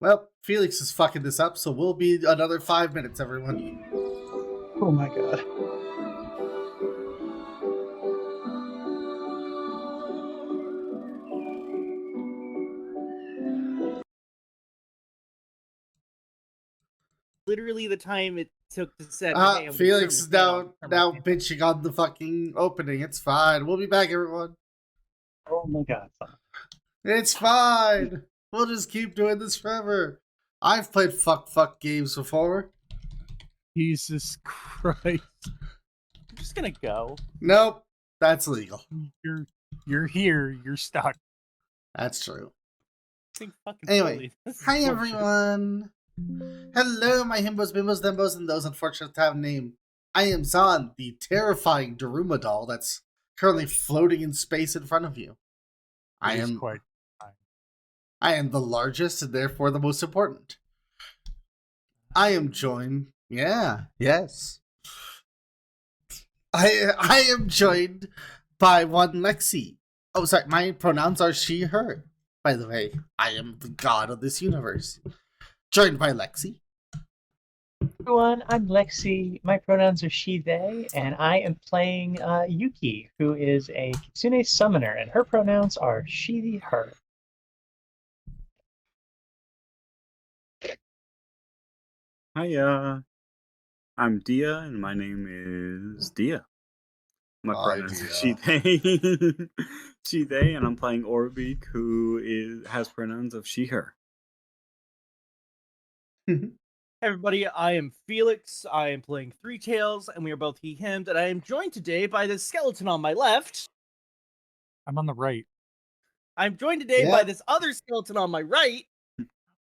Well, Felix is fucking this up, so we'll be another 5 minutes, everyone. Oh my god. Literally the time it took to set. Hey, Felix is now bitching on the fucking opening. It's fine. We'll be back, everyone. Oh my god. It's fine. We'll just keep doing this forever. I've played fuck games before. Jesus Christ. I'm just gonna go. Nope. That's legal. You're here. You're stuck. That's true. Anyway, hi everyone. Hello, my himbos, bimbos, thembos, and those unfortunate to have a name. I am Zan, the terrifying Daruma doll that's currently floating in space in front of you. I am the largest and therefore the most important. I am joined. Yes. I am joined by one Lexi. Oh, sorry, my pronouns are she, her. By the way, I am the god of this universe. Joined by Lexi. Everyone, I'm Lexi. My pronouns are she, they, and I am playing Yuki, who is a Kitsune summoner, and her pronouns are she, her. Hiya. I'm Dia, and my name is Dia. My pronouns are she, they. She, they, and I'm playing Orbeak, who has pronouns of she, her. Hey everybody, I am Felix. I am playing Three Tails, and we are both he, him, and I am joined today by the skeleton on my left. I'm on the right. I'm joined today by this other skeleton on my right.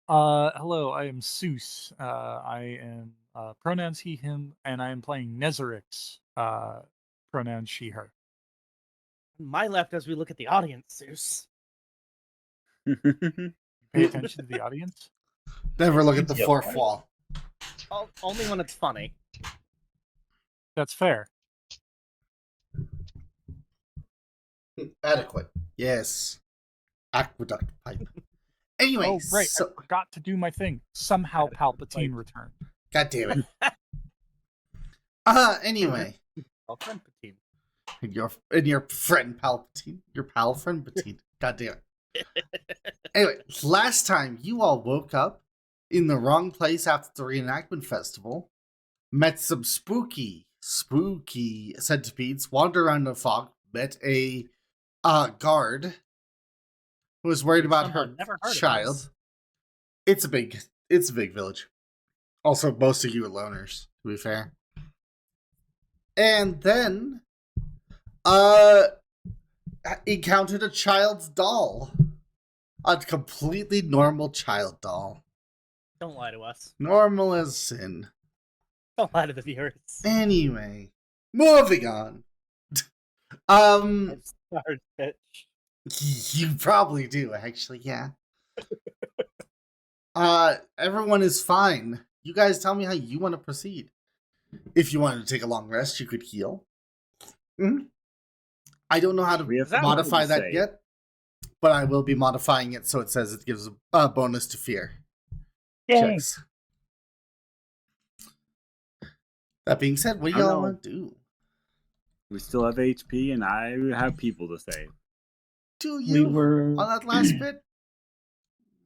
Hello, I am Seuss. I am pronouns he, him, and I am playing Nezeryx. Pronouns she, her. My left as we look at the audience, Seuss. Pay attention to the audience? Never look at the fourth wall. Only when it's funny. That's fair. Adequate. Yes. Aqueduct pipe. Anyway, oh, right. I forgot to do my thing. Somehow Palpatine returned. God damn it. Anyway. Palpatine. And your friend Palpatine. Your pal friend Patine. God damn it. Anyway, last time you all woke up in the wrong place after the reenactment festival, met some spooky centipedes, wandered around the fog, met a guard who was worried about her child. It's a big village. Also, most of you are loners, to be fair. And then encountered a child's doll. A completely normal child doll. Don't lie to us. Normal as sin. Don't lie to the viewers. Anyway, moving on. I'm sorry, bitch. You probably do, actually, yeah. Everyone is fine. You guys tell me how you want to proceed. If you wanted to take a long rest, you could heal. Mm-hmm. I don't know how to modify that yet, but I will be modifying it so it says it gives a bonus to fear. Checks. That being said, what do y'all want to do? We still have HP, and I have people to save. Do you? On that last bit?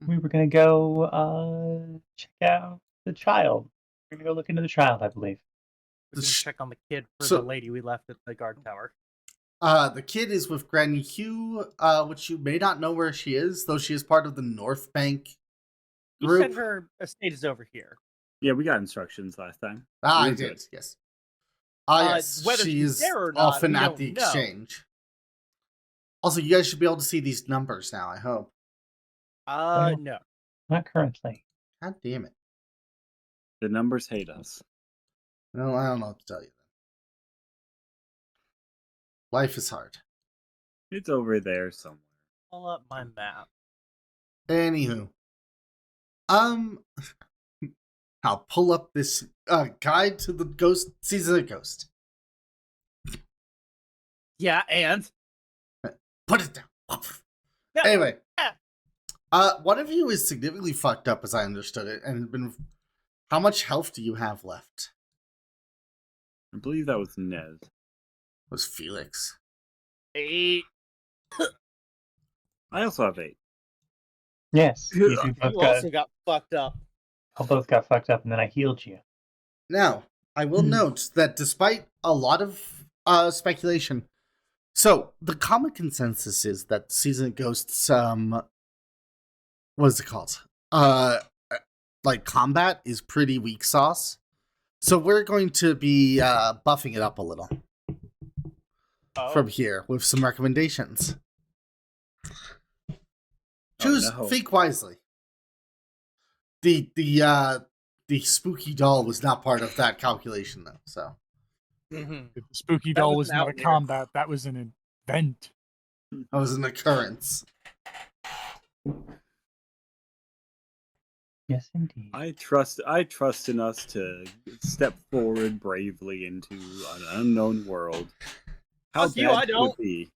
We were going to go check out the child. We're going to go look into the child, I believe. We're going to check on the kid for the lady we left at the guard tower. The kid is with Granny Hugh, which you may not know where she is, though she is part of the North Bank group. You said her estate is over here. Yeah, we got instructions last time. I did, yes. Yes, whether she's there or not, often at the exchange. Also, you guys should be able to see these numbers now, I hope. No. Not currently. God damn it. The numbers hate us. Well, I don't know what to tell you then. Life is hard. It's over there somewhere. Pull up my map. Anywho. I'll pull up this guide to the ghost season of ghost. Yeah, and put it down. No. Anyway, One of you is significantly fucked up, as I understood it, and been. How much health do you have left? I believe that was Nez. Was Felix? 8. I also have 8. Yes, you two You both got, also got fucked up. both got fucked up, and then I healed you. Now, I will note that despite a lot of speculation, so the common consensus is that Season of Ghosts, what is it called? Like combat is pretty weak sauce. So we're going to be buffing it up a little from here with some recommendations. Choose, think wisely. The spooky doll was not part of that calculation, though. So Mm-hmm. The spooky That doll was was an not a outlier. combat. That was an event. that was an occurrence. Yes, indeed. I trust in us to step forward bravely into an unknown world. How Fuck you, bad I could don't. it be?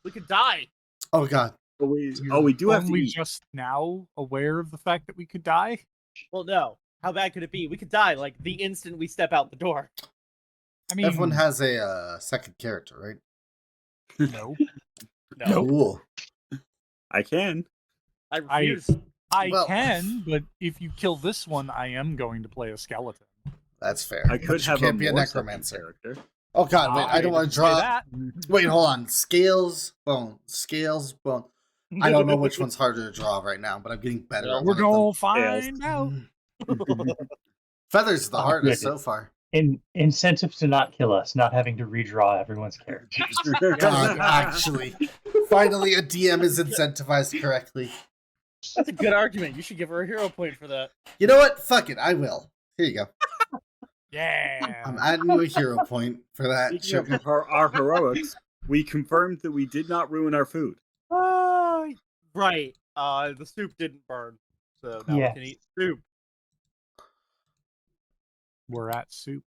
We could die. Oh god. We You're do have to only eat. just now aware of the fact that we could die. Well, no. How bad could it be? We could die like the instant we step out the door. I mean, Everyone has a second character, right? no. No, Nope. Cool. I can. I refuse. I Well- can, but if you kill this one, I am going to play a skeleton. That's fair. I But could you have can't be a more second necromancer. character. Oh god, wait, I don't want to didn't say draw. that. Wait, hold on. Scales, bone. Scales, bone. I don't know which one's harder to draw right now, but I'm getting better Well, at We're one of gonna find out. them. Feathers the Oh, hardest goodness. so far. Incentive to not kill us, not having to redraw everyone's characters. God, actually. Finally, a DM is incentivized correctly. That's a good argument. You should give her a hero point for that. You know what? Fuck it, I will. Here you go. Yeah. I'm adding you a hero point for that. Speaking Sugar. of our heroics, we confirmed that we did not ruin our food. Right. The soup didn't burn, so now Yes. we can eat soup. We're at soup.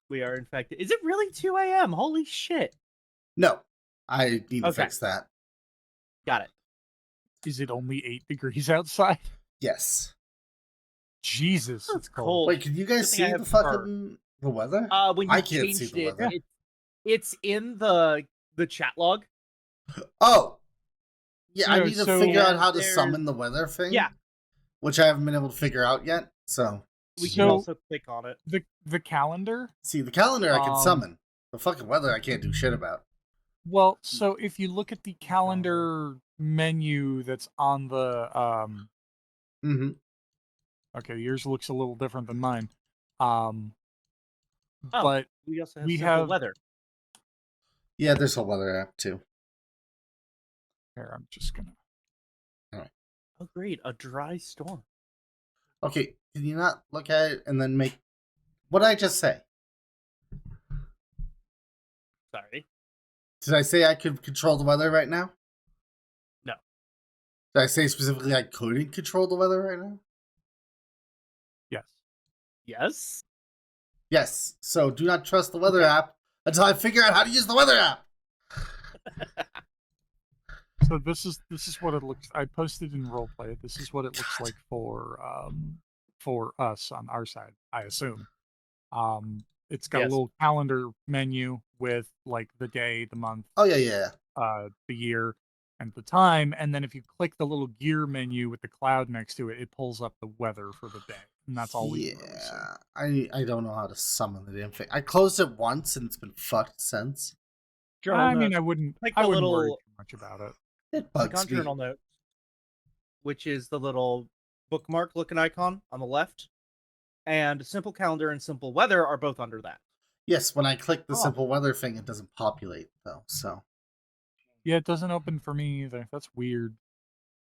We are infected. Is it really 2 a.m.? Holy shit. No, I need to Okay. fix that. Got it. Is it only 8 degrees outside? Yes. Jesus, That's it's cold. cold. Wait, can you guys Good thing I see have the fur. fucking the weather? When you I can't see changed the it, weather. it's in the chat log. Oh! Yeah, I No, need to so- figure out how to There's- summon the weather thing. Yeah. Which I haven't been able to figure out yet, so... We So- can also click on it. The calendar. See, the calendar I can Um, summon. The fucking weather I can't do shit about. Well, so if you look at the calendar menu that's on the Mm-hmm. okay, yours looks a little different than mine. Oh. But We also have we simple have- weather. Yeah, there's a weather app, too. here, I'm just gonna Oh, great. A dry storm. Okay, can you not look at it and then make... What did I just say? Sorry. Did I say I could control the weather right now? No. Did I say specifically I couldn't control the weather right now? yes. Yes? Yes, so do not trust the weather app until I figure out how to use the weather app! So this is what it looks. I posted in roleplay. This is what it looks like for us on our side. I assume. It's got Yes. a little calendar menu with like the day, the month, Oh, yeah. the year, and the time. And then if you click the little gear menu with the cloud next to it, it pulls up the weather for the day, and that's all we can really see. Yeah, I don't know how to summon the damn thing. I closed it once and it's been fucked since. Journal I mean, notes. I wouldn't. Like I the wouldn't worry little- too much about it. It Click bugs on me. journal notes, which is the little bookmark looking icon on the left. And simple calendar and simple weather are both under that. Yes, when I click the Oh. simple weather thing, it doesn't populate, though, so... Yeah, it doesn't open for me either. That's weird.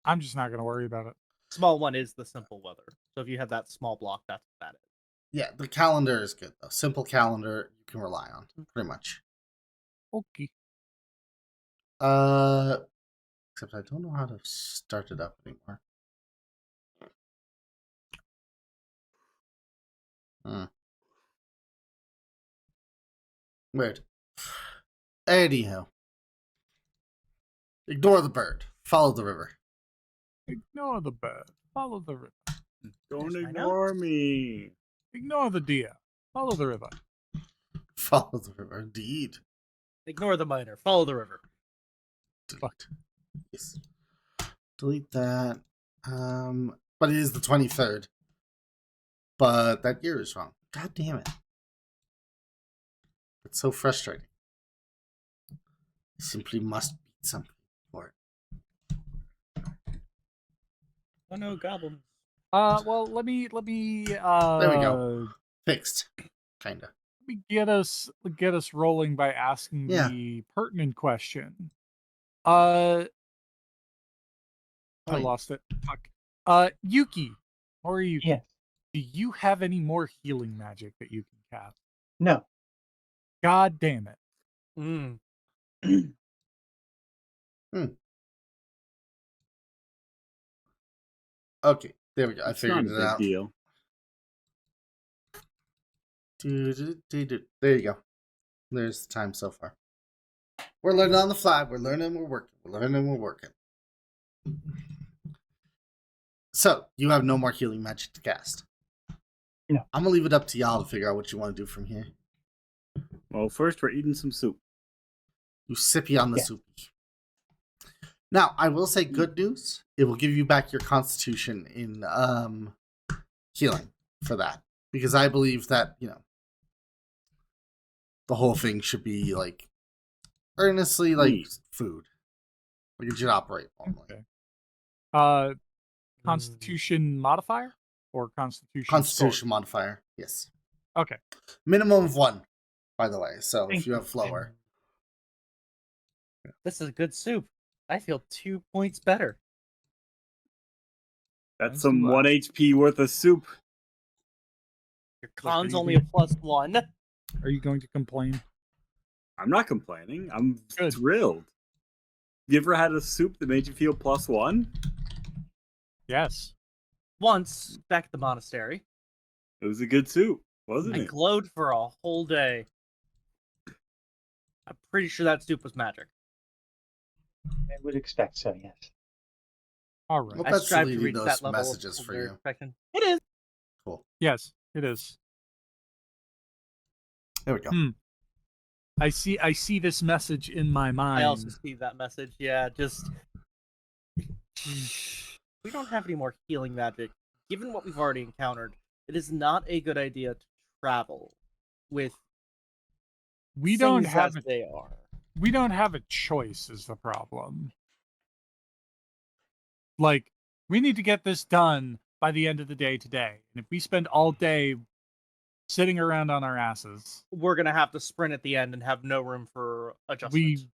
I'm just not gonna worry about it. Small one is the simple weather. So if you have that small block, that's what that is. Yeah, the calendar is good, though. Simple calendar you can rely on, pretty much. Okay. Except I don't know how to start it up anymore. Weird. Anyhow. Ignore the bird. Follow the river. Ignore the bird. Follow the river. Don't There's my ignore me. Ignore the deer. Follow the river. Follow the river, indeed. Ignore the miner. Follow the river. Delete. Yes. Delete that. But it is the 23rd. But that year is wrong. God damn it. It's so frustrating. I simply must beat something for it. Oh no, goblins. Well, let me. There we go. Fixed. Kinda. Let me get us rolling by asking Yeah. the pertinent question. I Fine. lost it. Fuck. Yuki, or Yuki, Yes. do you have any more healing magic that you can cast? No. God damn it. Mm. Okay, there we go. I It's not figured a it big out. deal. There you go. There's the time so far. We're learning on the fly. We're learning, we're working. We're learning, we're working. So, you have no more healing magic to cast. No. I'm going to leave it up to y'all to figure out what you want to do from here. Well, first we're eating some soup. You sippy on the Yeah. soupy. Now, I will say good news. It will give you back your constitution in healing for that. Because I believe that, the whole thing should be, earnestly, Neat. food. Like it should operate normally. Okay. Constitution modifier or Constitution? Constitution modifier, yes. Score? Okay. Minimum of 1, by the way. So Thank if you you. have lower. This is good soup. I feel 2 points better. That's Nice some to 1 HP worth of soup. Your Look, are con's you only a gonna- +1. Are you going to complain? I'm not complaining. I'm Good. thrilled. You ever had a soup that made you feel +1? Yes. Once, back at the monastery, It was a good soup, wasn't I it? glowed for a whole day. I'm pretty sure that soup was magic. I would expect so, yes. All right. Well, I that's strive to deleting reach those that level of messages for we're you. expecting. It is. Cool. Yes, it is. There we go. I see this message in my mind. I also see that message. Yeah, just we don't have any more healing magic. Given what we've already encountered, it is not a good idea to travel with we don't things have as they are. we don't have a choice is the problem. Like, we need to get this done by the end of the day today. And if we spend all day sitting around on our asses, We're gonna have to sprint at the end and have no room for adjustment.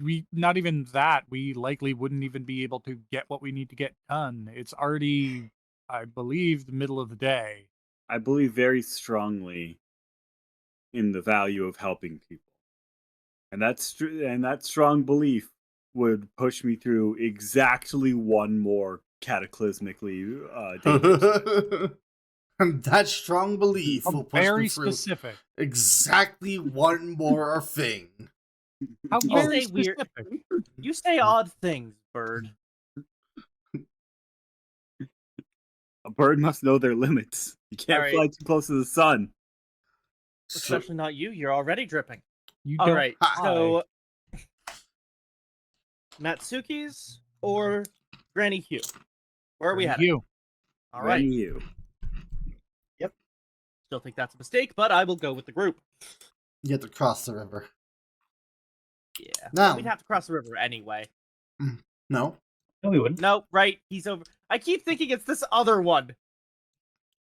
we not even that, we likely wouldn't even be able to get what we need to get done. It's already, I believe, the middle of the day. I believe very strongly in the value of helping people, and that strong belief would push me through exactly one more cataclysmically dangerous. And that strong belief will push Very me through specific. exactly one more thing. How You very say weird- specific. You say odd things, bird. A bird must know their limits. You can't Alright. fly too close to the sun. So, Especially not you. You're already dripping. You All don't right. Hi. So, Natsuki's or Granny Hugh? Where are we at? You. All right. When you. Still think that's a mistake, but I will go with the group. you have to cross the river. Yeah. No. We'd have to cross the river anyway. No? No, we wouldn't. No, right. He's over. I keep thinking it's this other one.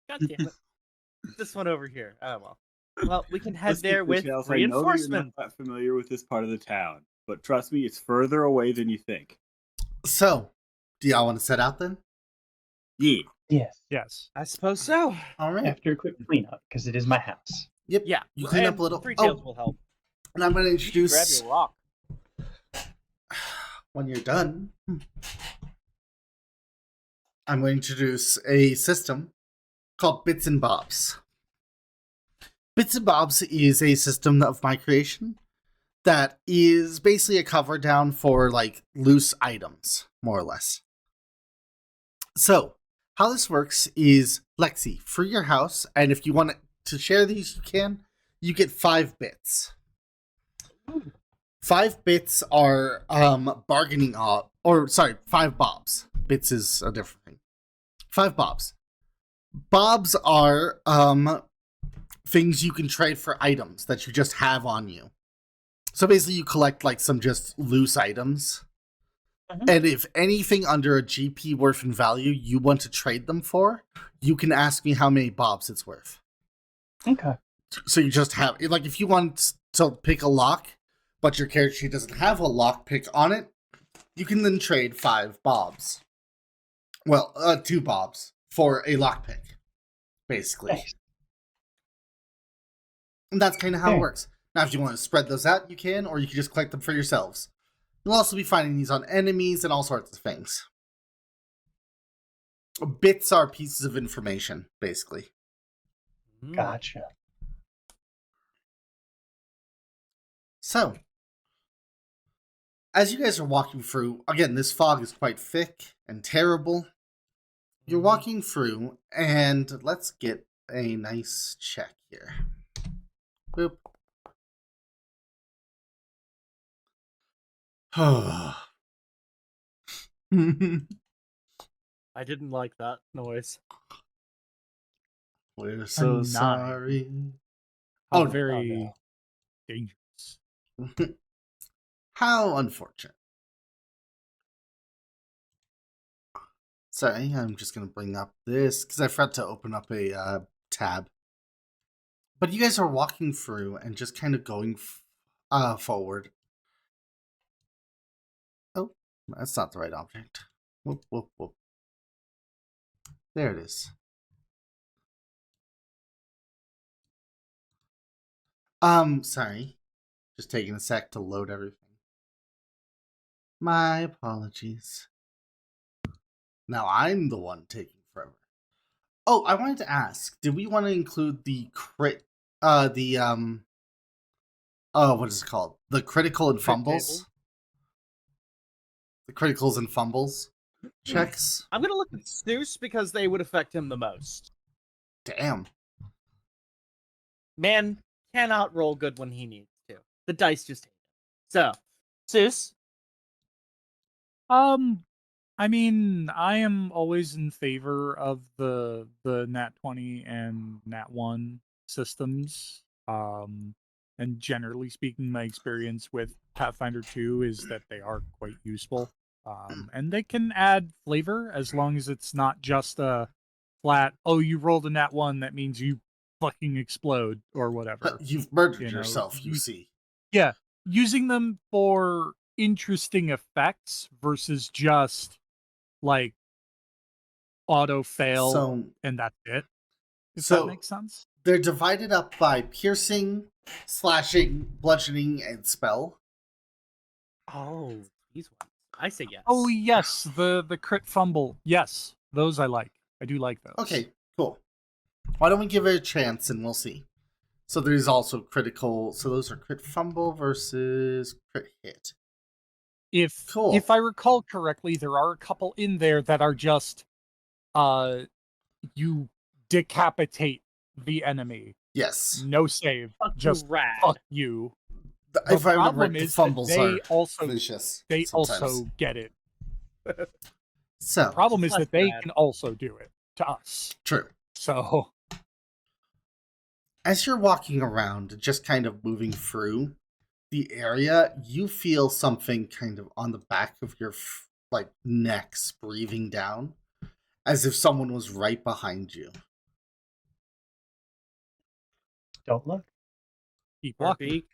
God damn it. This one over here. Oh, well. Well, we can head Listen, there with Michelle, I know that you're reinforcement. not that familiar with this part of the town, but trust me, it's further away than you think. So, do y'all want to set out then? Yeah. Yes. Yes. I suppose so. All right. After a quick cleanup, because it is my house. Yep. Yeah. You clean and up a little. Three Oh, Tails will help. and I'm going to You should grab introduce, your rock. when you're done, I'm going to introduce a system called Bits and Bobs. Bits and Bobs is a system of my creation that is basically a cover down for loose items, more or less. So, how this works is Lexi, for your house, and if you want to share these, you can. You get 5 bits. 5 bits are bargaining off, or sorry, 5 bobs. Bits is a different thing. 5 bobs. Bobs are things you can trade for items that you just have on you. So basically, you collect like some just loose items. And if anything under a GP worth in value you want to trade them for, you can ask me how many bobs it's worth. Okay. So you just have, like, if you want to pick a lock, but your character sheet doesn't have a lock pick on it, you can then trade 5 bobs. Well, 2 bobs for a lock pick, basically. Nice. And that's kind of how Okay. it works. Now, if you want to spread those out, you can, or you can just collect them for yourselves. You'll also be finding these on enemies and all sorts of things. Bits are pieces of information, basically. Gotcha. So, as you guys are walking through, again, this fog is quite thick and terrible. You're walking through, and let's get a nice check here. Boop. I didn't like that noise. We're so 9. sorry. How Oh, very no. dangerous. How unfortunate. Sorry, I'm just going to bring up this, because I forgot to open up a tab. But you guys are walking through and just kind of going forward. Oh, that's not the right object. Whoop, whoop, whoop. There it is. Sorry. Just taking a sec to load everything. My apologies. Now I'm the one taking forever. Oh, I wanted to ask, did we want to include the what is it called? The critical and Crit fumbles? table? The criticals and fumbles checks? I'm gonna look at Seuss because they would affect him the most. Damn. Man cannot roll good when he needs to. The dice just hate him. So, Seuss, I mean, I am always in favor of the Nat 20 and Nat 1 systems. And generally speaking, my experience with Pathfinder 2 is that they are quite useful. And they can add flavor as long as it's not just a flat, oh, you rolled a Nat 1, that means you fucking explode or whatever. You've murdered You know, yourself, you see. Yeah, using them for interesting effects versus just like auto fail So and that's it. If So- that makes sense. they're divided up by piercing, slashing, bludgeoning, and spell. oh, these ones. I say yes. Oh yes, the crit fumble. Yes, those I like. I do like those. Okay, cool. Why don't we give it a chance and we'll see. So there's also critical. So those are crit fumble versus crit hit. If Cool. if I recall correctly, there are a couple in there that are just you decapitate the enemy. Yes. No save. Fuck Just rad. fuck you. If I remember, problem the is that fumbles they are also vicious. they sometimes. also get it. So Problem is Less that they bad. can also do it to us. true. So As you're walking around, just kind of moving through the area, you feel something kind of on the back of your neck breathing down, as if someone was right behind you. Don't look. keep walking. Orbeak.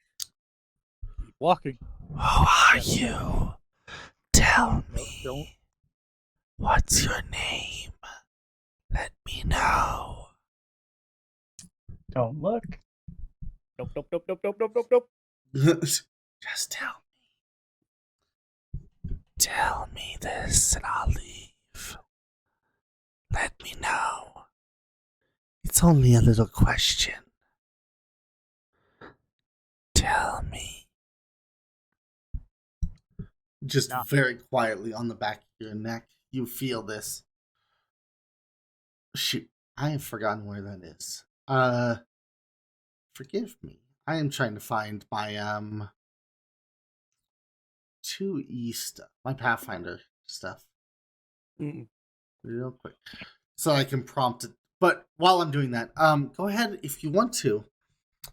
Keep walking. Who are you? Tell No, don't. What's your name? Let me know. Don't look. Nope, nope, nope, nope, nope, nope, nope, nope. Just tell me. Tell me this and I'll leave. Let me know. It's only a little question. Tell me. Just No. very quietly on the back of your neck, you feel this. Shoot, I have forgotten where that is. Forgive me. I am trying to find my 2E stuff, my Pathfinder stuff, real quick, so I can prompt it. But while I'm doing that, go ahead if you want to.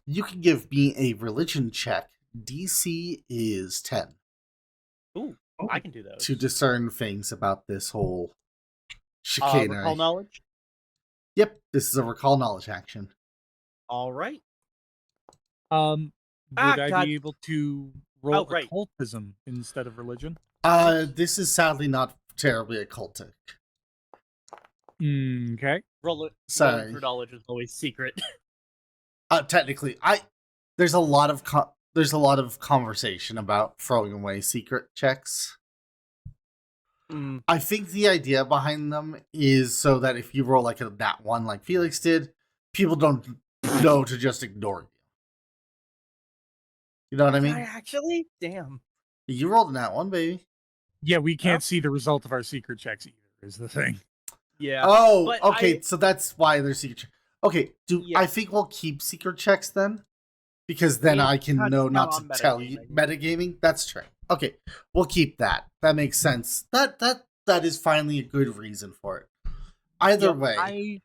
You can give me a religion check. DC is 10. Ooh, I can do those. To discern things about this whole chicanery. Recall knowledge? Yep, this is a recall knowledge action. All right. Would I God. be able to roll right. occultism instead of religion? This is sadly not terribly occultic. Okay. Rolling Sorry. for knowledge is always secret. Technically, there's a lot of conversation about throwing away secret checks. I think the idea behind them is so that if you roll like a nat 1 like Felix did, people don't know to just ignore you. You know what I mean? Actually? Damn. You rolled a nat 1, baby. Yeah, we can't see the result of our secret checks either, is the thing. Yeah. Oh, but okay, so that's why they're secret checks. Okay, I think we'll keep secret checks then? Because then I can know not to tell you. Metagaming? That's true. Okay, we'll keep that. That makes sense. That is finally a good reason for it. Either way,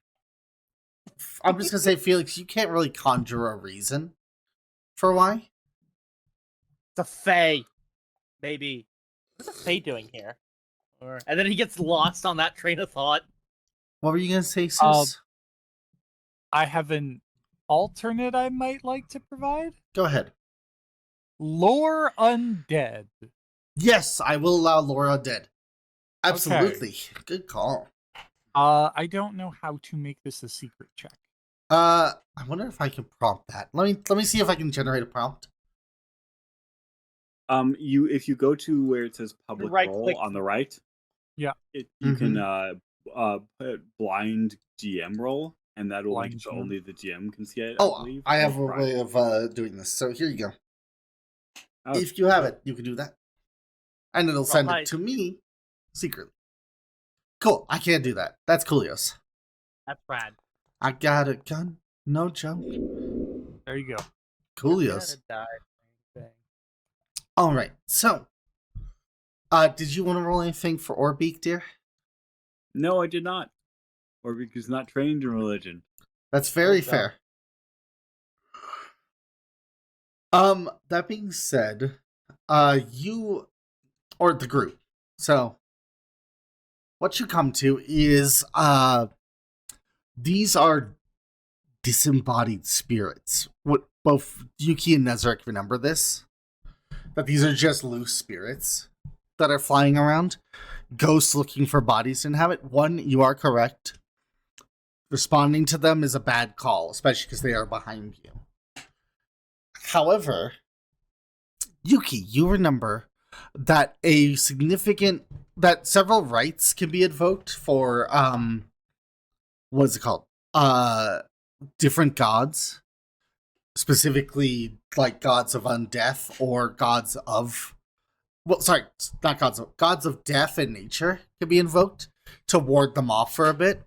I'm just going to say, Felix, you can't really conjure a reason for why. It's a fae, baby. What's a fae doing here? And then he gets lost on that train of thought. What were you going to say, sis? I have an alternate I might like to provide. Go ahead. Lore undead. Yes, I will allow lore undead. Absolutely. Okay. Good call. I don't know how to make this a secret check. I wonder if I can prompt that. Let me see if I can generate a prompt. If you go to where it says public role on the right, yeah, you can put blind GM role, and that'll like only the GM can see it. I have a way of doing this. So here you go. Oh. If you have it, you can do that, and it'll send it to me secretly. Cool. I can't do that. That's Coolios. That's rad. I got a gun. No joke. There you go. Coolios. All right. So, did you want to roll anything for Orbeak, dear? No, I did not. Orbeak is not trained in religion. That's very fair. That being said, you or the group. So, what you come to is these are disembodied spirits. What both Yuki and Nezeryx remember this. That these are just loose spirits that are flying around. Ghosts looking for bodies to inhabit. One, you are correct. Responding to them is a bad call, especially because they are behind you. However, Yuki, you remember that several rites can be invoked for what is it called? Different gods. Specifically, like gods of undeath or gods of gods of death and nature can be invoked to ward them off for a bit.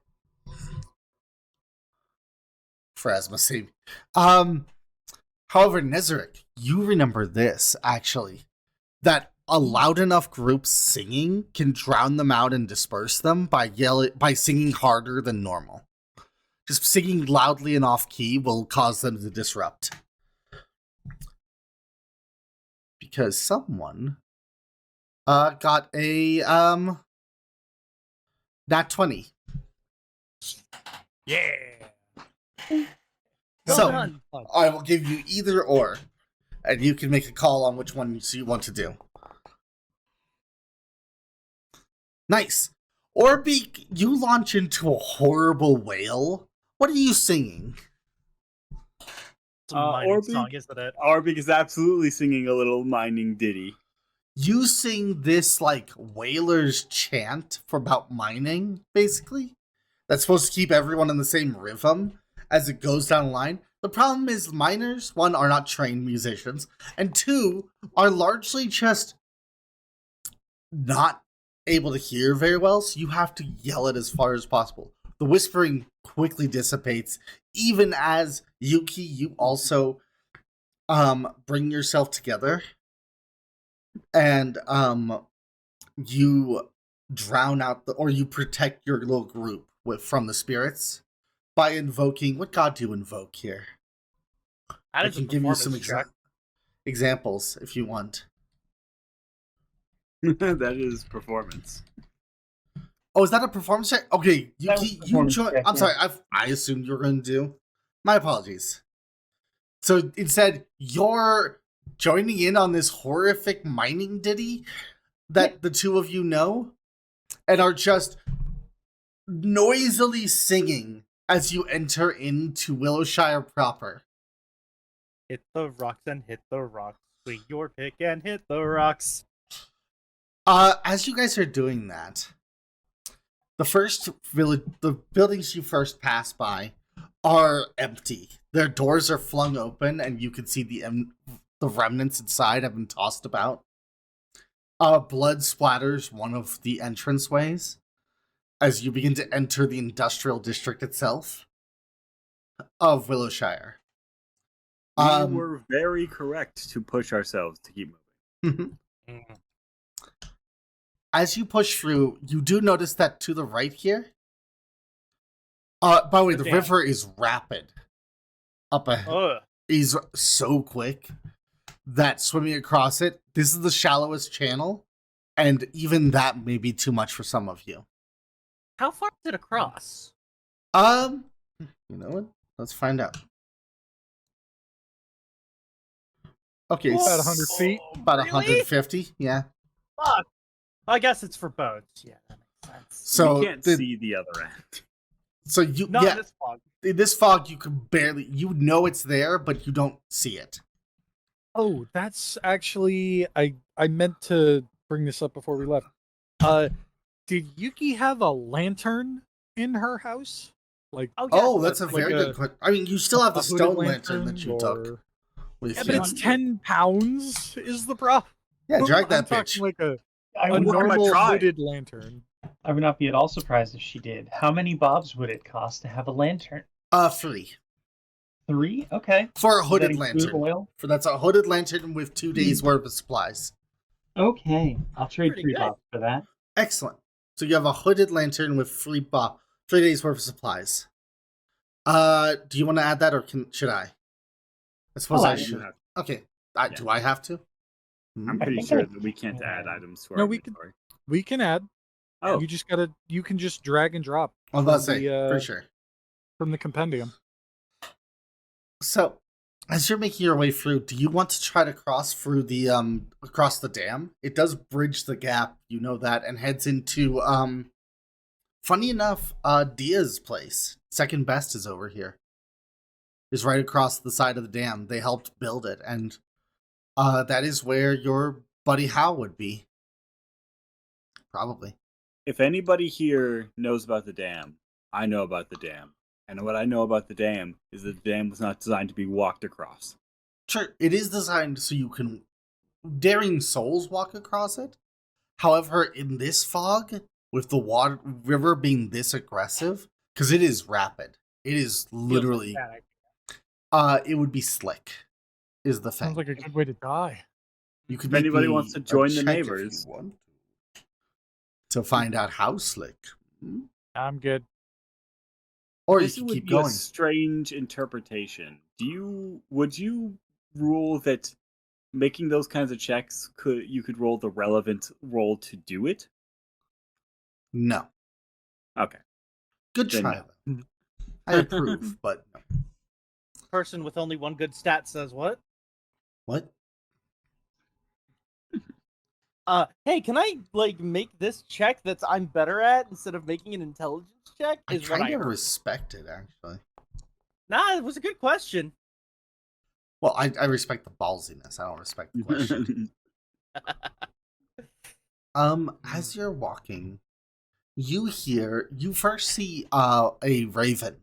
Phrasma same. However, Nezeryx, you remember this actually, that a loud enough group singing can drown them out and disperse them by singing harder than normal. Just singing loudly and off key will cause them to disrupt. Because someone got a nat 20. Yeah. So I will give you either or, and you can make a call on which one you want to do. Nice. Orbeak, you launch into a horrible wail. What are you singing? It's a mining song, isn't it? Orbeak is absolutely singing a little mining ditty. You sing this like whaler's chant for about mining, basically. That's supposed to keep everyone in the same rhythm as it goes down the line. The problem is miners, one, are not trained musicians, and two, are largely just not able to hear very well, so you have to yell it as far as possible. the whispering quickly dissipates, even as Yuki, you also bring yourself together, and you drown out or you protect your little group from the spirits by invoking. What god do you invoke here? That I is a can give you some performance check. examples if you want. That is performance. Oh, is that a performance check? Okay, That was Yuki, a you performance join. check, I'm yeah. sorry, I assumed you were going to do. My apologies. So instead, you're joining in on this horrific mining ditty that the two of you know, and are just noisily singing as you enter into Willowshire proper. Hit the rocks and hit the rocks. Swing your pick and hit the rocks. As you guys are doing that, the buildings you first pass by are empty. Their doors are flung open, and you can see the remnants inside have been tossed about. Blood splatters one of the entranceways as you begin to enter the industrial district itself of Willowshire. We were very correct to push ourselves to keep moving. As you push through, you do notice that to the right here, by the way, the Damn. river is rapid. Up ahead Ugh. is so quick that swimming across it, this is the shallowest channel, and even that may be too much for some of you. How far is it across? You know what? Let's find out. Okay, About 100 feet. About Really? 150, yeah. Fuck. I guess it's for boats. Yeah, that makes sense. So we can't see the other end. So you Not yeah, this fog. in this fog you can barely, you know it's there, but you don't see it. Oh, that's actually I meant to bring this up before we left. Did Yuki have a lantern in her house? Like, Oh, yeah. Oh, that's a like very a- good question. I mean, you still have the a hooded stone lantern that you took. or- With Yeah, you. but it's 10 pounds is the problem. Yeah, drag that I'm bitch. talking like a I would, normal try. hooded lantern. I would not be at all surprised if she did. How many bobs would it cost to have a lantern? 3 3? Okay. for a Does that hooded include lantern. oil? For that's a hooded lantern with 2 days worth of supplies. Okay. I'll trade Pretty 3 good. bobs for that. Excellent. So you have a hooded lantern with 3 days worth of supplies. Do you want to add that, or should I? I suppose I'll I add it. should. Okay. Yeah. Do I have to? I'm I pretty think sure I- that we can't add items to our No, we can- inventory. We can add. Oh, You can just drag and drop I was about to from say, the, pretty sure. from the compendium. So, as you're making your way through, do you want to try to cross through the across the dam? It does bridge the gap, you know that, and heads into funny enough, Dia's place. Second best is over here. Is right across the side of the dam. They helped build it, and that is where your buddy Hal would be. Probably. if anybody here knows about the dam, I know about the dam. And what I know about the dam is that the dam was not designed to be walked across. Sure, it is designed so you can daring souls walk across it. However, in this fog, with the river being this aggressive, because it is rapid, it is literally, it would be slick. Is the thing. Sounds like a good way to die. You could If make anybody me wants to a join the check if neighbors. you want to find out how slick. I'm good. Or This you can would keep be a going. strange interpretation. Would you rule that making those kinds of checks you could roll the relevant roll to do it? No. Okay. Good Then try, though. I approve, but no. Person with only one good stat says what? What? Hey, can I make this check that I'm better at instead of making an intelligence check? I Is what kind I of heard. respect it, actually. Nah, it was a good question. Well, I respect the ballsiness. I don't respect the question. As you're walking, you first see a raven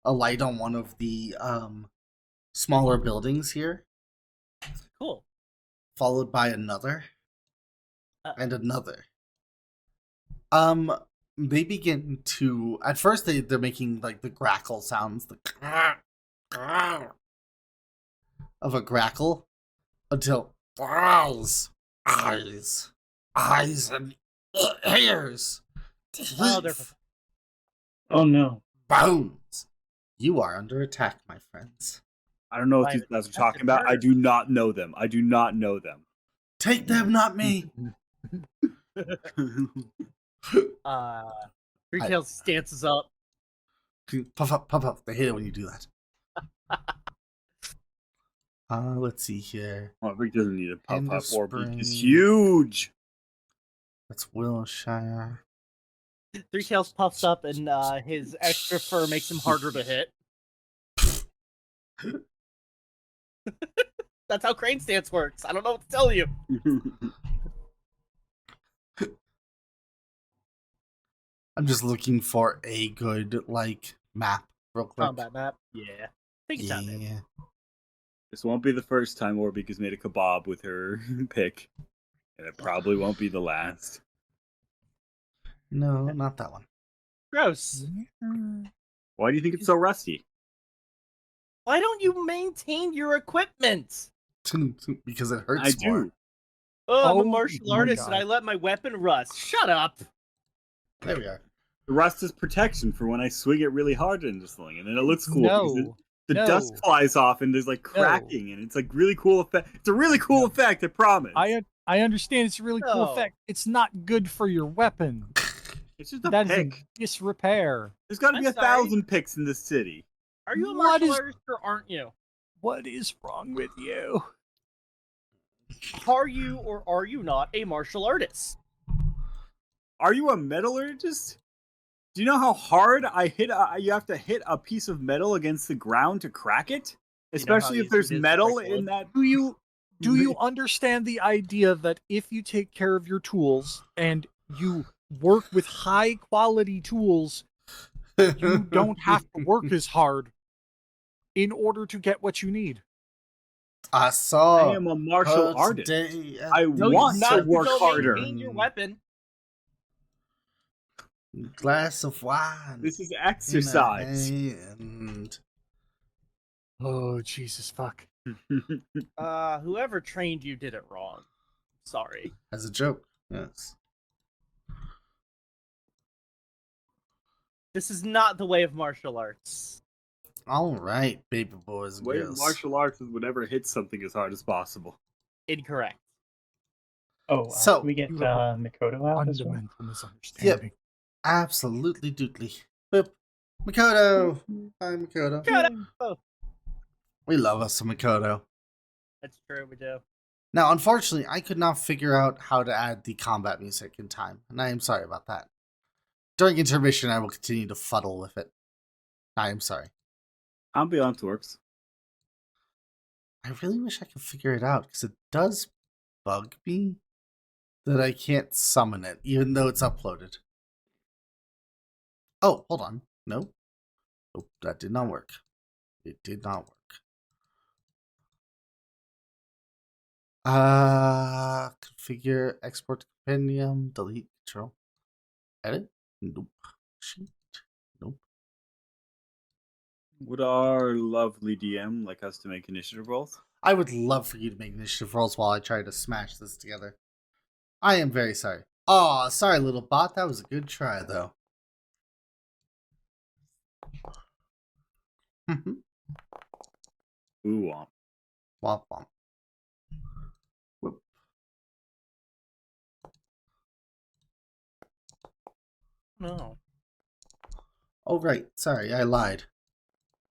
alight on one of the smaller buildings here, Cool. followed by another and another. they begin to. At first, they're making like the grackle sounds, the of a grackle, until eyes, and ears, Oh, they're teeth, Oh no. bones. You are under attack, my friends. I don't know what Right. these guys are That's talking about. I absurd. do not know them. I do not know them. Take them, not me. Three Tails stances up. Puff up, puff up. They hate it when you do that. Let's see here. Oh, Rick doesn't need a puff End up. of Orbeak is spring. huge. That's Willowshire. Three Tails puffs up, and his extra fur makes him harder to hit. That's how crane stance works. I don't know what to tell you. I'm just looking for a good map real quick. Combat map. Yeah. Take your time, man. Yeah. This won't be the first time Orbeak has made a kebab with her pick. And it probably won't be the last. No, not that one. Gross. Why do you think it's so rusty? Why don't you maintain your equipment? Because it hurts I more. do. Oh, I'm Oh a martial my artist, and God. I let my weapon rust. Shut up. There we are. The rust is protection for when I swing it really hard into something, and then it looks cool. because No. the no. dust flies off, and there's like cracking, and it's like really cool effect. It's a really cool effect, I promise. I understand it's a really cool No. effect. It's not good for your weapon. It's just a That is a pick. disrepair. There's got to be I'm sorry. 1,000 picks in this city. Are you a What martial is- artist or aren't you? What is wrong with you? Are you or are you not a martial artist? Are you a metallurgist? Do you know how hard you have to hit a piece of metal against the ground to crack it? You know how Especially if easy there's it is to metal break in wood? that. Do you understand the idea that if you take care of your tools and you work with high quality tools, you don't have to work as hard in order to get what you need? I saw. I am a martial her artist. today at I the want Not to if you work don't harder. maintain your weapon. glass of wine. This is in a exercise. hand. Oh, Jesus fuck. Whoever trained you did it wrong. Sorry. As a joke, yes. This is not the way of martial arts. All right, baby boys and Way of girls. martial arts is whenever hit something as hard as possible. Incorrect. Oh, So, can we get you have Makoto out as well? Fundamental misunderstanding. Absolutely doodly. Boop. Makoto. Hi, Makoto. Shut up. Oh, We love us some Makoto. that's true. We do. Now, unfortunately, I could not figure out how to add the combat music in time, and I am sorry about that. During intermission, I will continue to fuddle with it. I am sorry. Ambiance works. I really wish I could figure it out, because it does bug me that I can't summon it, even though it's uploaded. Oh, hold on. No. Nope, that did not work. It did not work. Configure, export to compendium, delete, control, edit. Nope. Sheet. Nope. Would our lovely DM like us to make initiative rolls? I would love for you to make initiative rolls while I try to smash this together. I am very sorry. Oh, sorry, little bot. That was a good try, though. Ooh, womp. Womp womp. Whoop. No. Oh, right. Sorry, I lied.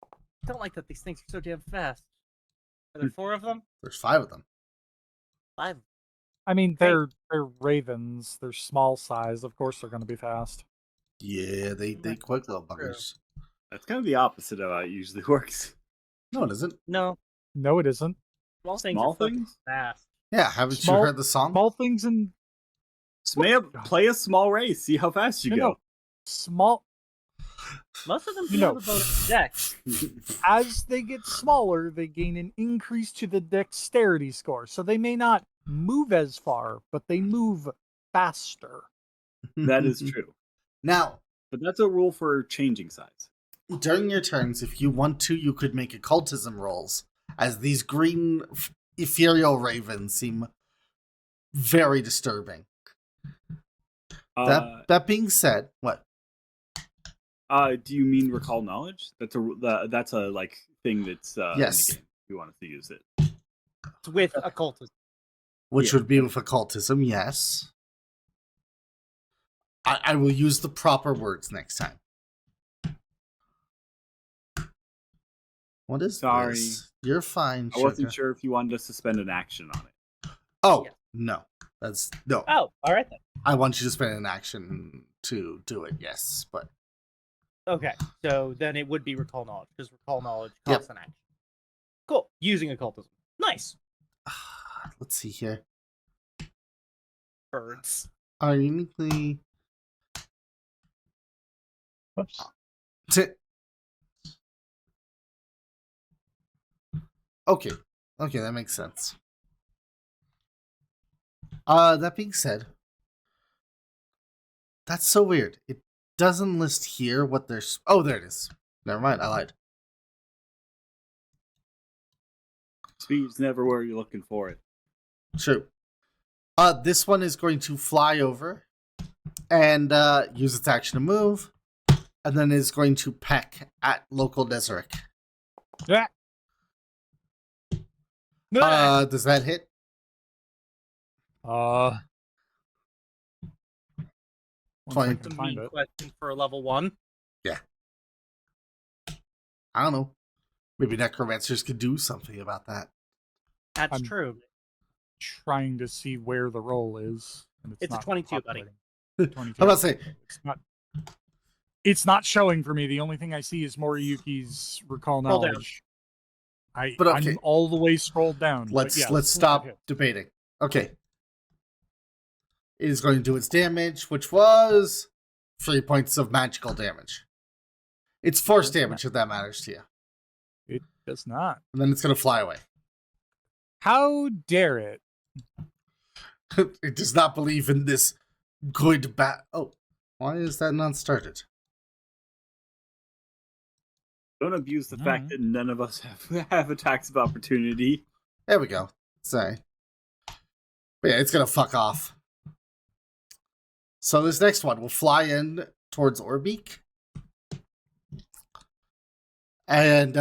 I don't like that these things are so damn fast. Are there 4 of them? There's 5 of them. 5. I mean, they're ravens. They're small size. Of course, they're going to be fast. Yeah, they quick little buggers. That's kind of the opposite of how it usually works. No, it isn't. No. No, it isn't. Small things Small are fucking things? fast. Yeah, haven't Small- you heard the song? Small things and Play a small race. See how fast you No, go. no. small. Most of them You do know. have a bonus dex. As they get smaller, they gain an increase to the dexterity score. So they may not move as far, but they move faster. That is true. Now, But that's a rule for changing size. during your turns, if you want to, you could make occultism rolls, as these green ethereal ravens seem very disturbing. That being said, what? Do you mean recall knowledge? That's a like thing that's Yes. in the game. If you want us to use it. It's with occultism. Which Yeah. would be with occultism, yes. I will use the proper words next time. What is Sorry. this? You're fine, I wasn't sugar. sure if you wanted us to spend an action on it. Oh, Yeah. no. That's no. Oh, all right then. I want you to spend an action to do it, yes, but Okay, so then it would be recall knowledge, because recall knowledge Yep. costs an action. Cool. Using occultism. Nice. let's see here. Birds. Are uniquely Whoops. Okay. Okay, that makes sense. That being said, that's so weird. It doesn't list here what there's. Oh, there it is. Never mind, I lied. Speed's never where you're looking for it. True. This one is going to fly over and use its action to move, and then is going to peck at local Nezeryx. Yeah. Does that hit? Once I 20. can find Mean it. question for a level 1. I don't know. Maybe necromancers could do something about that. That's I'm- true. Trying to see where the roll is. And It's a not 22, buddy. populating. 22. I'm about to say, It's not showing for me. The only thing I see is Mori Yuki's recall Scroll down. knowledge. But okay. I'm all the way scrolled down. but let's yeah, stop hit. debating. Okay. It is going to do its damage, which was 3 points of magical damage. It's force damage if that matters to you. It does not. And then it's going to fly away. How dare it? It does not believe in this good Oh, why is that not started? Don't abuse the fact that none of us have attacks of opportunity. There we go. Sorry. But yeah, it's going to fuck off. So this next one will fly in towards Orbeak. And,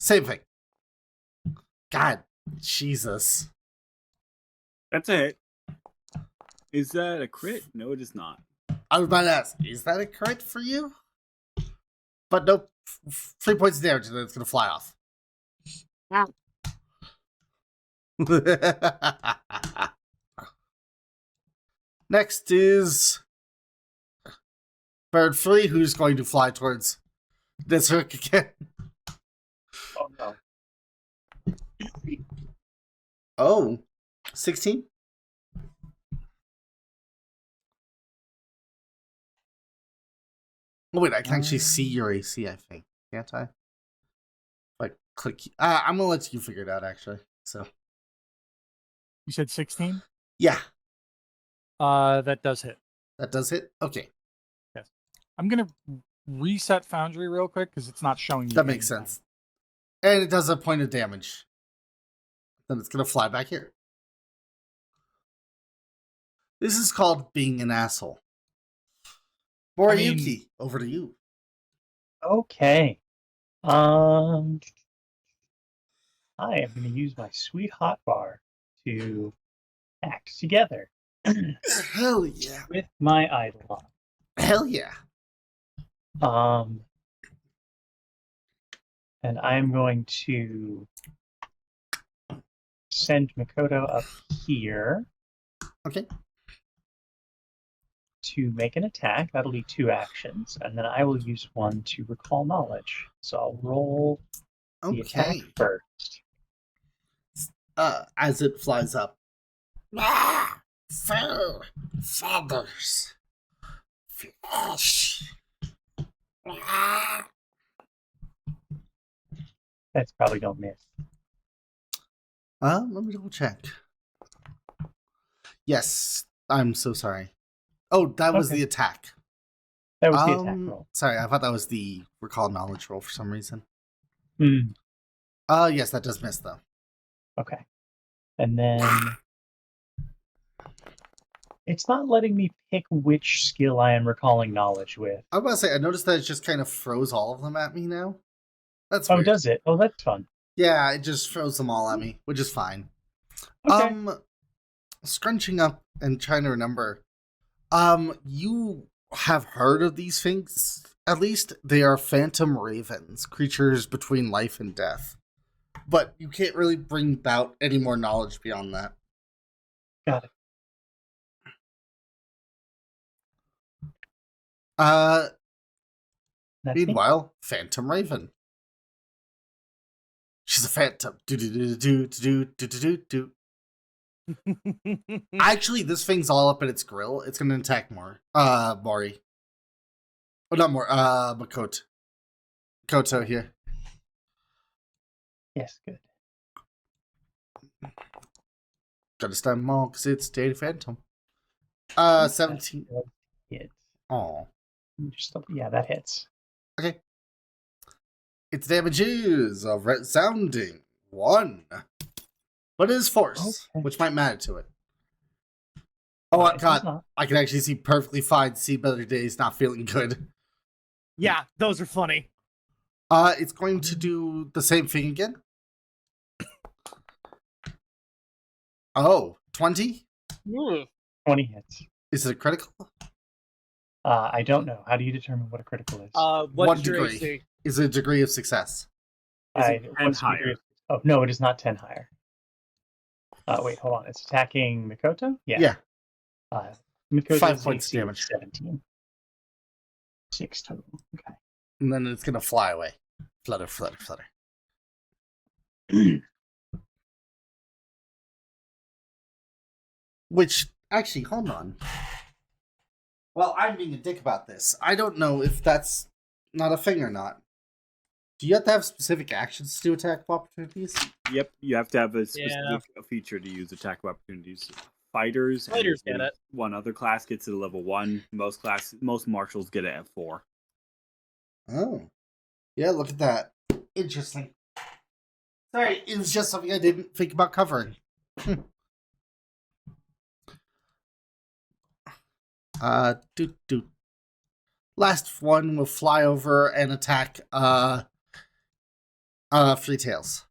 same thing. God, Jesus. That's it. Is that a crit? No, it is not. I was about to ask, is that a crit for you? But nope. 3 points of damage and then it's going to fly off. Next is Bird Flea, who's going to fly towards Nezeryx again. Oh no. Oh, 16? Oh, wait, I can actually see your AC, I think. Can't I? Like, click. I'm going to let you figure it out, actually. So, You said 16? yeah, That does hit. that does hit. Okay, I'm gonna reset Foundry real quick because it's not showing me. that makes anything. sense. And it does a point of damage. Then it's going to fly back here. This is called being an asshole. Moriyuki, over to you. Okay. I am going to use my sweet hot bar to act together Hell yeah. with my idol Hell yeah. on. And I'm going to send Makoto up here Okay. to make an attack. That'll be 2 actions, and then I will use 1 to recall knowledge. So I'll roll the attack Okay. first. As it flies up. Fur, feathers, flesh. That's probably don't miss. Let me double check. Yes, I'm so sorry. Oh, that was Okay. the attack. That was the attack roll. Sorry, I thought that was the recall knowledge roll for some reason. Hmm. Yes, that does miss though. Okay. And then it's not letting me pick which skill I am recalling knowledge with. I was about to say, I noticed that it just kind of froze all of them at me now. That's Oh, weird. does it? Oh, that's fun. Yeah, it just froze them all at me, which is fine. Okay. Scrunching up and trying to remember. You have heard of these things? At least they are phantom ravens, creatures between life and death. But you can't really bring about any more knowledge beyond that. Got it. That's me. Meanwhile, Phantom Raven. She's a phantom. Do. Actually, this thing's all up in its grill. It's gonna attack Mori. Oh, not Mori. Makoto. Koto here. Yes, good. Gotta stand them all because it's Data Phantom. 17. Hits. Oh. Yeah, that hits. Okay. Its damages of resounding 1. But it is force, Okay. which might matter to it. Oh, It does God. not. I can actually see perfectly fine. See better days, not feeling good. Yeah, those are funny. It's going to do the same thing again. Oh, 20? 20 hits. Is it a critical? I don't know. How do you determine what a critical is? What's your degree. AC? Is it a degree of success? Is it 10 what's the higher? degree of- Oh, no, it is not 10 higher. Wait, hold on. It's attacking Mikoto? Yeah. Mikoto's 5 points AC is damage. 17. 6 total. Okay. And then it's going to fly away. Flutter, flutter, flutter. Which, actually, hold on. Well, I'm being a dick about this. I don't know if that's not a thing or not. Do you have to have specific actions to attack opportunities? Yep, you have to have a specific feature to use attack of opportunities. Fighters get it. One other class gets it at level 1. Most marshals get it at 4. Oh. Yeah, look at that. Interesting. Sorry, it was just something I didn't think about covering. Last one will fly over and attack Free Tails.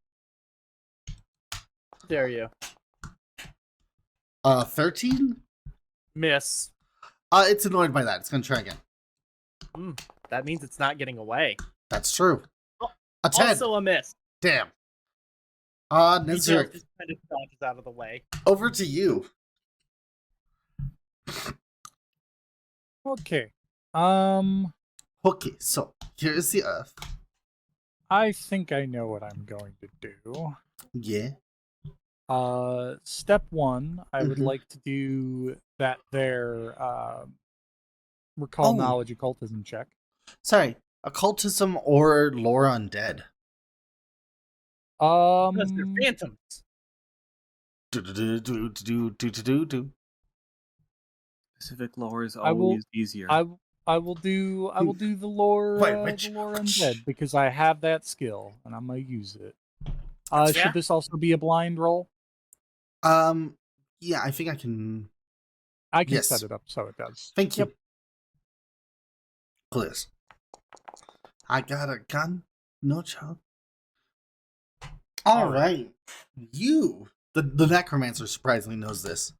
Dare you. 13? Miss. It's annoyed by that. It's gonna try again. That means it's not getting away. That's true. A 10. Also a miss. Damn. Nezeryx Nezeryx, just kind of dodges out of the way. over to you. Okay. Okay, so here's the Earth. I think I know what I'm going to do. Yeah. Step 1, I would Mhm. like to do that there recall Oh. knowledge occultism check. Sorry, occultism or lore undead. Because they're phantoms. Do. Specific lore is I will- always easier. I will do the lore Wait, which- the lore undead because I have that skill and I'm gonna use it. That's fair. Should this also be a blind roll? Yeah, I think I can. I can Yes. set it up so it does. Thank you. Please. I got a gun, no child. All right, the Necromancer surprisingly knows this.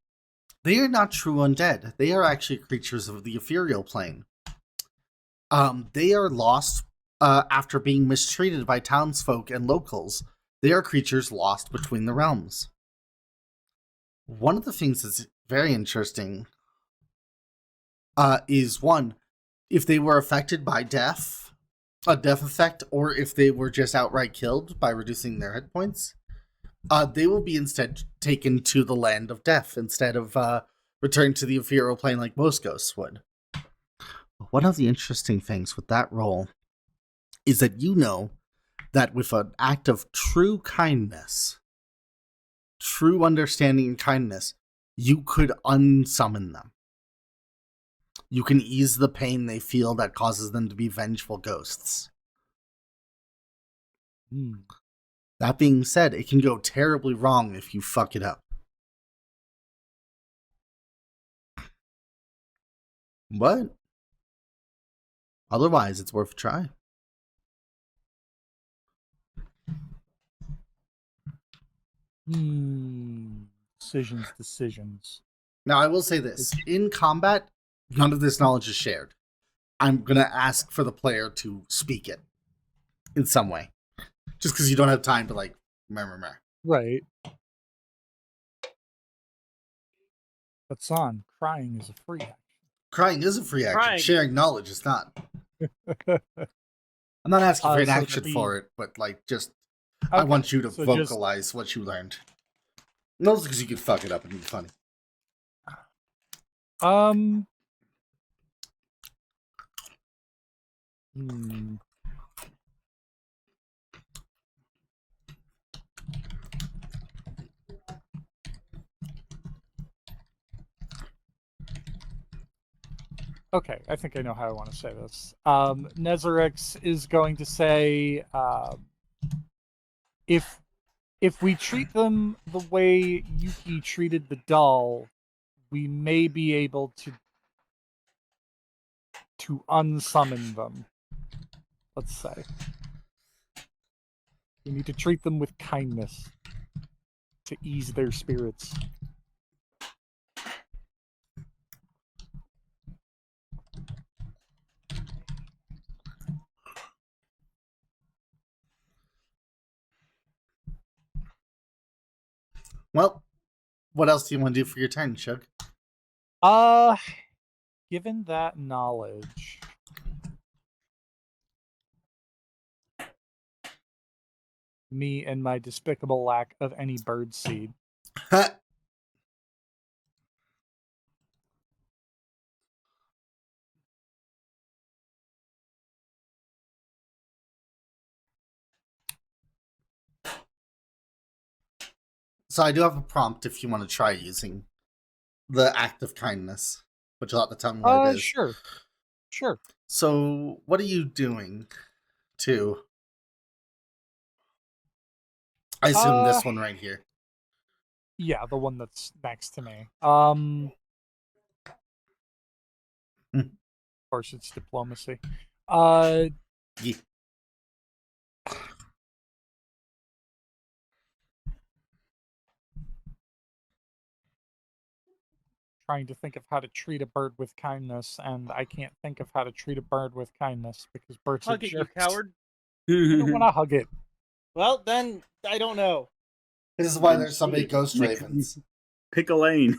They are not true undead. They are actually creatures of the ethereal plane. They are lost after being mistreated by townsfolk and locals. They are creatures lost between the realms. One of the things that's very interesting is one, if they were affected by death, a death effect, or if they were just outright killed by reducing their hit points, they will be instead taken to the land of death instead of returned to the ethereal plane like most ghosts would. One of the interesting things with that role is that you know that with an act of true kindness, true understanding and kindness, you could unsummon them. you can ease the pain they feel that causes them to be vengeful ghosts. That being said, it can go terribly wrong if you fuck it up. But otherwise, it's worth a try. Decisions. Now, I will say this. In combat, none of this knowledge is shared. I'm going to ask for the player to speak it in some way. Just because you don't have time to, like, remember. Right. But son, crying is a free action. Crying is a free action. Crying. Sharing knowledge is not. I'm not asking for an So action that'd be- for it, but, like, just... I Okay, want you to so just- vocalize what you learned. Mostly because you could fuck it up and be funny. Okay, I think I know how I want to say this. Nezeryx is going to say, if we treat them the way Yuki treated the doll, we may be able to unsummon them. Let's say. We need to treat them with kindness to ease their spirits. Well, what else do you want to do for your turn, Shug? Given that knowledge, me and my despicable lack of any bird seed, So I do have a prompt if you want to try using the act of kindness. But you'll have to tell me what it is. Sure. So what are you doing to... I assume this one right here. Yeah, the one that's next to me. Of course, it's diplomacy. Yeah. Trying to think of how to treat a bird with kindness, and I can't think of how to treat a bird with kindness because birds Hug are it, you jerks. coward. I don't want to hug it. Well, then I don't know. This is why there's so many ghost ravens. Pick a lane.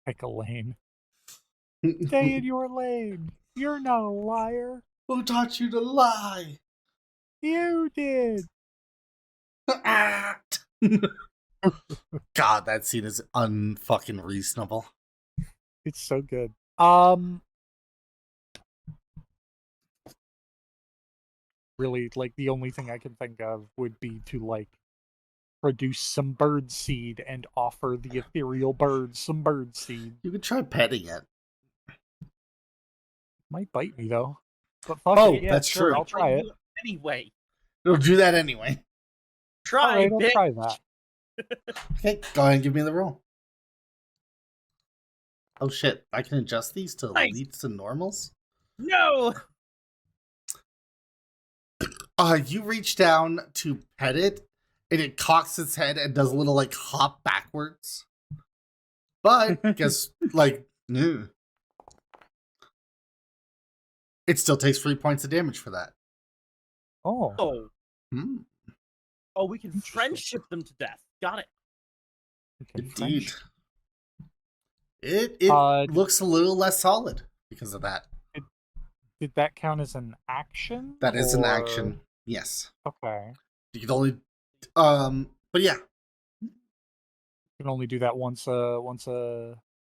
Pick a lane. Stay in your lane. You're not a liar. Who taught you to lie? You did. Act. God, that scene is unfucking reasonable. It's so good. Really, like, the only thing I can think of would be to, like, produce some bird seed and offer the ethereal bird some bird seed. You could try petting it. Might bite me, though. But fuck Oh, it, yeah, that's sure, true. I'll try it. Anyway, It'll do that anyway. try, Alright, I'll bitch. try that. Okay, go ahead and give me the roll. Oh shit, I can adjust these to Nice. leads to normals? No. You reach down to pet it, and it cocks its head and does a little, like, hop backwards. But, guess, like, it still takes 3 points of damage for that. Oh. Oh. Hmm. Oh, we can friendship them to death. Got it. Okay, Indeed. French. It looks a little less solid because of that. Did that count as an action? That is an or- action. Yes. Okay. You can only but yeah. You can only do that once a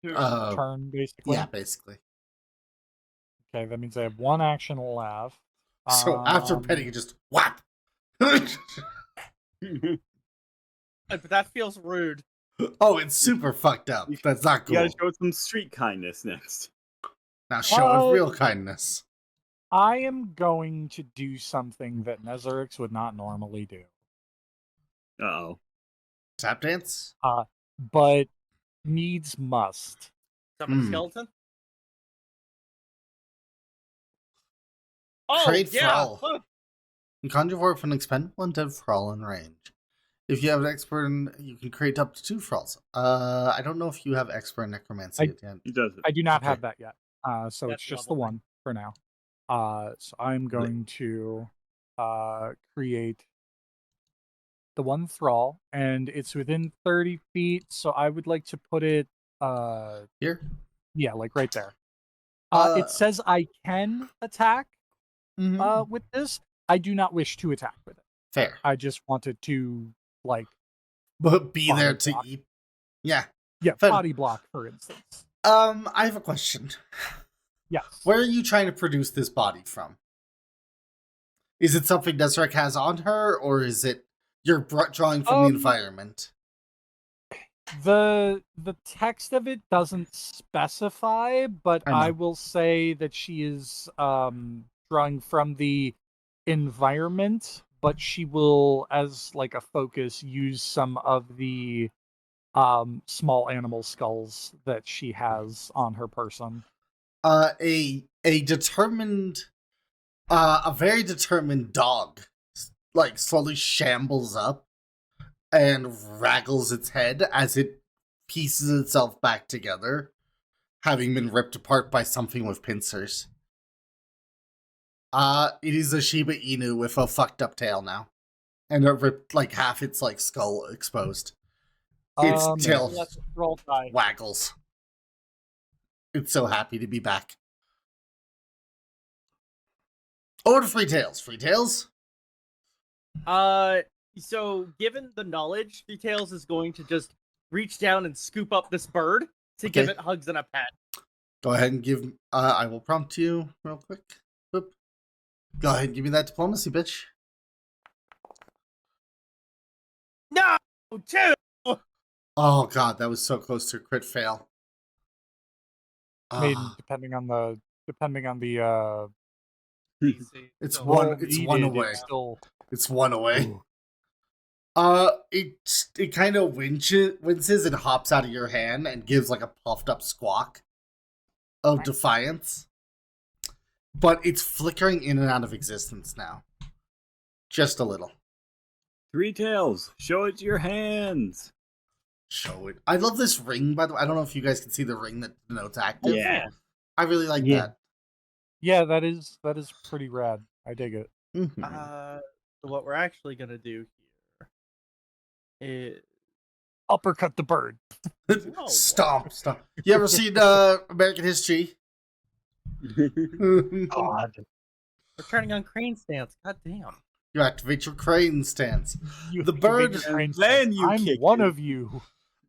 turn, basically. Yeah, basically. Okay, that means I have one action left. So after petting it, just whap. But that feels rude. Oh, it's super fucked up. That's not You gotta cool. show some street kindness next. Now show it real kindness. I am going to do something that Nezeryx would not normally do. Uh-oh. Tap dance? But needs must. Summon skeleton? Oh, Trade yeah! Thrall. Look. You conjure forth an expendable undead thrall in range. If you have an expert, you can create up to 2 thralls. I don't know if you have expert in necromancy yet. He does it. I do not Okay. have that yet. So That's it's just level the one for now. So I'm going to create the one thrall, and it's within 30 feet, so I would like to put it Here? yeah, like right there. Uh, It says I can attack Mhm. with this. I do not wish to attack with it. Fair. I just wanted to like But be Body there to block. eat. Yeah. yeah, Fair. body block, for instance. I have a question. Yes. Where are you trying to produce this body from? Is it something Nezeryx has on her, or is it you're drawing from the environment? The text of it doesn't specify, but I know. I will say that she is drawing from the environment, but she will, as like a focus, use some of the small animal skulls that she has on her person. A determined, a very determined dog, like slowly shambles up and raggles its head as it pieces itself back together, having been ripped apart by something with pincers. It is a Shiba Inu with a fucked up tail now, and a ripped, like half its like skull exposed. Its tail Let's roll die. waggles. It's so happy to be back. Over to Free Tails. Free Tails? So given the knowledge, Three Tails is going to just reach down and scoop up this bird to give Okay. it hugs and a pet. Go ahead and give. I will prompt you real quick. Boop. Go ahead and give me that diplomacy, bitch. No! Two! Oh god, that was so close to a crit fail. I mean, Ah, depending on the it's So- one. roll It's needed, one away. Still, It's one away. Ooh. It kind of winces and hops out of your hand and gives like a puffed up squawk of defiance. But it's flickering in and out of existence now. Just a little. Three Tails, show it to your hands. Show it. I love this ring, by the way. I don't know if you guys can see the ring that denotes active. Yeah. I really like Yeah. that. yeah, that is pretty rad. I dig it. Mhm. So what we're actually gonna do here is Uppercut the bird. Whoa. Stomp. You ever seen American History? You God. we're turning on crane stance. God damn. activate your crane stance. You The activate bird- your And brain then sense. you I'm kick one it. of you.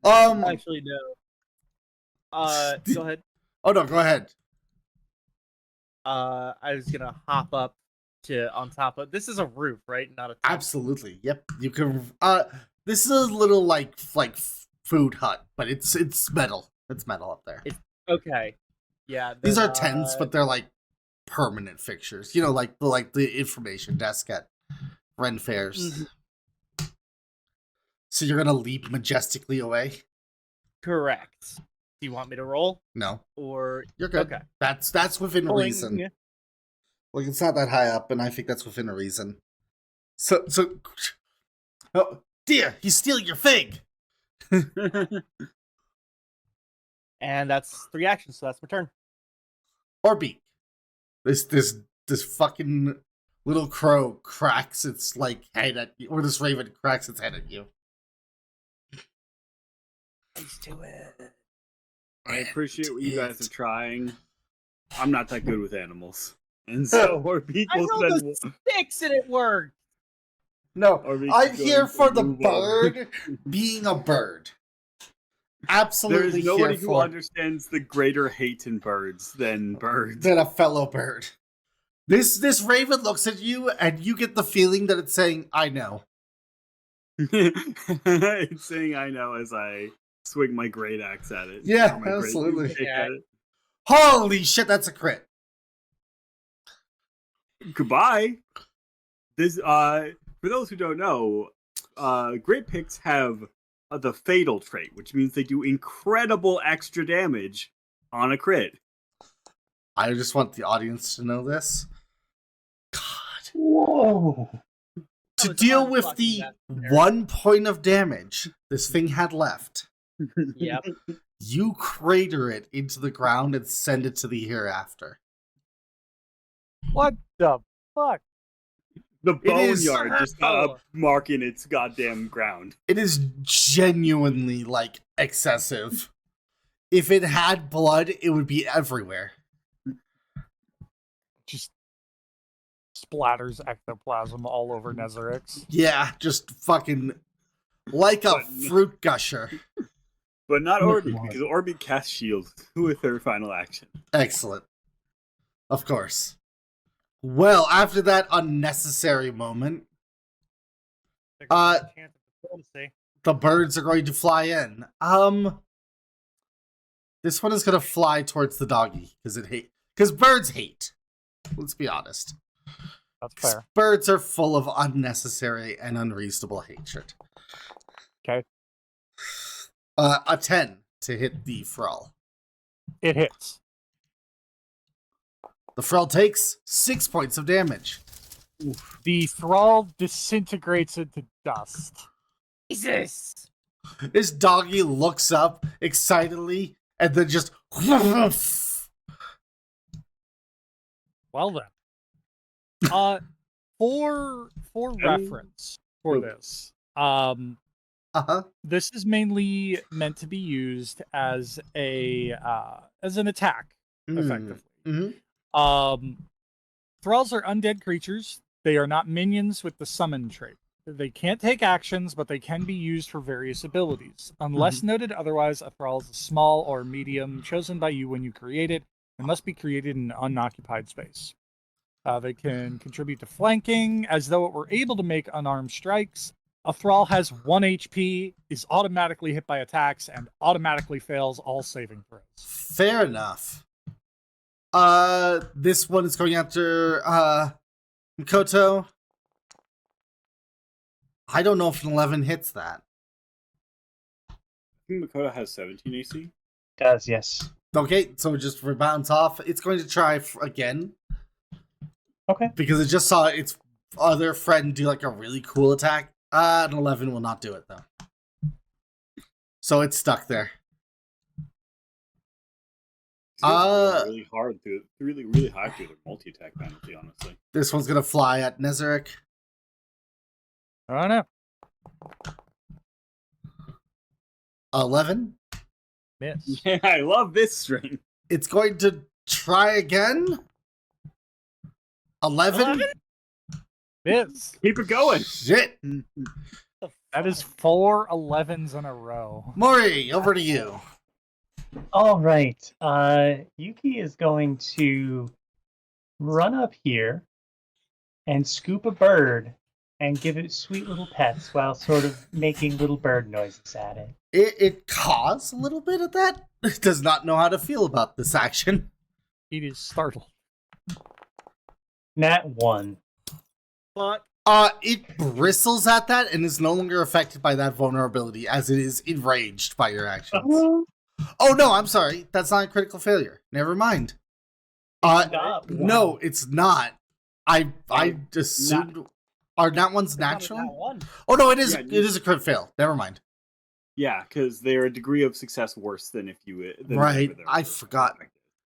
Actually, no. Go ahead. Oh no, go ahead. I was gonna hop up to on top of. This is a roof, right? Not a tent. Absolutely. Yep. You can. This is a little like food hut, but it's metal. It's metal up there. Okay. Yeah. These then, are tents, but they're like permanent fixtures. You know, like the information desk at Ren fairs. Mhm. So you're gonna leap majestically away? correct. Do you want me to roll No, or you're good. Okay. That's within reason. Rolling. Like it's not that high up, and I think that's within a reason. So, oh dear, he's stealing your fig. And that's 3 actions, so that's my turn. Orbeak. This fucking little crow cracks its like head at you, or this raven cracks its head at you. Let's do it. I appreciate what you guys are trying. I'm not that good with animals. And so Orbeak I will rolled spend a 6 and it worked. No, Orbeak's I'm going here to for the move on. bird being a bird. Absolutely There's nobody here who for understands the greater hate in birds than birds. than a fellow bird. This raven looks at you, and you get the feeling that it's saying, "I know." It's saying I know as I swing my great axe at it. Yeah, Or my great absolutely. pick at it. Holy shit, that's a crit. Goodbye. This for those who don't know, Great Picks have the fatal trait, which means they do incredible extra damage on a crit. I just want the audience to know this. God. Whoa! To was deal with unfucking the necessary. 1 point of damage this thing had left, Yep. you crater it into the ground and send it to the hereafter. What the fuck? The is- boneyard just marking its goddamn ground. It is genuinely, like, excessive. If it had blood, it would be everywhere. Just splatters ectoplasm all over Nezeryx. Yeah, just fucking like a fruit gusher. But not Oh, Orbeak, God. because Orbeak casts shield with her final action. Excellent. Of course. Well, after that unnecessary moment, the birds are going to fly in. This one is going to fly towards the doggy because birds hate. Let's be honest. That's fair. Birds are full of unnecessary and unreasonable hatred. Okay. A 10 to hit the Thrall. It hits. The Thrall takes 6 points of damage. The thrall disintegrates into dust. Jesus. This doggy looks up excitedly and then just Well then. For reference for this, uh-huh. this is mainly meant to be used as an attack, effectively. Mm-hmm. Thralls are undead creatures. They are not minions with the summon trait. They can't take actions, but they can be used for various abilities. Unless noted otherwise, a thrall is a small or medium chosen by you when you create it and must be created in an unoccupied space. They can contribute to flanking, as though it were able to make unarmed strikes. A thrall has 1 HP, is automatically hit by attacks, and automatically fails all saving throws. Fair enough. This one is going after Mikoto. I don't know if an 11 hits that. I think Makoto has 17 AC. Does, yes. Okay, so it just rebounds off. It's going to try again. Okay. Because it just saw its other friend do like a really cool attack. An 11 will not do it though. So it's stuck there. Really hard to really high through their multi-attack penalty, honestly. This one's gonna fly at Nezeryx. I don't know. 11. Miss. Yeah, I love this string. It's going to try again. 11. Miss. Keep it going. Shit. That is 4 11s in a row. Mori, over to you. All right. Yuki is going to run up here and scoop a bird and give it sweet little pets while sort of making little bird noises at it. It caws a little bit at that. It does not know how to feel about this action. It is startled. Nat 1. But It bristles at that and is no longer affected by that vulnerability as it is enraged by your actions. Oh no, I'm sorry. That's not a critical failure. Never mind. No, it's not. I assumed. Are that one's natural? Oh no, it is. Yeah, It is a crit fail. Never mind. Yeah, because they're a degree of success worse than if you. Right, I forgot.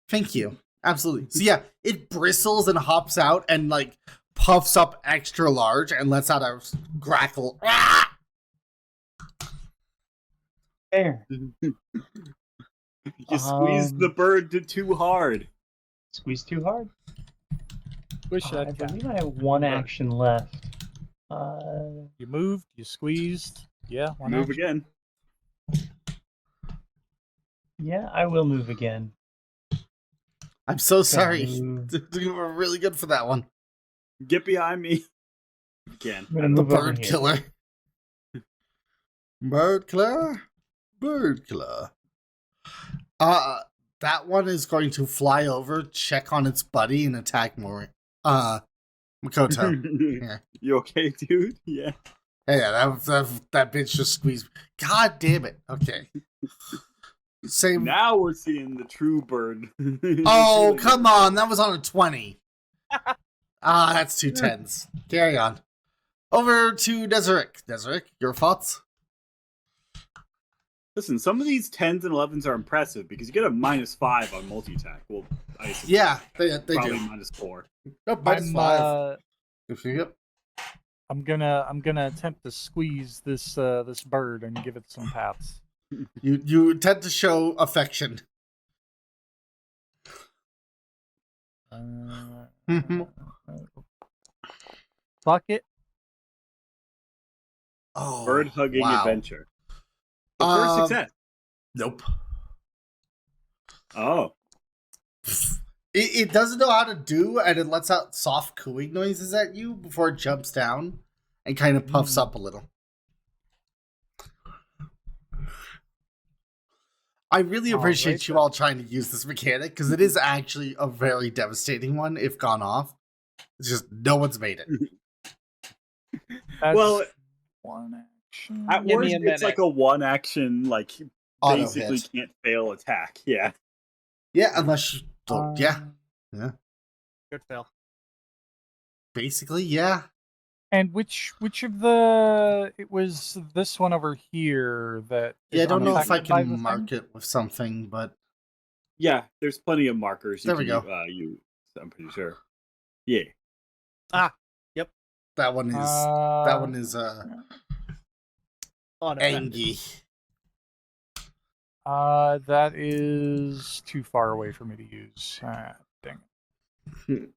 Thank you. Absolutely. So yeah, it bristles and hops out and like puffs up extra large and lets out a grackle. Ah! There. You squeezed the bird too hard. Squeeze too hard. Wish I that believe I have one action left. You moved, you squeezed. Yeah, why Move not? again. Yeah, I will move again. I'm so sorry. move. You were really good for that one. Get behind me. Again. I'm gonna The move over bird here. killer. Bird killer? Bird killer. That one is going to fly over, check on its buddy, and attack Mori. Makoto. Yeah. You okay, dude? Yeah. Yeah, that bitch just squeezed. God damn it. Okay. Same. Now we're seeing the true bird. Oh, come on. That was on a 20. That's 2 10s. Carry on. Over to Nezeryx. Nezeryx, your thoughts? Listen, some of these 10s and 11s are impressive because you get a -5 on multi-attack. Well, I assume Yeah, they probably do. -4. Nope, -5. Yep. I'm gonna attempt to squeeze this this bird and give it some pats. You tend to show affection. Fuck it. Oh, Bird hugging wow. adventure. The first success. Nope. Oh. It doesn't know how to do, and it lets out soft cooing noises at you before it jumps down and kind of puffs up a little. I really appreciate you all trying to use this mechanic, because it is actually a very devastating one if gone off. It's just no one's made it. That's Well, one action. at Give worst, me a it's minute. like a one action, like, Auto basically hit. can't fail attack. Yeah. Yeah, unless you don't. Yeah, Good fail. basically, yeah. And which of the it was this one over here that Yeah, I is don't know if I unaffected by the can thing? mark it with something, but Yeah, there's plenty of markers you There we can go. use, I'm pretty sure. Yeah. that one is Unaffected. Angie. That is too far away for me to use. Dang it.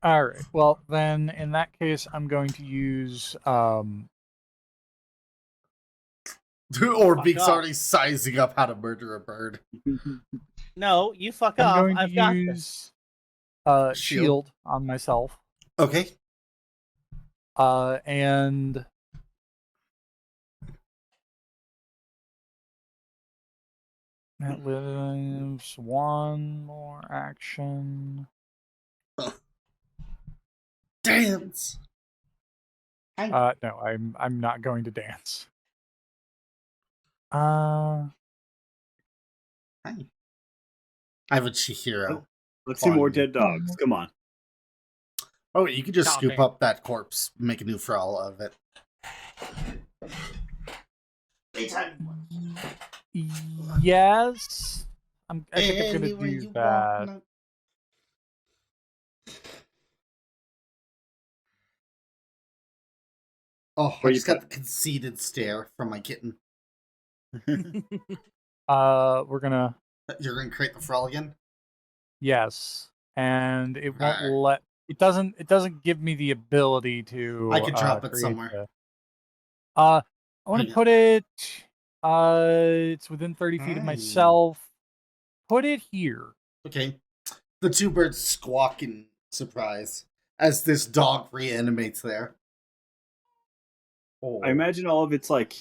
All right. Well, then in that case, I'm going to use Orbeak's off. already sizing up how to murder a bird. No, you fuck I'm off. going to I've got this. use Shield. shield on myself. Okay. And that leaves one more action. Dance. No, I'm not going to dance. Hi. I have a Chihiro. Let's see more Fine. dead dogs. Come on. Oh, you could just Stop scoop it. up that corpse, make a new frall of it. Yes. I think I'm gonna Anywhere do you that. want. Oh, I Where you just got the conceited stare from my kitten. We're gonna You're going to create the frall again? yes, and it won't Alright. let. It doesn't give me the ability to. I could drop it create somewhere. I want Yeah. to put it. It's within 30 feet of Hey. myself. Put it here. Okay. The two birds squawk in surprise as this dog reanimates there. Oh. I imagine all of its like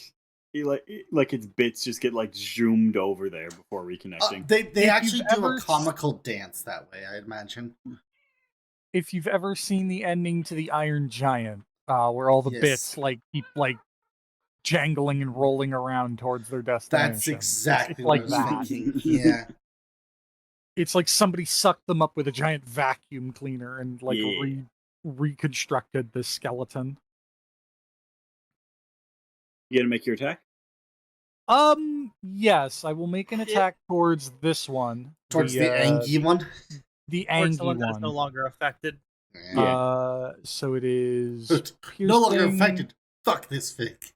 its bits just get like zoomed over there before reconnecting. They If actually you've do ever a comical dance that way, I imagine. If you've ever seen the ending to the Iron Giant, where all the Yes. bits like keep like jangling and rolling around towards their destination. That's exactly it's what like I that. was thinking. Yeah. It's like somebody sucked them up with a giant vacuum cleaner and like Yeah. reconstructed this skeleton. You gonna make your attack? Yes, I will make an attack towards this one. Towards the Angie one? The Or Angie someone that's no one. longer affected. Yeah. So it is No longer piercing. affected. Fuck this fic.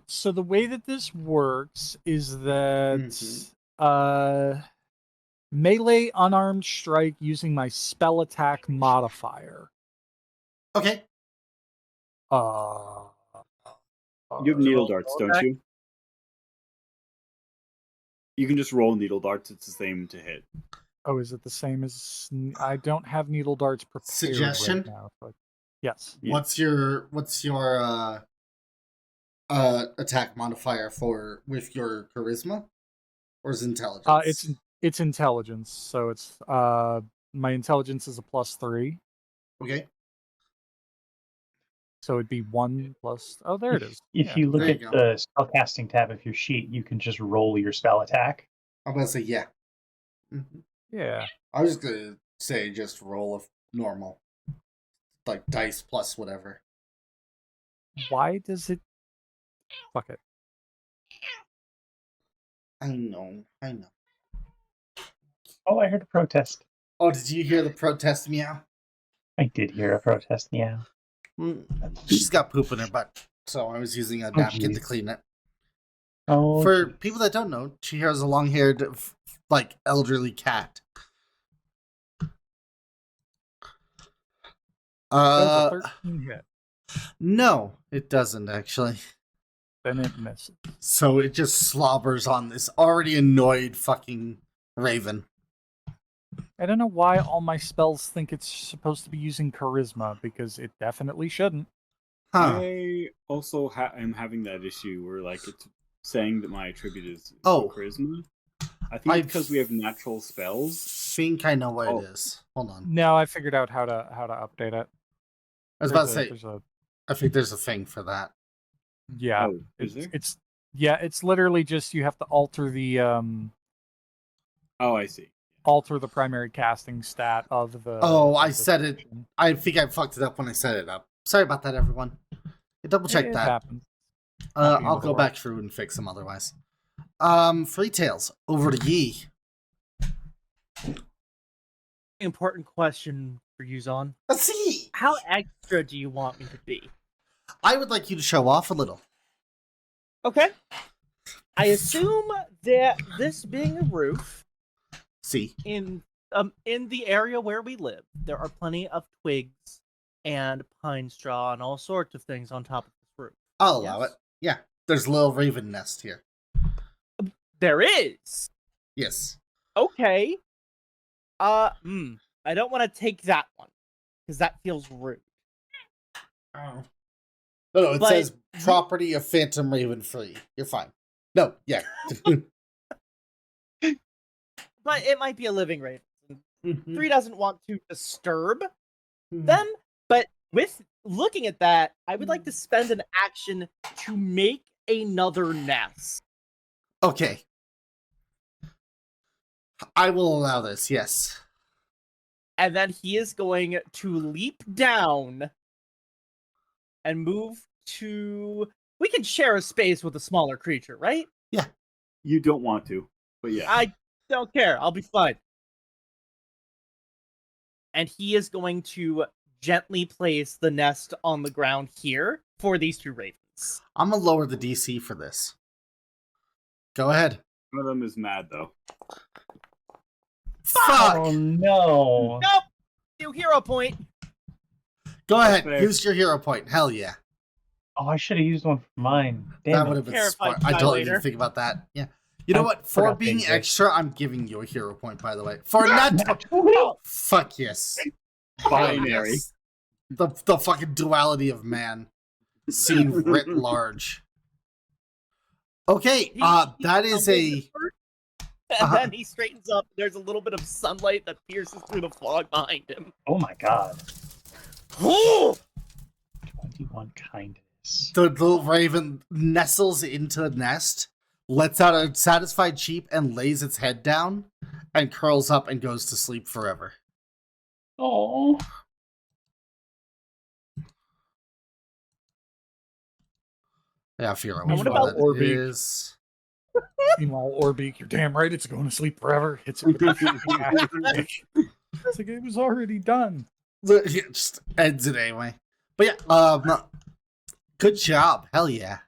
So the way that this works is that Mhm. melee unarmed strike using my spell attack modifier. Okay. You have needle roll darts, spell don't attack? you? You can just roll needle darts. It's the same to hit. Oh, is it the same as? I don't have needle darts prepared Suggestion? right now. But yes. Yeah. What's your attack modifier for with your charisma? Or is it intelligence? It's intelligence. So it's my intelligence is a +3. Okay. So it'd be 1 plus. Oh, there it is. If you look there at you go. the spellcasting tab of your sheet, you can just roll your spell attack. I'm going to say yeah. Yeah. I was just going to say just roll a normal. Like dice plus whatever. Why does it? Fuck it. I know. Oh, I heard a protest. Oh, did you hear the protest meow? I did hear a protest, yeah. She's got poop in her butt, so I was using a napkin to jeez. clean it. Oh, For people that don't know, she has a long-haired, like, elderly cat. Does a 13 hit? No, it doesn't, actually. Then it misses. So it just slobbers on this already annoyed fucking raven. I don't know why all my spells think it's supposed to be using charisma, because it definitely shouldn't. Huh. I also am having that issue where like it's saying that my attribute is Oh. charisma. I think it's because we have natural I spells. think I know what Oh. it is. Hold on. No, I figured out how to update it. I was about to say, There's a I think there's a thing for that. yeah. Oh, is there? It's literally just you have to alter the Oh, I see. primary casting stat of the. Oh, I of the said it. section. I think I fucked it up when I set it up. Sorry about that, everyone. Double check It that. happens. Not the end I'll of the go world. back through and fix them otherwise. Free Tales, over to ye. Important question for you, Zon. Let's see. How extra do you want me to be? I would like you to show off a little. Okay. I assume that this being a roof See. in the area where we live, there are plenty of twigs and pine straw and all sorts of things on top of this roof. I'll allow Yes? it. Yeah. There's a little raven nest here. There is. Yes. Okay. I don't want to take that one because that feels rude. Oh. No, it But- says property of Phantom Raven free. You're fine. No, yeah. But it might be a living raven. Mhm. 3 doesn't want to disturb Mhm. them, but with looking at that, I would like to spend an action to make another nest. Okay. I will allow this, yes. And then he is going to leap down and move to... We can share a space with a smaller creature, right? You don't want to, but yeah. I don't care. I'll be fine. And he is going to gently place the nest on the ground here for these 2 ravens. I'm going to lower the DC for this. Go ahead. One of them is mad though. Fuck! Oh no! Nope! New hero point! Go ahead. fair. Use your hero point. Hell yeah. Oh, I should have used one for mine. That Damn would it. have been Terrified smart. I don't violator. even think about that. Yeah. You know I what? For forgot being things, extra, I'm giving you a hero point, by the way. For not... Fuck yes. Binary. Yes. The fucking duality of man seen writ large. Okay, that is a... And then he straightens up. There's a little bit of sunlight that pierces through the fog behind him. Oh my god. Oh! 21 kindness. The little raven nestles into the nest, lets out a satisfied cheep, and lays its head down, and curls up and goes to sleep forever. Oh. Yeah, I feel And what what about that Orbeak? is. Meanwhile, Orbeak, you're damn right it's going to sleep forever. Hits it with a fucking axe. It's like it was already done. It just ends it anyway. But yeah, good job. Hell yeah.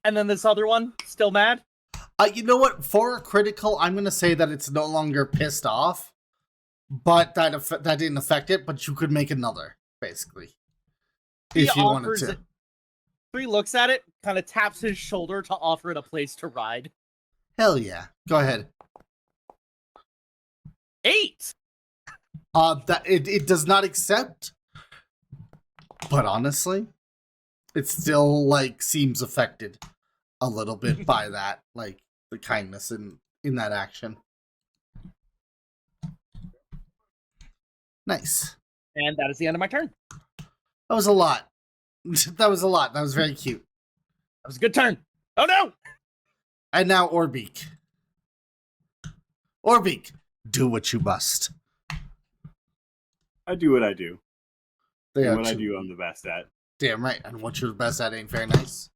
And then this other one, still mad? You know what? For a critical, I'm going to say that it's no longer pissed off, but that didn't affect it, but you could make another, basically. He If you wanted offers to. it. 3 looks at it, kind of taps his shoulder to offer it a place to ride. Hell yeah. Go ahead. 8! That it does not accept, but honestly, it still, like, seems affected a little bit by that. Like, the kindness in that action. Nice. And that is the end of my turn. That was a lot. That was a lot. That was very cute. That was a good turn. Oh no! And now Orbeak. Orbeak, do what you must. I do what I do. They And are what I two- do, I'm the best at. Damn right. And what you're the best at ain't very nice.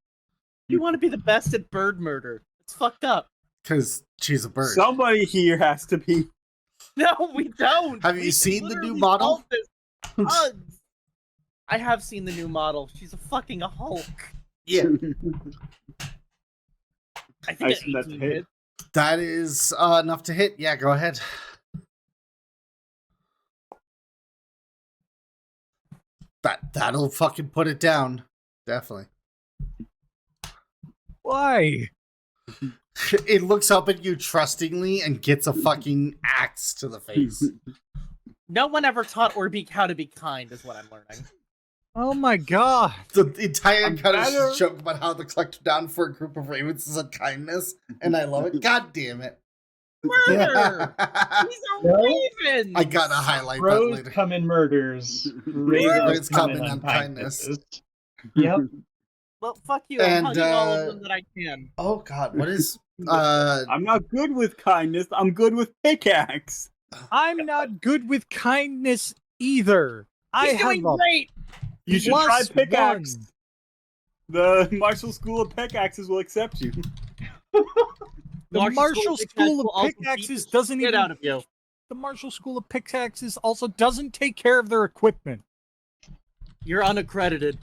You want to be the best at bird murder. It's fucked up. Because she's a bird. Somebody here has to be. No, we don't. Have you We seen the new literally model? solved this. Bugs. I have seen the new model. She's a fucking Hulk. Yeah. I think I it's assume that's a 18 hit. hits. That is enough to hit. Yeah, go ahead. That'll fucking put it down. Definitely. Why? It looks up at you trustingly and gets a fucking axe to the face. No one ever taught Orbeak how to be kind, is what I'm learning. Oh my god. The entire I'm kind better. of joke about how the collective down for a group of ravens is a kindness, and I love it. God damn it. Murder! These are No. ravens! I gotta highlight that Crows later. come in murders. Ravens Ravens come come in in on unkindnesses. Yep. Well, fuck you. And, I'm hugging all of them that I can. Oh god, what is I'm not good with kindness. I'm good with pickaxe. I'm not good with kindness either. I He's have doing a great! You should plus try pickaxe. one. The Martial School of Pickaxes will accept you. The Martial School will of also beat Pickaxes the doesn't shit even. out of you. The Martial School of Pickaxes also doesn't take care of their equipment. You're unaccredited.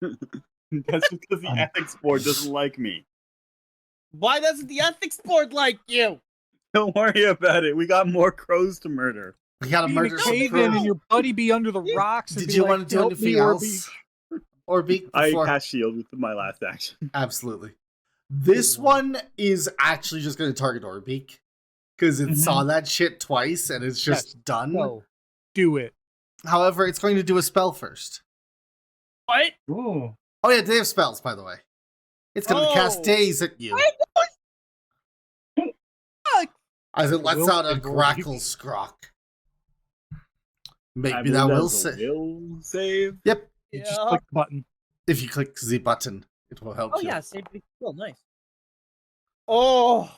That's because the ethics board doesn't like me. Why doesn't the ethics board like you? Don't worry about it. We got more crows to murder. we gotta Be in a murder some cave in crows. and your buddy be under the rocks. And Did be you like, want to do "Help anything me, else? Orbeak." Or beat I before? cast shield with my last action. Absolutely. This one is actually just going to target Orbeak because it Mhm. saw that shit twice and it's just Yes. done. So, do it. However, it's going to do a spell first. What? Ooh. Oh yeah, they have spells, by the way. It's going to cast Oh. Daze at you as it lets Will out a and grackle Orbeak. scrock. I Maybe believe that will that's a save. will save. Yep, You just Yeah. click the button. if you click the button, it will help Oh you. yeah, save big skill. Nice. Oh,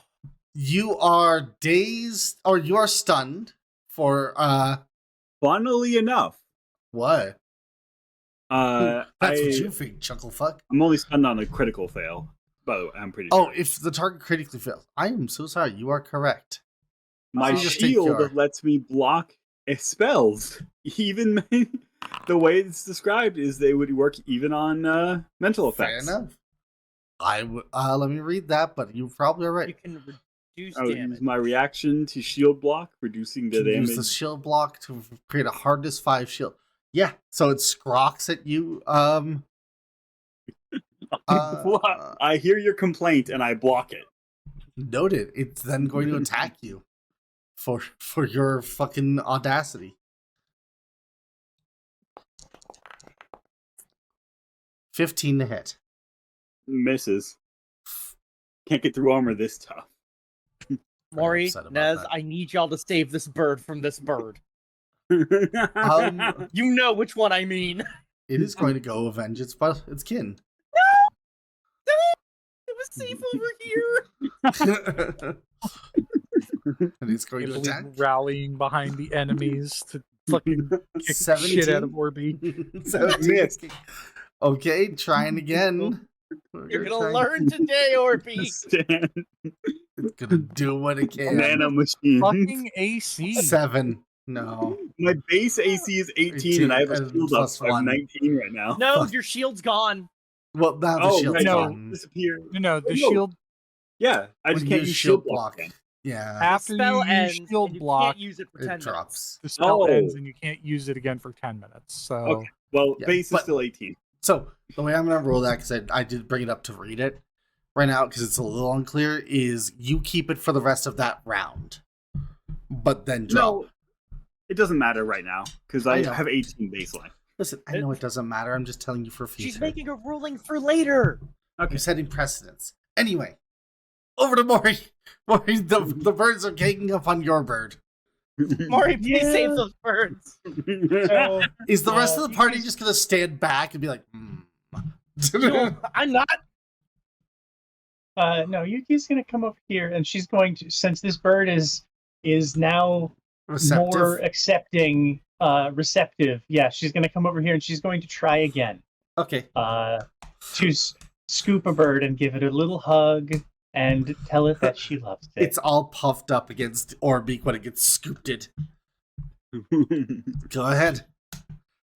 You are dazed, or you are stunned for, Funnily enough, what? uh, That's I, what you think, chucklefuck. I'm only stunned on a critical fail. By the way, I'm pretty Oh, sure. if the target critically fails. I am so sorry. You are correct. My So you just take shield your- lets me block spells. Even the way it's described is they would work even on mental Fair effects. enough. I would. Let me read that, but you probably are you right. can reduce I would damage. use my reaction to shield block, reducing the You can damage. use the shield block to create a hardness 5 shield. Yeah, so it scrocks at you. I hear your complaint and I block it. Noted. It's then going to attack you for your fucking audacity. 15 to hit. Misses. Can't get through armor this tough. Mori, upset about Nez, that. I need y'all to save this bird from this bird. Um, You know which one I mean. It is going to go avenge its kin. It was safe over here. And it's going to Italy attack. rallying behind the enemies to fucking kick the 17. shit out of Orbeak. 17. Missed. Okay, trying again. You're gonna learn today, Orbeak. Stand. It's gonna do what it can. Nano machine. Fucking AC. 7. No. My base AC is 18 and I have a 18 shield up, plus so I'm 1. 19 right now. No, Fuck. your shield's gone. Well, now the Oh, shield's right, no. gone. disappear. No, the No. shield Yeah, I just When can't you use shield block. Yeah, after Spell you ends, use shield and you block, can't use it for 10 it minutes. drops. the spell Oh. ends and you can't use it again for 10 minutes. So Okay. Well, Yeah, base is but- still 18. So, the way I'm going to roll that, because I did bring it up to read it right now, because it's a little unclear, is you keep it for the rest of that round. But then drop. No, it doesn't matter right now because I I know. have 18 baseline. Listen, I know it doesn't matter. I'm just telling you for future. She's making a ruling for later. I'm Okay. setting precedents. Anyway, over to Mori. Mori, the birds are ganging up on your bird. Mori, please save those birds. So, Is the rest of the party just gonna stand back and be like, No, I'm not. no, Yuki's gonna come over here, and she's going to, since this bird is now receptive? more accepting, receptive. Yeah, she's gonna come over here, and she's going to try again. Okay. To scoop a bird and give it a little hug and tell it that she loves it. It's all puffed up against Orbeak when it gets scooped. Go ahead.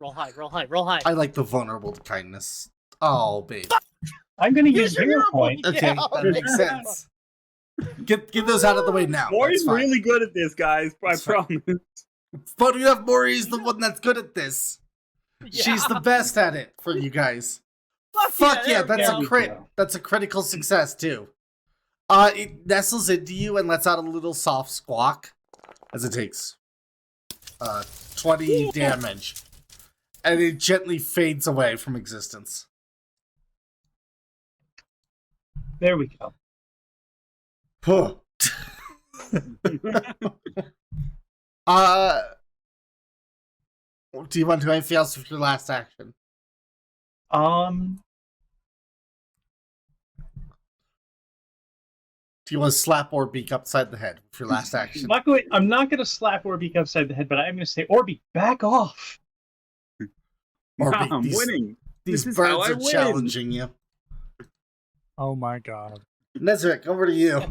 Roll high, roll high, roll high. I like the vulnerable to kindness. Oh, babe. I'm gonna use Use your hero hero point. point. Okay, Yeah, that makes sense. Get those out of the way now. Mori's That's fine. really good at this, guys. I That's fine. promise. Funny enough, Mori's the one that's good at this. She's the best at it for you guys. Fuck yeah, there we that's go. a crit. That's a critical success too. It nestles into you and lets out a little soft squawk as it takes 20 damage. And it gently fades away from existence. There we go. Huh. Do you want to do anything else with your last action? Do you want to slap Orbeak upside the head with your last action? I'm not going to slap Orbeak upside the head, but I'm going to say, Orbeak, back off. Orbeak, I'm winning. These This is how birds I are win. challenging you. Oh my god. Nezeryx, over to you.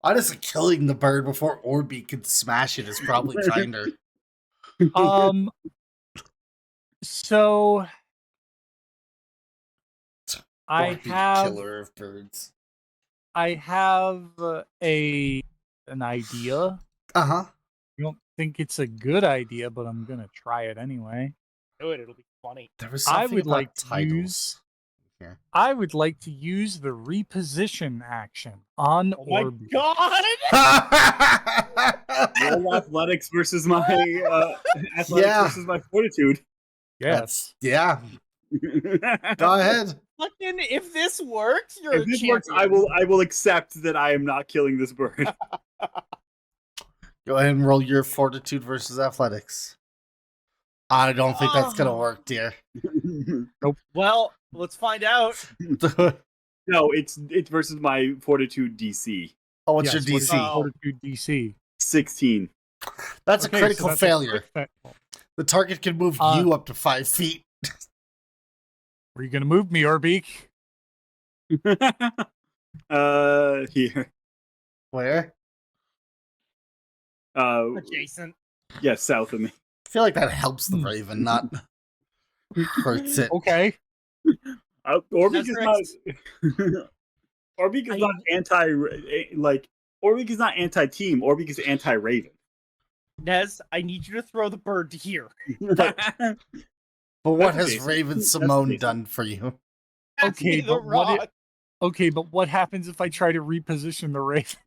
Honestly, killing the bird before Orbeak can smash it is probably kinder. So I Orbeak, have killer of birds. an idea. Uh-huh. I don't think it's a good idea, but I'm gonna try it anyway. Do it, it'll be funny. There was I something would about like to titles. I would like to use the reposition action on Oh my Orbeak. god! Roll athletics versus my athletics Yeah. versus my fortitude. Yes. Yeah. Go ahead. Fucking, if this works, you're If a this champion. works, I will accept that I am not killing this bird. Go ahead and roll your fortitude versus athletics. I don't think that's gonna work, dear. Well, let's find out. No, it's versus my fortitude DC. Oh, what's Yes, your what is DC? your Fortitude DC? 16. That's Okay, a so critical that's a failure. crit fail. The target can move you up to 5 feet. Are you gonna move me, Orbeak? Here. Where? Adjacent. Yeah, south of me. I feel like that helps the raven, not hurts it. Okay. Orbeak is not. Orbeak is I- not Orbeak is not anti-team. Orbeak is anti-raven. Nez, I need you to throw the bird to here. But what That's has basic. Raven That's Simone basic. done for you? Pass Okay, me the but what rock. Okay, but what happens if I try to reposition the raven?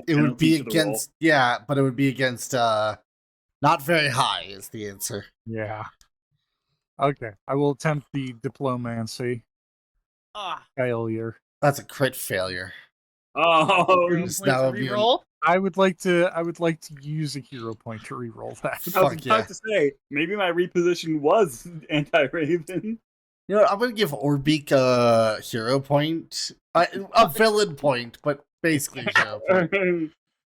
It would be against, yeah, but it would be against, not very high is the answer. Yeah. Okay, I will attempt the diplomancy Ah, failure. That's a crit failure. Oh, hero Just point now to it'd be an- reroll. I would like to use a hero point to reroll that. I was Fuck about yeah. to say maybe my reposition was anti-raven. You know what, I'm gonna give Orbeak a hero point. A villain point, but basically a hero point.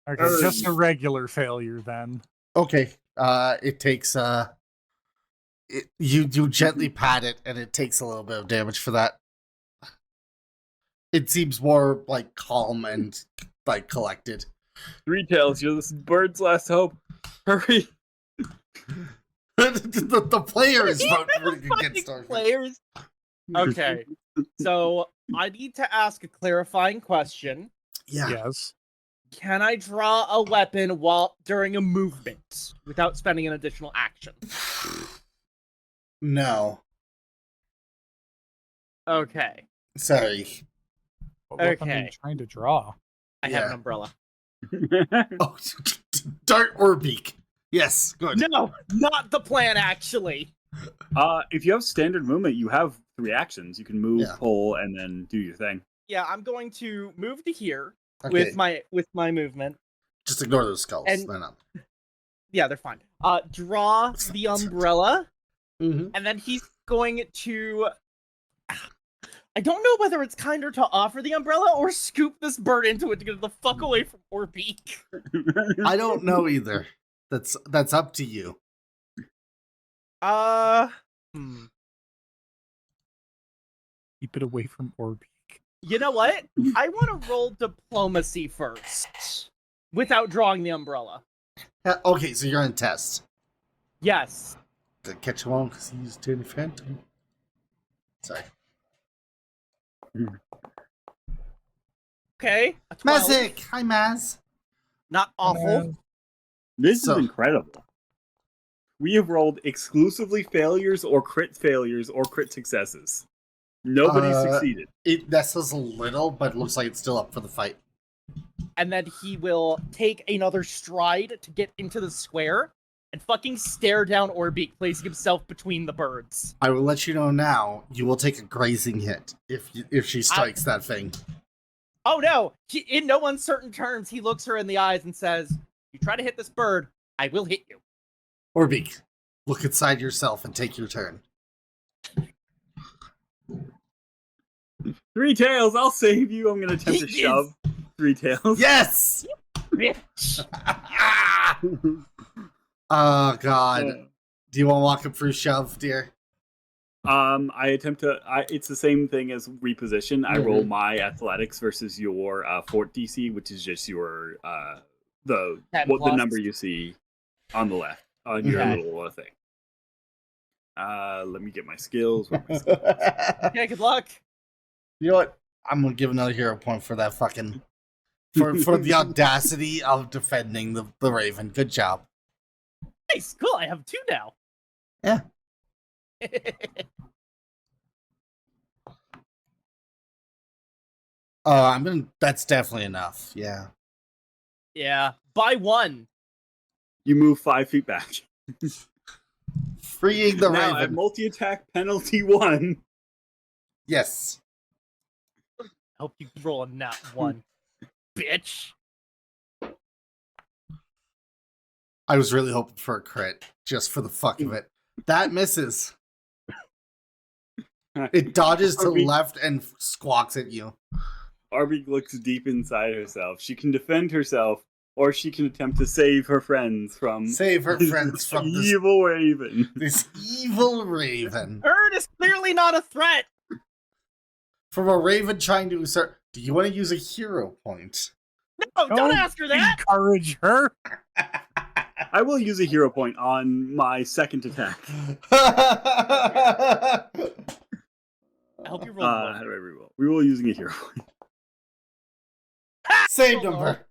Okay, just a regular failure then. Okay, it takes, you gently pat it, and it takes a little bit of damage for that. It seems more, like, calm and, like, collected. Three Tails, you're this bird's last hope. Hurry. the player is voting Fucking against our players. Okay, so I need to ask a clarifying question. Yeah. Yes. Can I draw a weapon while during a movement without spending an additional action? No. Okay, Sorry. What weapon are you Okay. trying to draw? I have an Yeah. umbrella. Oh, Dart Orbeak. Yes, good. No, not the plan, actually. If you have standard movement, you have 3 actions. You can move, Yeah. pull, and then do your thing. Yeah, I'm going to move to here Okay, with my movement. just ignore those skulls. And- They're not. Yeah, they're fine. Draw the umbrella, Mm-hmm. and then he's going to. I don't know whether it's kinder to offer the umbrella or scoop this bird into it to get the fuck away from Orbeak. I don't know either. That's up to you. Keep it away from Orbeak. You know what? I want to roll diplomacy first, without drawing the umbrella. Okay, so you're on test. Yes. Did I catch him on because he used Tiny Phantom? Sorry. Okay. A 12. Mazik! Hi, Maz. Not awful. This So- is incredible. We have rolled exclusively failures or crit successes. Nobody succeeded. It messes a little, but it looks like it's still up for the fight. And then he will take another stride to get into the square and fucking stare down Orbeak, placing himself between the birds. I will let you know now, you will take a grazing hit if she strikes that thing. Oh no! In no uncertain terms, he looks her in the eyes and says, "You try to hit this bird, I will hit you." Orbeak, look inside yourself and take your turn. 3 tails, I'll save you. I'm gonna attempt to He is- shove 3 tails. Yes! Bitch! Oh, God. Do you want to walk him through shove, dear? I attempt to. It's the same thing as reposition. I roll my athletics versus your fort DC, which is just your the 10 the plus. number you see on the left on your Okay. little thing. Let me get my skills. Where are my You skills? Okay, good luck. know what? I'm going to give another hero point for that fucking... For the audacity of defending the Raven. Good job. Nice, cool. I have 2 now. Yeah. That's definitely enough. Yeah. Yeah, by 1. You move 5 feet back. Freeing the Now at Raven. multi-attack penalty 1. Yes. Hope you roll a nat 1, bitch. I was really hoping for a crit, just for the fuck of it. That misses. It dodges to Orbeak- left and squawks at you. Orbeak looks deep inside herself. She can defend herself, or she can attempt to save her friends from Save her friends from this evil raven. evil Raven. Bird is clearly not a threat. From a Raven trying to assert. Do you want to use a hero point? No, don't ask her that. Encourage her. I will use a hero point on my second attack. I hope you roll How do I reroll? Reroll using a hero point. Same Roll number.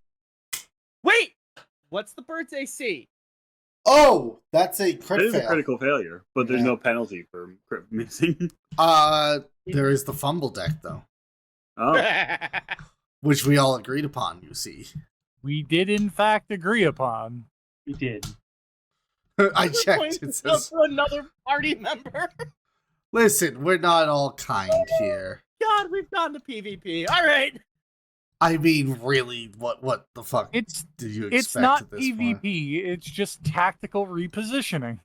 Wait, what's the bird's AC? Oh, that's a That crit is a fail. critical failure, but there's Yeah. no penalty for crit missing. There is the fumble deck though, Oh, which we all agreed upon. You see, We did in fact agree upon. We did. I Points checked. It up says, for another party member. "Listen, we're not all kind here." God, we've gone to PvP. All right. I mean, really, what the fuck It's did you expect it's not at this point? PvP. It's just tactical repositioning.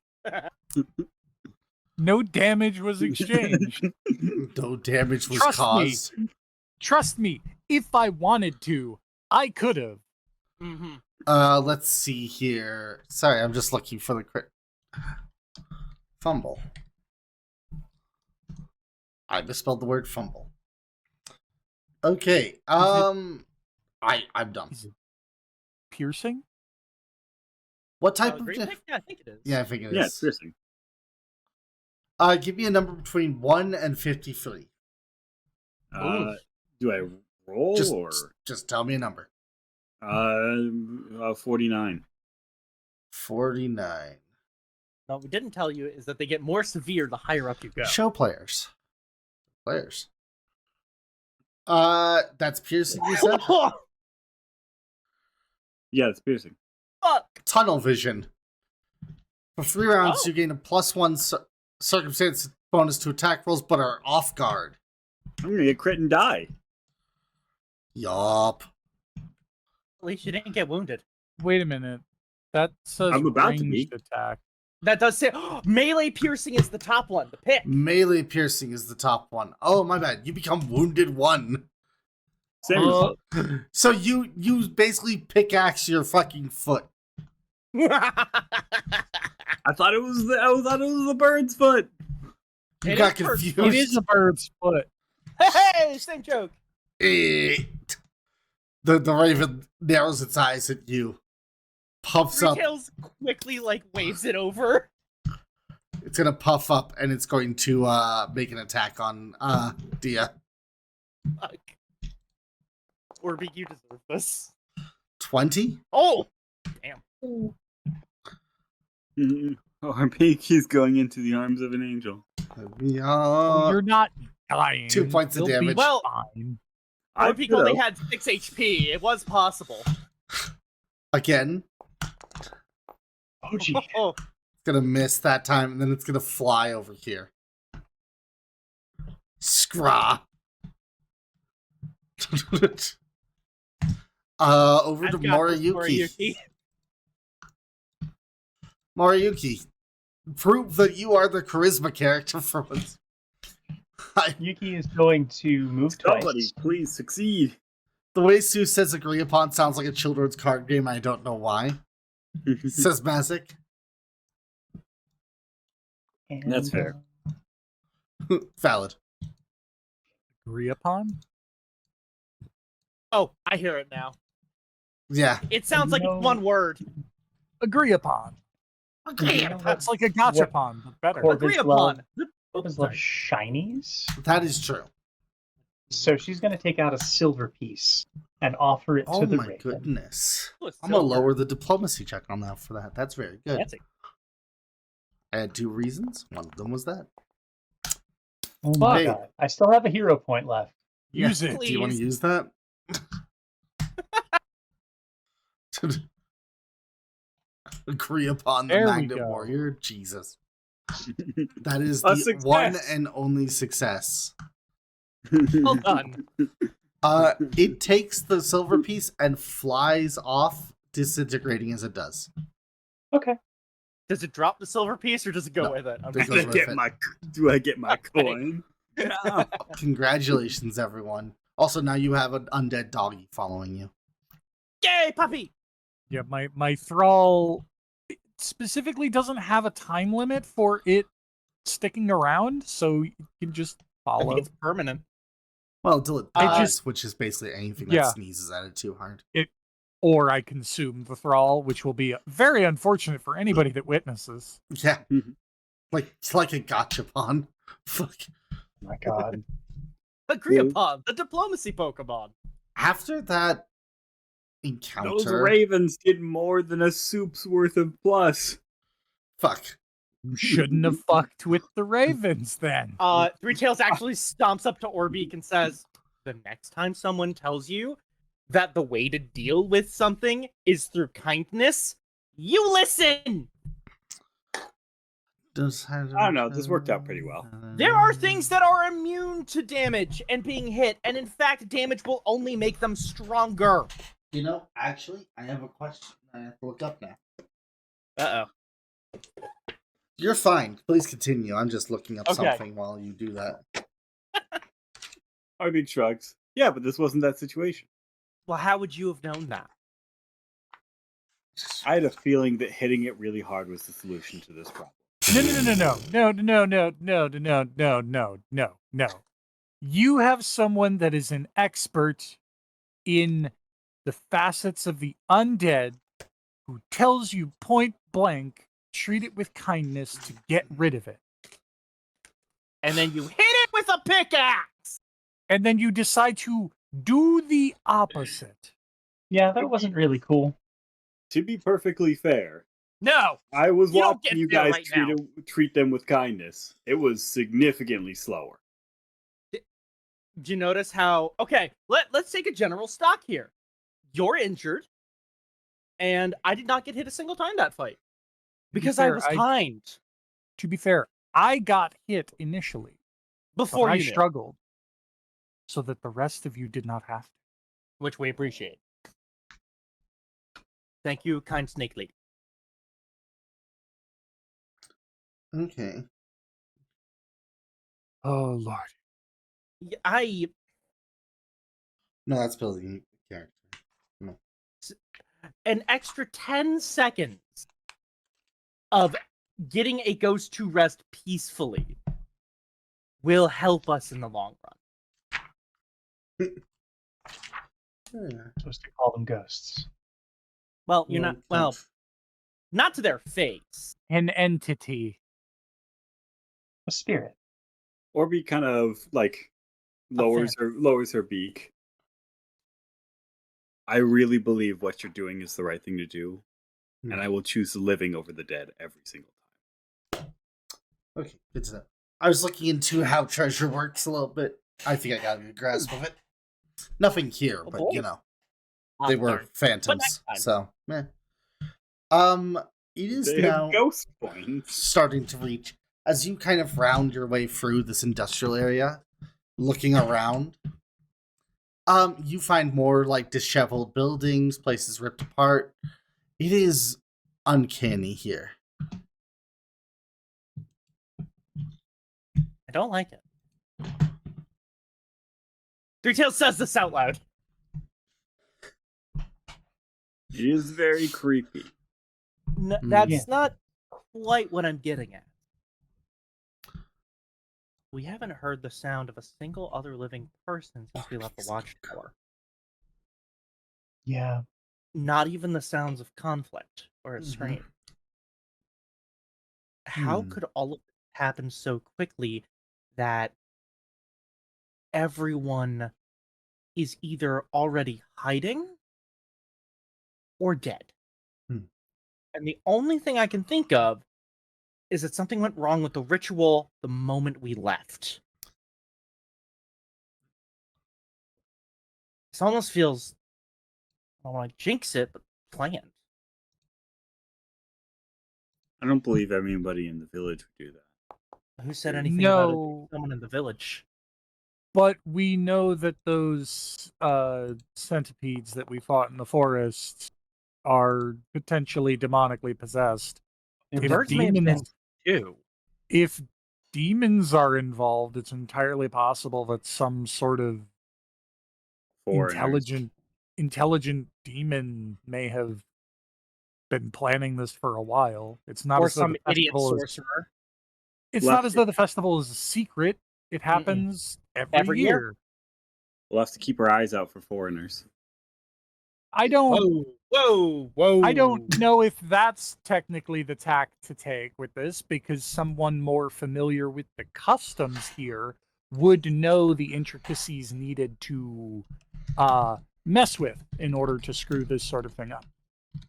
No damage was exchanged. No damage was Trust me. caused. Trust me, if I wanted to, I could have. Mm-hmm. Let's see here. Sorry, I'm just looking for the crit. Fumble. I misspelled the word fumble. Okay. I'm done. Is it piercing? What type of? Great pick? Yeah, I think it is. Yeah, I think it is. yeah, it's piercing. Give me a number between 1 and 53. Do I roll Just, or just tell me a number. 49? 49. No, what we didn't tell you is that they get more severe the higher up you go. Show players. Players. That's piercing, you said? Yeah, it's piercing. Fuck. Tunnel vision. For 3 rounds, Oh. you gain a +1 circumstance bonus to attack rolls, but are off guard. I'm gonna get crit and die. Yup. At least you didn't get wounded. Wait a minute. That says I'm about to ranged be. attack. That does say melee piercing is the top one. The pick. Melee piercing is the top one. Oh, my bad. You become wounded 1. Same. So you basically pickaxe your fucking foot. I thought it was the bird's foot. You It got is bird's confused. foot. It is a bird's foot. Hey, same joke. The raven narrows its eyes at you. Puffs Three up. Tails quickly waves it over. It's gonna puff up and it's going to make an attack on Dia. Fuck. Orbeak, you deserve this. 20? Oh, damn. Orbeak is going into the arms of an angel. You're not dying. 2 points of You'll be damage. Well- fine. Orbeak only had 6 HP. It was possible. Again. Oh, gee. Oh, It's gonna miss that time, and then it's gonna fly over here. Scraw. Over to I've got this, Moriyuki. Moriyuki, prove that you are the charisma character for once. Yuki is going to move Somebody, twice. please succeed. The way Sue says agree upon sounds like a children's card game. I don't know why. Says Mazik. And, That's fair. Valid. Agree upon? oh, I hear it now. Yeah. It sounds like No. it's one word. Agree upon. You know That's what? like a gachapon, but better. Or- Agree Orbeak's upon. Corvus love shinies. That is true. So she's going to take out a silver piece and offer it Oh to the my raven. goodness. Ooh, I'm gonna silver. lower the diplomacy check on that for that. That's very good. Fancy. I had 2 reasons. One of them was that. Oh my Hey. god. I still have a hero point left. Use Yeah. it. Do you want to Please. use that? Agree upon the There we Magnet go. Warrior? Jesus. That is A the success. one and only success. Well done. It takes the silver piece and flies off, disintegrating as it does. Okay. Does it drop the silver piece or does it go No. with it? It Do goes I with get it. do I get my coin? Yeah. Congratulations, everyone. Also, now you have an undead doggy following you. Yay, puppy! Yeah, my thrall specifically doesn't have a time limit for it sticking around, so you can just I think follow. it's permanent. Well, until it I dies, just- which is basically anything Yeah. that sneezes at it too hard. Or I consume the thrall, which will be very unfortunate for anybody that witnesses. Yeah. Mhm. It's like a gachapon. Fuck. Oh my god. Agree Ooh. upon the diplomacy Pokemon. After that Those encounter... ravens did more than a soup's worth of plus. Fuck. You shouldn't have fucked with the ravens then. Three Tails actually stomps up to Orbeak and says, "The next time someone tells you that the way to deal with something is through kindness, you listen. I don't know, this worked out pretty well. There are things that are immune to damage and being hit, and in fact, damage will only make them stronger." You know, actually, I have a question I have to look up now. Uh-oh. You're fine. Please continue. I'm just looking up Okay. something while you do that. Orbeak shrugs. Yeah, but this wasn't that situation. Well, how would you have known that? I had a feeling that hitting it really hard was the solution to this problem. No. You have someone that is an expert in the facets of the undead who tells you point blank, treat it with kindness to get rid of it. And then you hit it with a pickaxe! And then you decide to do the opposite. Yeah, that wasn't really cool. To be perfectly fair, No! I was You don't watching get you fair guys right treat them with kindness. It was significantly slower. Do you notice how... Okay, let's take a general stock here. You're injured, and I did not get hit a single time that fight. Because I fair, was kind. To be fair, I got hit initially. Before but I you knew, struggled, so that the rest of you did not have to. which we appreciate. Thank you, kind snake lady. Okay. Oh Lord. I No, that's building a character. an extra 10 seconds of getting a ghost to rest peacefully will help us in the long run. Yeah. Supposed to call them ghosts. Well, you're not. Well, not to their face. An entity. A spirit. Orby kind of like lowers her beak. I really believe what you're doing is the right thing to do, and I will choose living over the dead every single time. Okay, good to know. I was looking into how treasure works a little bit. I think I got a good grasp of it. Nothing here, Oh, but boy. you know, they were Darn. phantoms, next time. so meh. It is They now have ghost points. starting to reach as you kind of round your way through this industrial area, looking around. You find more like disheveled buildings, places ripped apart. It is uncanny here. I don't like it. Three Tails says this out loud. It is very creepy. That's Yeah. not quite what I'm getting at. We haven't heard the sound of a single other living person since we left the watchtower. Yeah. Not even the sounds of conflict or a strain. How could all of this happen so quickly that everyone is either already hiding or dead? And the only thing I can think of is that something went wrong with the ritual the moment we left. This almost feels, I don't want to jinx it, but planned. I don't believe anybody in the village would do that. Who said anything about it being No, someone in the village? but we know that those centipedes that we fought in the forest are potentially demonically possessed. They're If Birds may have been demons, too. if demons are involved, it's entirely possible that some sort of Foreigners. intelligent demon may have been planning this for a while. It's not Or as though some the idiot festival is, sorcerer. it's Well, not as though the festival is a secret. It happens Every year. year. We'll have to keep our eyes out for foreigners. I don't Whoa! I don't know if that's technically the tack to take with this, because someone more familiar with the customs here would know the intricacies needed to mess with in order to screw this sort of thing up.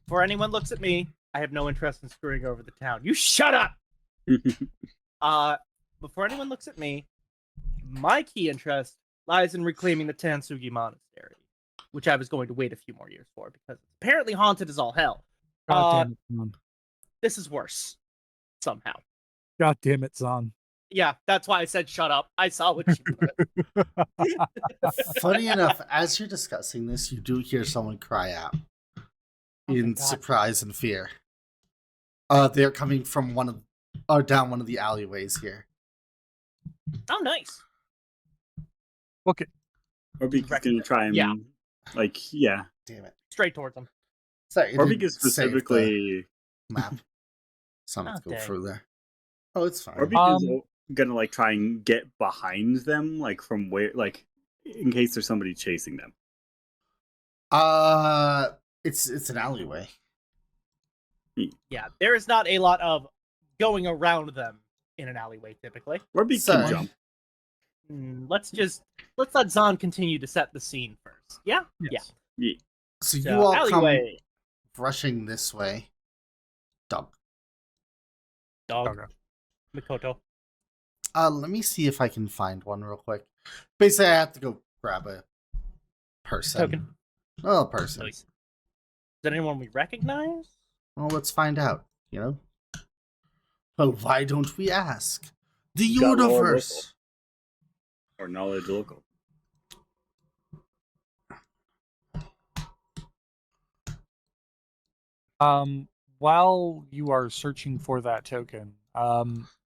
Before anyone looks at me, I have no interest in screwing over the town. You shut up! Before anyone looks at me, my key interest lies in reclaiming the Tansugi Monastery, which I was going to wait a few more years for, because it's apparently haunted as all hell. God damn it, Zon. This is worse. Somehow. God damn it, Zon. Yeah, that's why I said shut up. I saw what you put. Funny enough, as you're discussing this, you do hear someone cry out in God. surprise and fear. They're coming from down one of the alleyways here. Oh, nice. Okay. Orbeak is gonna try and Yeah. Damn it. Straight towards them. Sorry, it Orbeak didn't is save the specifically map. Something to go dang. through there. Oh, it's fine. Orbeak is gonna like try and get behind them, like from where, like in case there's somebody chasing them. It's an alleyway. Yeah, there is not a lot of going around them in an alleyway, typically. Orbeak Sorry. can jump. Let's let Zahn continue to set the scene first. Yeah? Yes. Yeah. So Yeah. you all alleyway. come rushing this way. Dog. Dog. Okay. Mikoto. Let me see if I can find one real quick. Basically, I have to go grab a person. Token. Oh, a person. Nice. Is that anyone we recognize? Well, let's find out, you know? But why don't we ask? The Got lore universe. local. Or knowledge local. While you are searching for that token,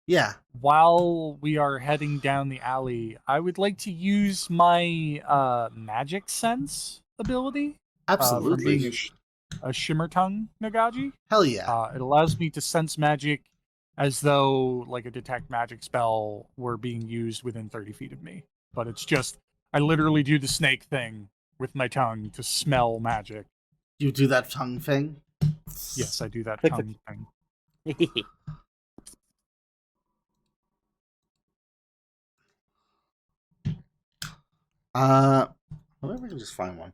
Yeah. while we are heading down the alley, I would like to use my magic sense ability from being Absolutely. a shimmer tongue Nagagi. Hell yeah. It allows me to sense magic as though like a detect magic spell were being used within 30 feet of me. But it's just, I literally do the snake thing with my tongue to smell magic. You do that tongue thing? Yes, I do that Click, tongue thing. I wonder if I can just find one.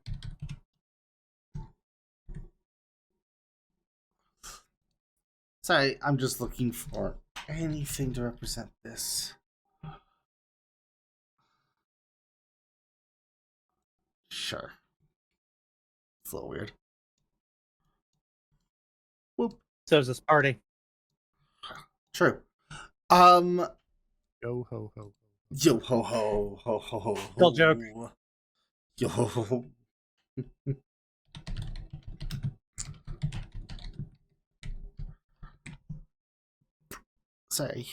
Sorry, I'm just looking for anything to represent this. Sure. It's a little weird. Whoop. So is this party. True. Yo ho ho. Yo ho ho ho ho ho. Still joke. Yo ho ho ho. Sorry.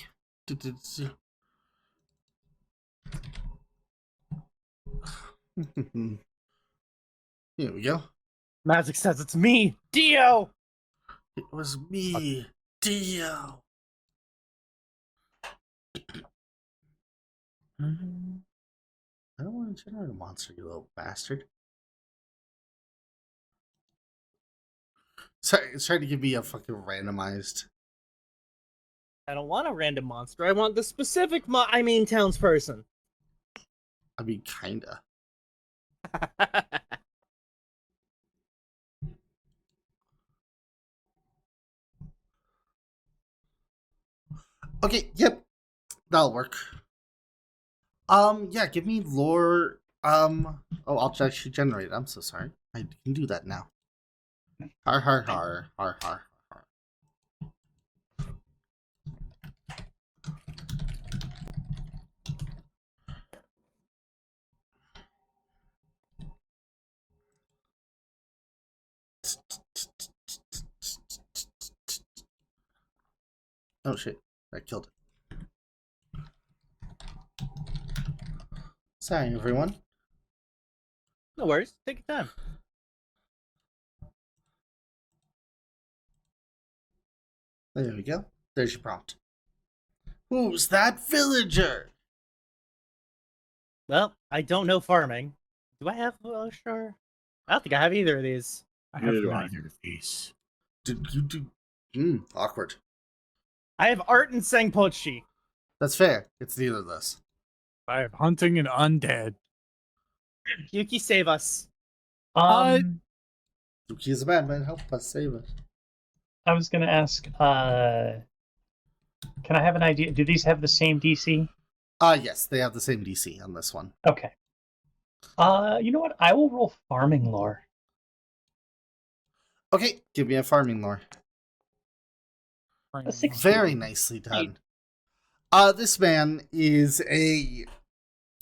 Here we go. Magic says it's me, Dio. It was me, Dio. I don't want to generate a monster, you little bastard. Sorry, it's trying to give me a fucking randomized. I don't want a random monster. I want the specific townsperson. I mean, kinda. Okay, yep. That'll work. Yeah, give me lore. Oh, I'll actually generate it. I'm so sorry. I can do that now. Har har har har har har. Oh shit, I killed it. Sorry, everyone. No worries. Take your time. There we go. There's your prompt. Who's that villager? Well, I don't know farming. Do I have Willowshore? I don't think I have either of these. I have Neither do I. neither of these. Did you do? Awkward. I have art and Sengpochi. That's fair. It's neither of those. I have hunting and undead. Yuki, save us. Yuki is a bad man. Help us save us. I was gonna ask, can I have an idea? Do these have the same DC? Yes, they have the same DC on this one. Okay. You know what? I will roll farming lore. Okay, give me a farming lore. A 16. Very nicely done. This man is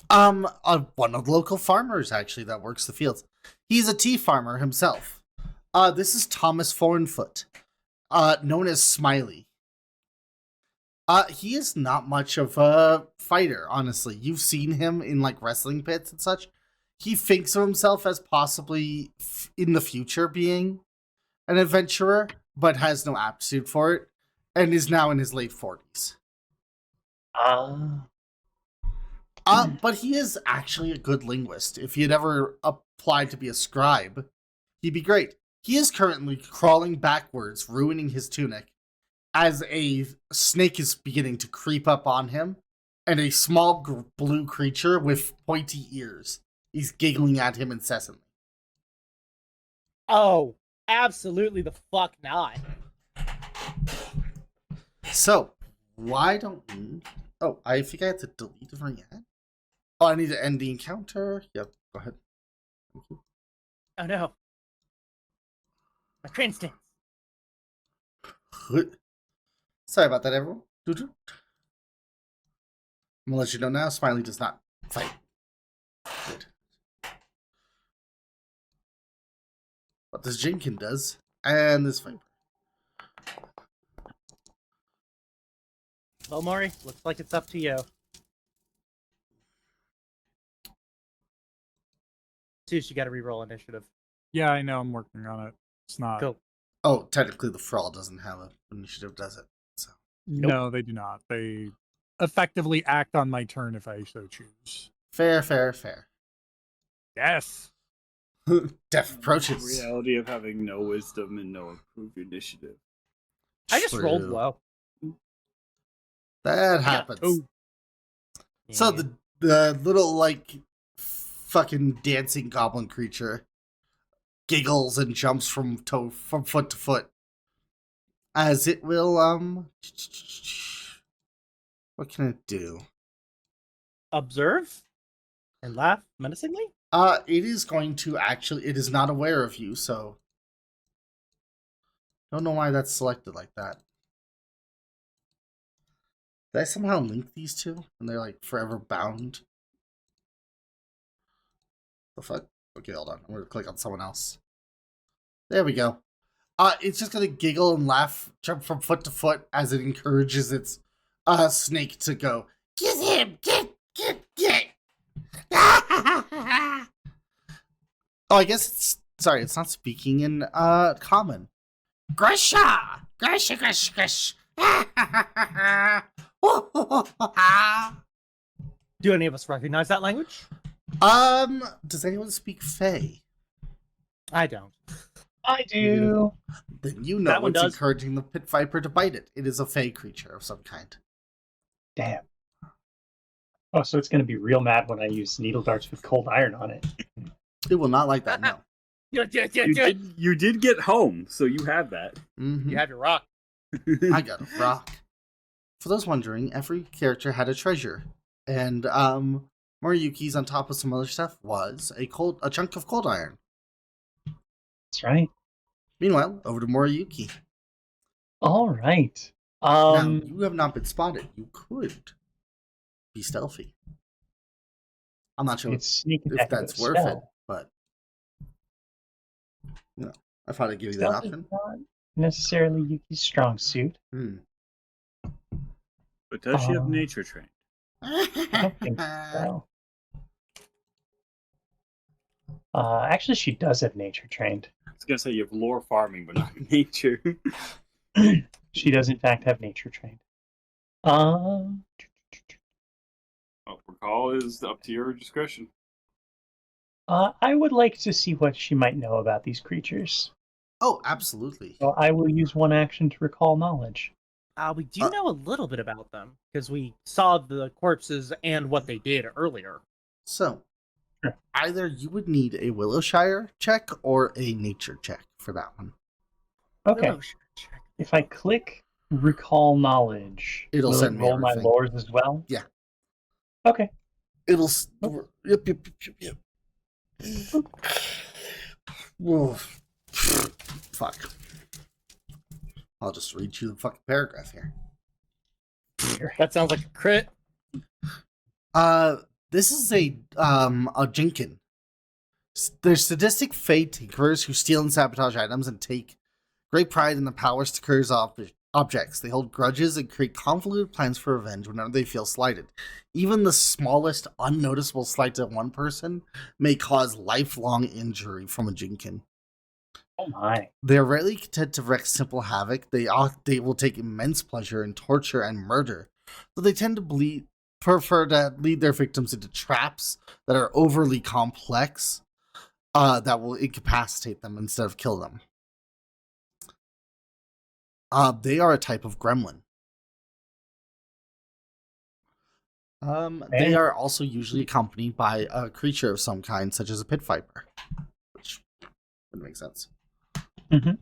one of the local farmers actually that works the fields. He's a tea farmer himself. This is Thomas Foreign-Foot, known as Smiley. He is not much of a fighter, honestly. You've seen him in like wrestling pits and such. He thinks of himself as possibly in the future being an adventurer, but has no aptitude for it, and is now in his late 40s. But he is actually a good linguist. If he had ever applied to be a scribe, he'd be great. He is currently crawling backwards, ruining his tunic, as a snake is beginning to creep up on him, and a small blue creature with pointy ears is giggling at him incessantly. Oh, absolutely the fuck not. So, why don't we... Oh, I think I have to delete it from yet. Oh, I need to end the encounter. Yep, go ahead. Thank you. Oh no. My train stands. Sorry about that, everyone. Doo-doo. I'm gonna let you know now, Smiley does not fight. Good. But this Jinkin does, and this Viper. Well, Mori, looks like it's up to you. Zeus, you gotta reroll initiative. Yeah, I know. I'm working on it. It's not. Go. Oh, technically the Thrall doesn't have an initiative, does it? So No, they do not. They effectively act on my turn if I so choose. fair, fair, fair. Yes. Death approaches. Reality of having no wisdom and no improved initiative. I just rolled True. low. That happens. Oh. So the little like fucking dancing goblin creature giggles and jumps from foot to foot as it will what can it do? Observe and laugh menacingly. It is going to actually. It is not aware of you, so don't know why that's selected like that. Did I somehow link these two and they're like forever bound? The fuck? Okay, hold on. I'm gonna click on someone else. There we go. It's just gonna giggle and laugh, jump from foot to foot as it encourages its snake to go. Get him! Get! Oh, I guess it's sorry. It's not speaking in common. Grisha! Grish! Do any of us recognize that language? Does anyone speak Fey? I don't. I do. Then you know That one it's does. encouraging the pit viper to bite it. It is a Fey creature of some kind. Damn. Oh, so it's going to be real mad when I use needle darts with cold iron on it. It will not like that, no. You did get home, so you have that. Mm-hmm. You have your rock. I got a rock. For those wondering, every character had a treasure. And Moriyuki's on top of some other stuff was a chunk of cold iron. That's right. Meanwhile, over to Moriyuki. All right. Now, you have not been spotted. You could be stealthy. I'm not sure it's sneak attack if that's with a worth it, spell. but I thought I'd give you that Stealth is option. not necessarily Yuki's strong suit. But does she have nature trained? I don't think so. Actually, she does have nature trained. I was gonna say you have lore farming, but not nature. She does, in fact, have nature trained. Recall is up to your discretion. I would like to see what she might know about these creatures. Oh, absolutely. So I will use one action to recall knowledge. We do know a little bit about them because we saw the corpses and what they did earlier. So, Sure. either you would need a Willowshire check or a nature check for that one. Okay. Willowshire check. If I click recall knowledge, It'll will send it me roll my everything. lores as well? Yeah. Okay. It'll. Yep. Whoa. Fuck. I'll just read you the fucking paragraph here. That sounds like a crit. This is a Jinkin. They're sadistic Fey tinkerers who steal and sabotage items and take great pride in the powers to curse objects. They hold grudges and create convoluted plans for revenge whenever they feel slighted. Even the smallest, unnoticeable slight to one person may cause lifelong injury from a Jinkin. Oh my. They are rarely content to wreak simple havoc. They will take immense pleasure in torture and murder, though they tend to prefer to lead their victims into traps that are overly complex, that will incapacitate them instead of kill them. They are a type of gremlin. They are also usually accompanied by a creature of some kind, such as a pit viper, which would make sense. Mm-hmm.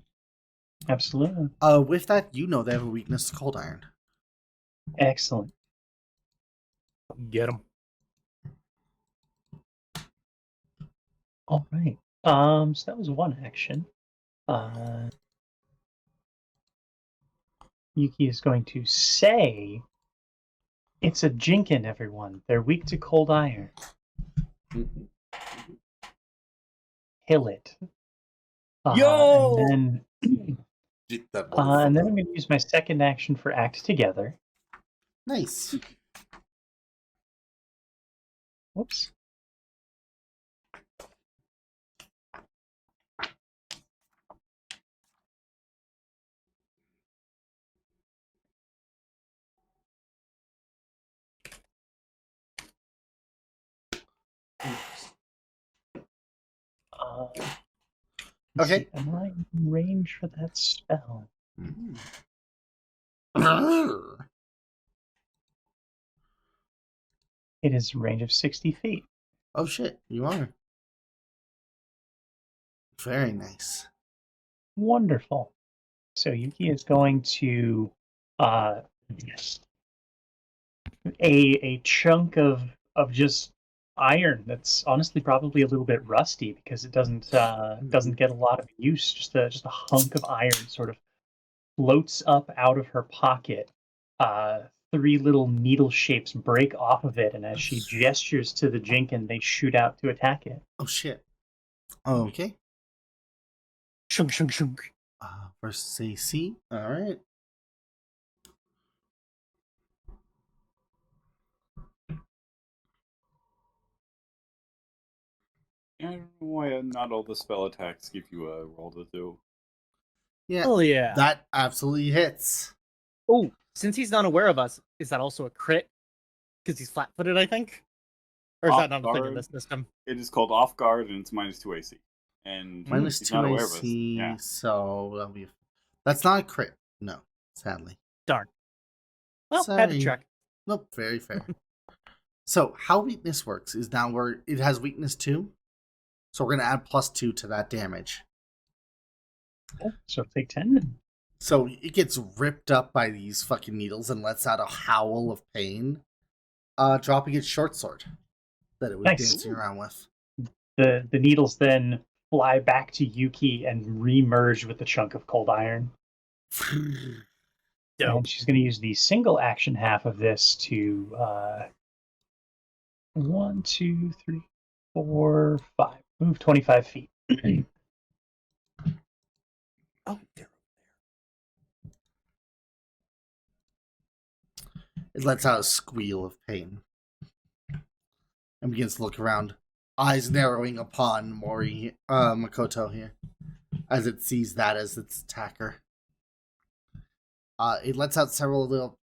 Absolutely. With that, you know they have a weakness to cold iron. Excellent. Get them. All right. So that was one action. Yuki is going to say It's a jinkin, everyone. They're weak to cold iron. Kill it. Yo! And then I'm going to use my second action for Act Together. Nice. Whoops. Okay. See, am I in range for that spell? It is a range of 60 feet. Oh shit, you are. Very nice. Wonderful. So Yuki is going to a chunk of just iron that's honestly probably a little bit rusty because it doesn't get a lot of use. Just a hunk of iron sort of floats up out of her pocket. 3 little needle shapes break off of it, and as she gestures to the jinkin, they shoot out to attack it. Oh shit. Okay. Shunk, shunk, shunk. Versus AC. Alright. I don't know why not all the spell attacks give you a roll to do. Yeah. Oh yeah. That absolutely hits. Oh, since he's not aware of us, is that also a crit? Because he's flat-footed, I think? Or is that not a thing in this system? It is called off guard, and it's -2 AC. And Minus he's 2 not aware of us. AC, Yeah. so that'll be... That's not a crit. No, sadly. Darn. Well, had to Sorry. check. Nope, very fair. So, how weakness works is now where it has weakness 2. So we're going to add +2 to that damage. Oh, so take 10. So it gets ripped up by these fucking needles and lets out a howl of pain, dropping its short sword that it was Nice. dancing around with. The needles then fly back to Yuki and re-merge with the chunk of cold iron. And she's going to use the single action half of this to 1, 2, 3, 4, 5. Move 25 feet. Oh, there. It lets out a squeal of pain and begins to look around, eyes narrowing upon Mori Makoto here, as it sees that as its attacker. It lets out several little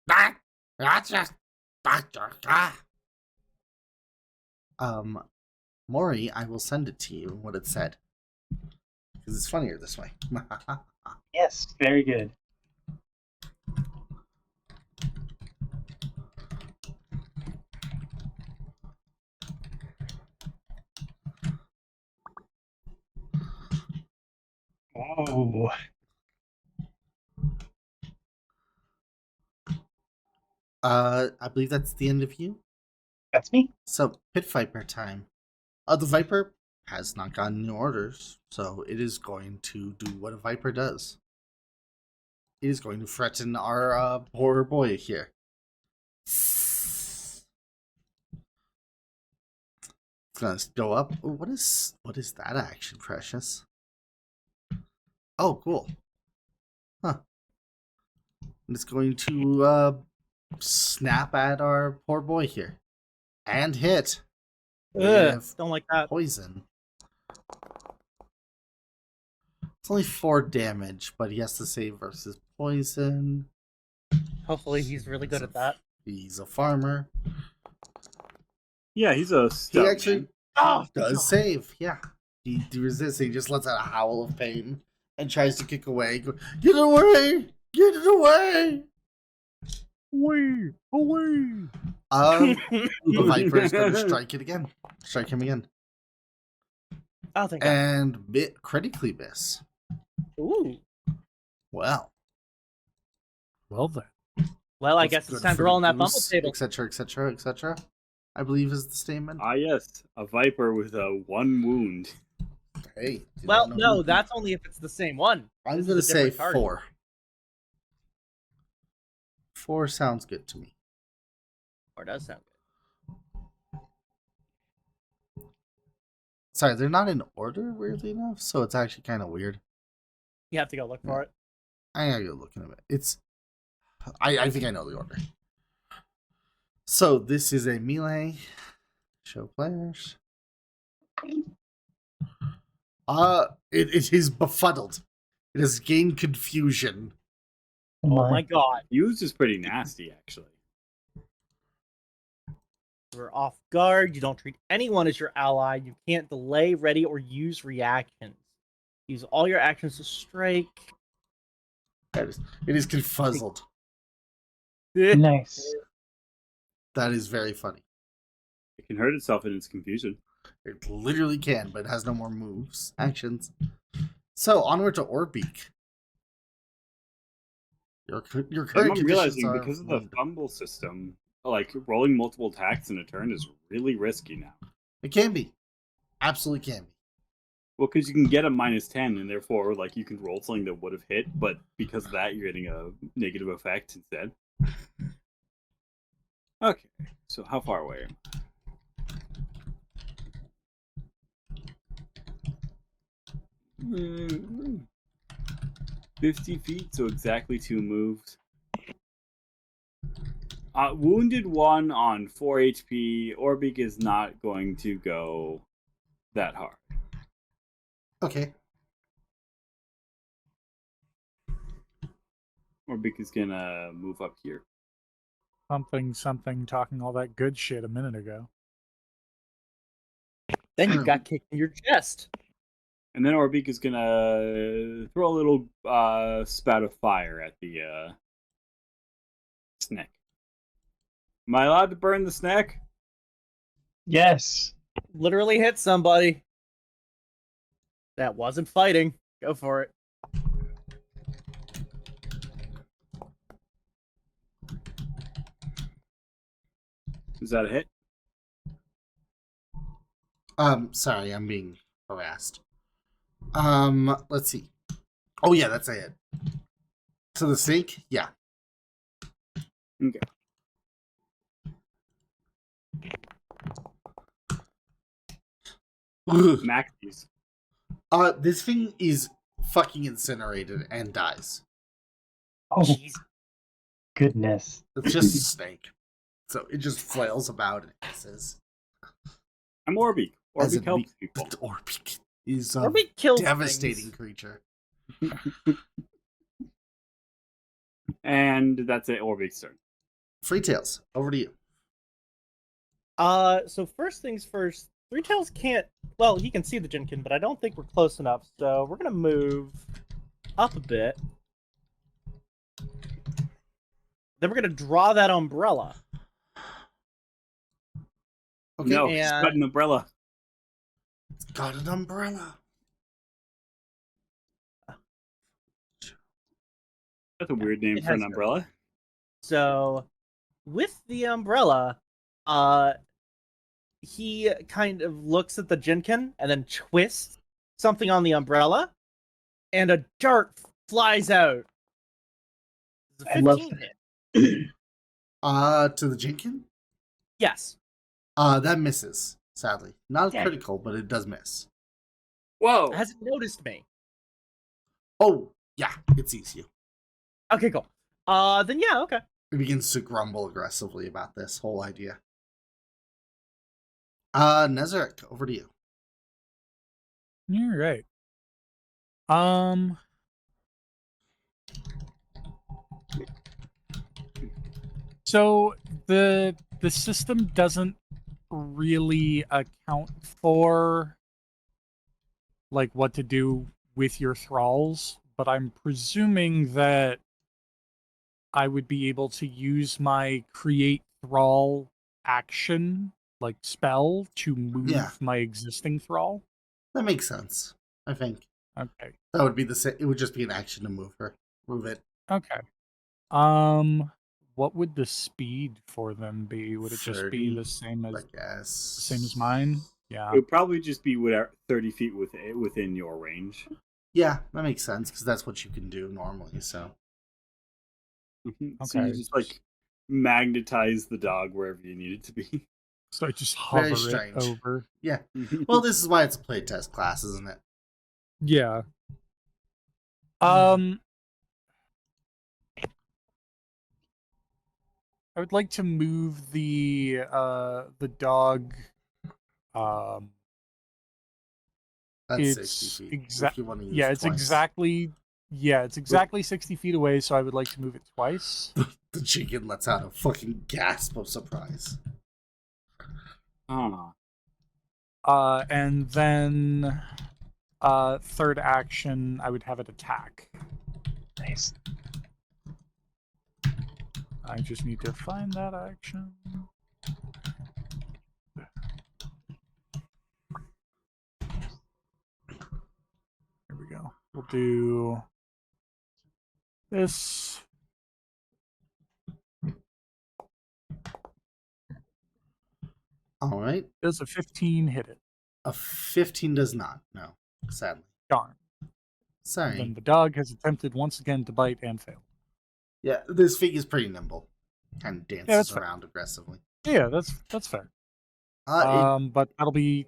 Mori, I will send it to you, what it said. Because it's funnier this way. Yes, very good. Oh. I believe that's the end of you. That's me. So, Pit Viper time. The Viper has not gotten new orders, so it is going to do what a Viper does. It is going to threaten our poor boy here. It's gonna go up. Oh, what is that action, Precious? Oh, cool. Huh. And it's going to snap at our poor boy here. And hit. Ugh, don't like that. Poison. It's only 4 damage, but he has to save versus poison. Hopefully he's really good at that. He's a farmer. Yeah, he's a He stout actually man. does save. Yeah. He resists. He just lets out a howl of pain and tries to kick away. Get away! Get it away! Away! Away! The Viper is going to strike it again. Strike him again. I'll think. And critically miss. Ooh. Well. Well then. Well, I What's guess good it's time to for roll the on that bumble goose, table. etc., etc., etc. I believe is the statement. Ah, yes. A viper with a 1 wound. Hey. you Well, don't know no, who- that's only if it's the same one. I'm This going to is a say different target. 4. 4 sounds good to me. Or does sound good. Sorry, they're not in order, weirdly enough, so it's actually kind of weird. You have to go look for it. I gotta go look in a bit. I think I know the order. So this is a melee. Show players. It is befuddled. It has gained confusion. Oh my god. Used is pretty nasty, actually. You're off guard. You don't treat anyone as your ally. You can't delay, ready, or use reactions. Use all your actions to strike. It is confuzzled. Nice. That is very funny. It can hurt itself in its confusion. It literally can, but it has no more moves, actions. So onward to Orbeak. Your current I'm conditions realizing are because of the wonderful. fumble system, like rolling multiple attacks in a turn is really risky now. It can be, absolutely can be. Well, because you can get a -10, and therefore, like, you can roll something that would have hit, but because of that, you're getting a negative effect instead. Okay, so how far away am I? 50 feet, so exactly 2 moves. Wounded 1 on 4 HP. Orbeak is not going to go that hard. Okay. Orbeak is gonna move up here. Something talking all that good shit a minute ago. Then you got kicked in your chest. And then Orbeak is gonna throw a little spout of fire at the snake. Am I allowed to burn the snake? Yes. Literally hit somebody. That wasn't fighting. Go for it. Is that a hit? Sorry, I'm being harassed. Let's see. Oh yeah, that's a hit. So the snake, yeah. Okay. Maxis. This thing is fucking incinerated and dies. Oh, Jeez. goodness. It's just a snake. So it just flails about and hisses. I'm Orbeak. As Orbeak in helps people. Orbeak is a Orbeak kills devastating things. creature. And that's it, Orbeak's turn. Free Tails, over to you. So first things first, Three Tails can't. Well, he can see the Jinkin, but I don't think we're close enough. So we're gonna move up a bit. Then we're gonna draw that umbrella. Okay. No, and- he's got an umbrella. It's got an umbrella. That's a weird name It for an has umbrella. So with the umbrella, he kind of looks at the Jinkin and then twists something on the umbrella, and a dart flies out. It's a I love 15 hit. To the Jinkin? Yes. That misses, sadly. Not Dang. critical, but it does miss. Whoa! Hasn't noticed me. Oh, yeah, it sees you. Okay, cool. Then yeah, okay. It begins to grumble aggressively about this whole idea. Nezeryx, over to you. You're right. So the system doesn't really account for like what to do with your thralls, but I'm presuming that I would be able to use my create thrall action, like spell, to move my existing thrall. That makes sense, I think. Okay. That would be it would just be an action to move her. Move it. Okay. What would the speed for them be? Would it just be 30, the same as I guess. same as mine? Yeah. It would probably just be whatever 30 feet within your range. Yeah, that makes sense, because that's what you can do normally, so. So Okay. you just like magnetize the dog wherever you need it to be. So I just Very hover it strange. over. Yeah. Well, this is why it's a playtest class, isn't it? Yeah. I would like to move the dog. That's It's 60 feet. If exact. you want to use Yeah, it's twice. exactly 60 feet away. So I would like to move it twice. The chicken lets out a fucking gasp of surprise. And then third action, I would have it attack. Nice. I just need to find that action. Here we go. We'll do this. All right. Does a 15 hit it? A 15 does not. No, sadly. Darn. Sorry. Then the dog has attempted once again to bite and failed. Yeah, this thing is pretty nimble. Kind of dances around aggressively. Yeah, that's fair. But that'll be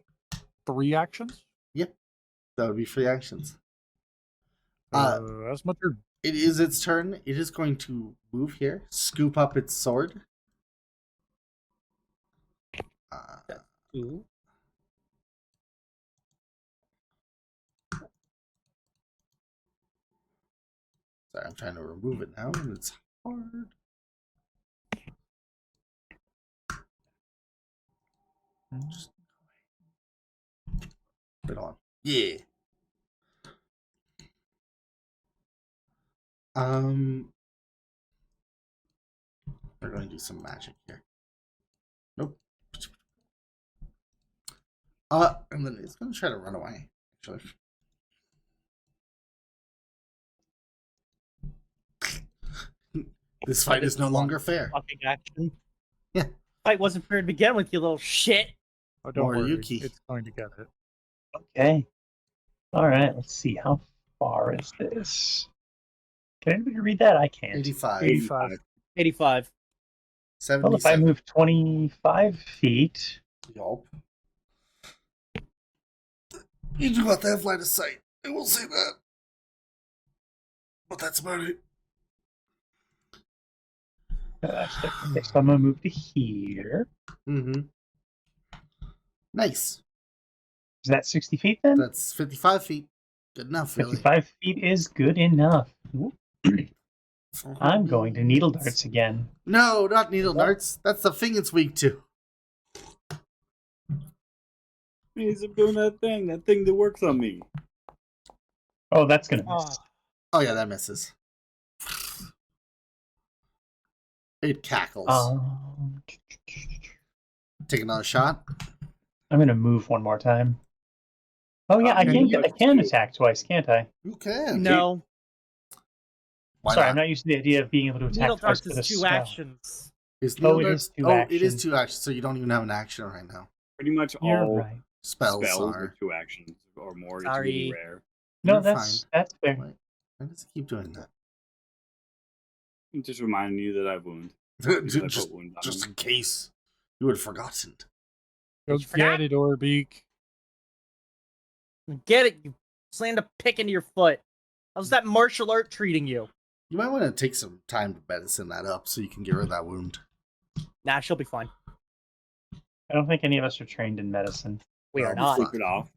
3 actions. Yep, that would be 3 actions. That's my turn. It is its turn. It is going to move here, scoop up its sword. Sorry, I'm trying to remove it now, and it's hard. Just put it on. Yeah. We're going to do some magic here. Nope. And then it's going to try to run away, actually. This fight is no longer fair. Fucking action. Yeah. Fight wasn't fair to begin with, you little shit. Oh, don't Or worry. Yuki. It's going to get it. Okay. All right. Let's see. How far is this? Can anybody read that? I can't. 85. 85. 77. Well, if I move 25 feet. Yup. You do not have line of sight. I will say that. But that's about it. Okay, so I'm gonna move to here. Mm-hmm. Nice. Is that 60 feet then? That's 55 feet. Good enough, really. 55 feet is good enough. I'm going to needle darts again. No, not needle darts. That's the thing it's weak to. He's doing that thing that works on me. Oh, that's gonna miss. Oh yeah, that misses. It cackles. Take another shot. I'm gonna move one more time. Oh yeah, I can attack twice, can't I? You can. No. Sorry, I'm not used to the idea of being able to attack Needle twice darts with a is 2 spell. actions. Is Oh, needle it darts? is 2 It is actions. 2 actions, so you don't even have an action right now. Pretty much You're all right. Spells are are. 2 actions or more. It's Sorry. really rare. No, You're that's fair. Why does it keep doing that? Just reminding you that I wound. just in case you had forgotten. Go get it, Orbeak. Get it, you slammed a pick into your foot. How's that martial art treating you? You might want to take some time to medicine that up so you can get rid of that wound. Nah, she'll be fine. I don't think any of us are trained in medicine. We are Oh, not. Sleep it off.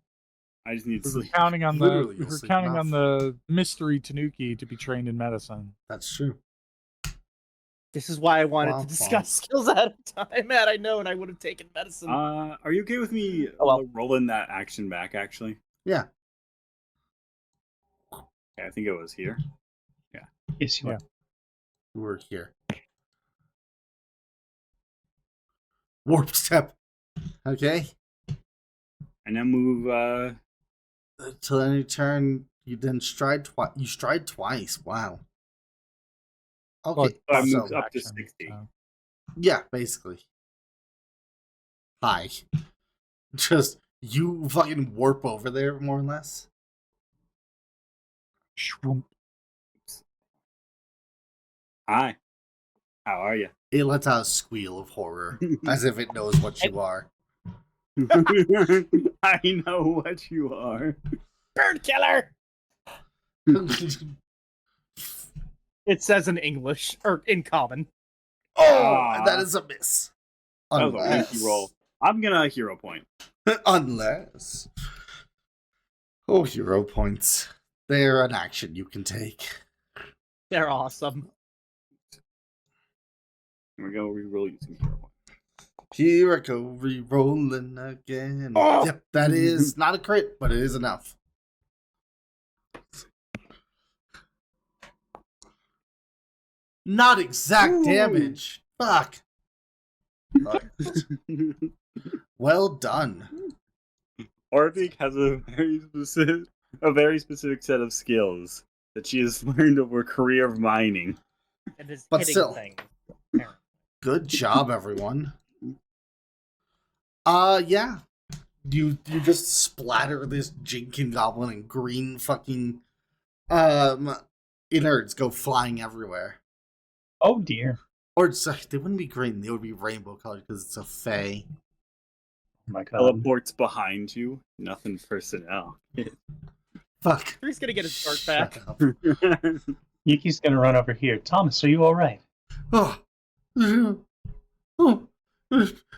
I just need We sleep. were counting on Literally, we you'll were sleep counting enough. on the mystery Tanuki to be trained in medicine. That's true. This is why I wanted Womp to discuss skills at a time. Had I known, I would have taken medicine. Are you okay with me rolling that action back, actually? Yeah. Okay, I think it was here. Yes, you are. We're here. Warp step. Okay. And then move, Till any turn, you then stride twice. You stride twice. Wow. Okay. I so, moved up to action, 60. so. yeah, basically. Hi. Just, you fucking warp over there, more or less. Shroom. Hi. How are you? It lets out a squeal of horror, as if it knows what you are. I know what you are. Bird killer! It says in English, or in common. Oh, that is a miss. That was a winky roll. I'm gonna hero point. Unless. Oh, hero points. They're an action you can take. They're awesome. We're gonna reroll using hero point. Here I go, re-rolling again. Oh! Yep, that is not a crit, but it is enough. Not exact damage. Fuck. Well done. Orbeak has a very specific set of skills that she has learned over a career of mining. And is But hitting still. things. Good job, everyone. Yeah. You just splatter this Jinkin goblin and green fucking innards go flying everywhere. Oh dear. Or sorry, they wouldn't be green, they would be rainbow colored because it's a fae. Oh my god. Teleports behind you. Nothing personnel. Fuck. He's gonna get his start Shut back. up. Yuki's gonna run over here. Thomas, are you alright? Oh. Oh.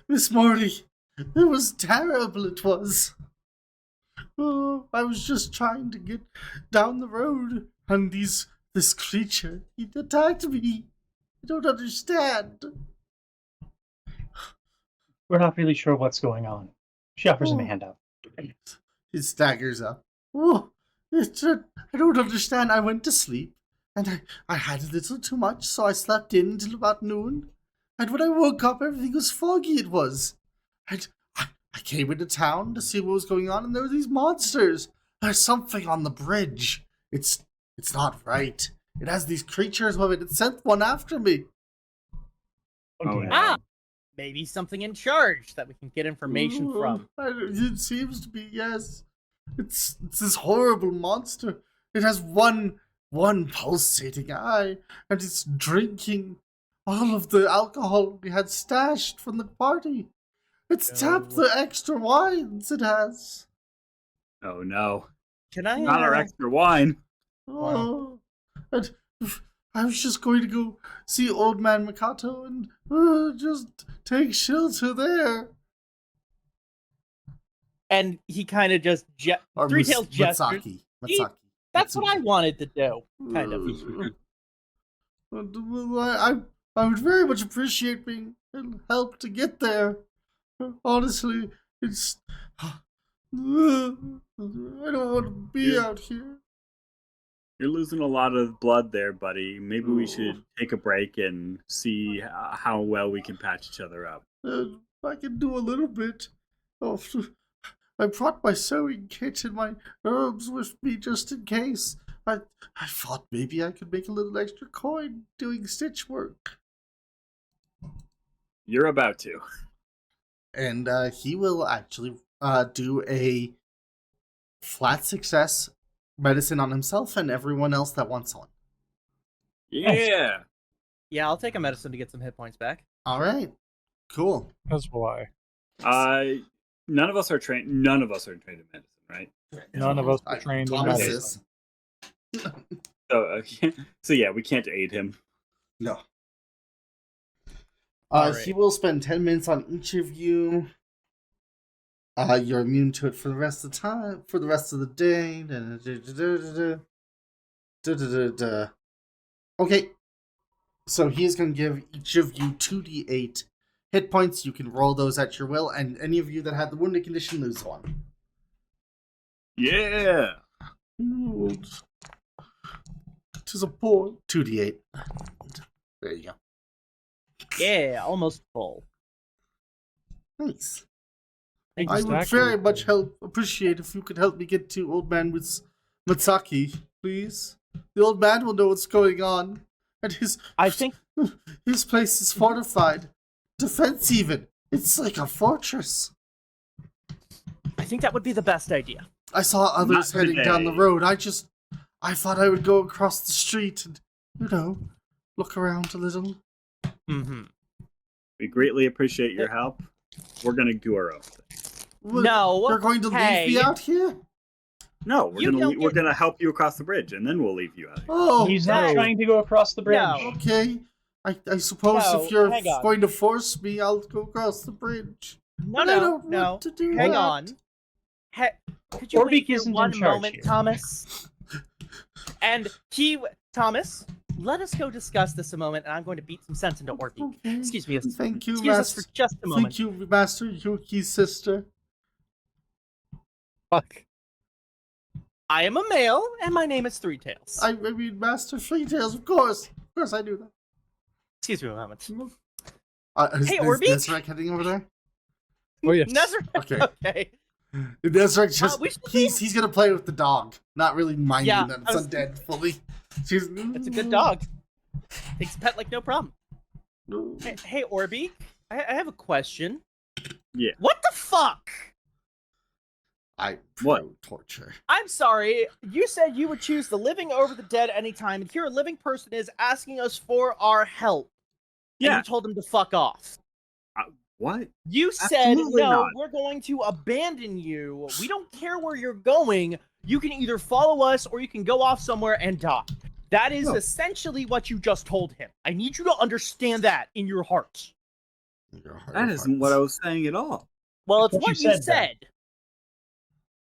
Miss Mori. It was terrible, it was. Oh, I was just trying to get down the road, and this creature, he attacked me. I don't understand. We're not really sure what's going on. She offers him a handout. He staggers up. Oh, I don't understand. I went to sleep, and I had a little too much, so I slept in until about noon. And when I woke up, everything was foggy, it was. And I came into town to see what was going on, and there were these monsters. There's something on the bridge. It's not right. It has these creatures with it. It sent one after me. Oh, dear. Ah! Maybe something in charge that we can get information from. It seems to be, yes. It's this horrible monster. It has one pulsating eye, and it's drinking all of the alcohol we had stashed from the party. It's tapped the extra wines it has. Oh no. Can I Not our extra wine. Oh, and I was just going to go see Old Man Mikato and just take shelter there. And he kind of just Or three-tailed gestures. Matsaki. That's what I wanted to do, kind of. I would very much appreciate being helped to get there. Honestly, it's. I don't want to be out here. You're losing a lot of blood there, buddy. Maybe we should take a break and see how well we can patch each other up. I can do a little bit. Oh, I brought my sewing kit and my herbs with me just in case. I thought maybe I could make a little extra coin doing stitch work. You're about to. And he will actually do a flat success medicine on himself and everyone else that wants one. Yeah. Yeah, I'll take a medicine to get some hit points back. All right. Cool. As will None of us are trained. None of us are trained in medicine, right? None of us are trained in Thomas medicine. is. So yeah, we can't aid him. No. All He right. will spend 10 minutes on each of you. You're immune to it for the rest of the time, for the rest of the day. Okay. So he's going to give each of you 2d8 hit points. You can roll those at your will, and any of you that had the wounded condition lose one. Yeah. Tis a poor 2d8. There you go. Yeah, almost full. Nice. Thank I you. would very much appreciate if you could help me get to Old Man with Matsaki, please. The old man will know what's going on, and I think his place is fortified. Defense even. It's like a fortress. that would be the best idea. I saw others Not heading down the today. road. I thought I would go across the street and, look around a little. Mm-hmm. We greatly appreciate your help. We're gonna do our own thing. No, You're going to hey. leave me out here? No, You don't we're get- gonna help you across the bridge, and then we'll leave you out here. Oh, He's not no. trying to go across the bridge. No. okay. I suppose No, if you're hang on. going to force me, I'll go across the bridge. No, But I no, don't no. want to do Hang that. on. Could you Orbeak wait for isn't in one charge moment, here. Thomas? Thomas, let us go discuss this a moment, and I'm going to beat some sense into Orbeak. Okay. Excuse me. Thank you, Excuse us for Master. just a moment. Thank you, Master Yuki's sister. Fuck. I am a male, and my name is Three Tails. I mean, Master Three Tails, of course. Of course I knew that. Excuse me a moment. Is Orbeak? Nezeryx heading over there? Oh yes. Nezeryx. Okay. Okay. Nezeryx just, we should he's gonna play with the dog, not really minding Yeah, that I it's was- undead fully. She's, It's a good dog. Takes a pet like no problem. Hey Orbeak, I have a question. Yeah. What the fuck? I What? torture. I'm sorry. You said you would choose the living over the dead anytime, and here a living person is asking us for our help. And Yeah. you told him to fuck off. What? You said, Absolutely no, not. we're going to abandon you. We don't care where you're going. You can either follow us or you can go off somewhere and die. That is No. essentially what you just told him. I need you to understand that in your heart. Your heart That of isn't what I hearts. was saying at all. Well, it's What what you you said, said.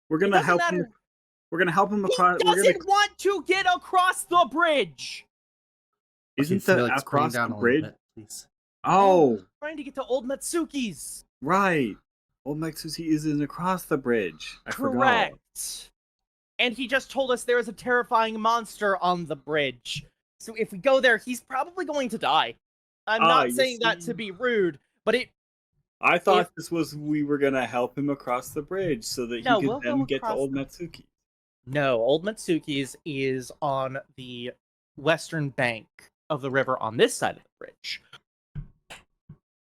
We're It gonna doesn't help matter. him. We're gonna help him He across. doesn't want to get across the bridge. Isn't Okay, that Felix, bring across down the a little bridge? bit, please. Oh, Trying to get to Old Matsuki's. right. Old Mexusi isn't across the bridge. I forgot. Correct. And he just told us there is a terrifying monster on the bridge. So if we go there, he's probably going to die. I'm not you saying that see? to be rude, but I thought we were gonna help him across the bridge so that he No, could we'll then go get to across Old the- Matsuki. No, Old Matsuki's is on the western bank of the river on this side of the bridge.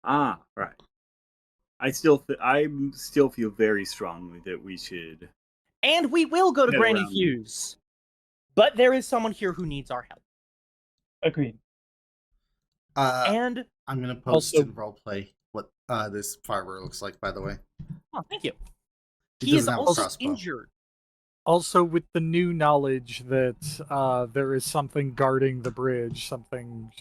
Ah, right. I still feel very strongly that we should. And we will go to Get Granny around. Hughes. But there is someone here who needs our help. Agreed. And I'm gonna post Also- in roleplay what this firework looks like. By the way, oh, thank you. He He is doesn't have a also crossbow. injured. Also, with the new knowledge that there is something guarding the bridge, something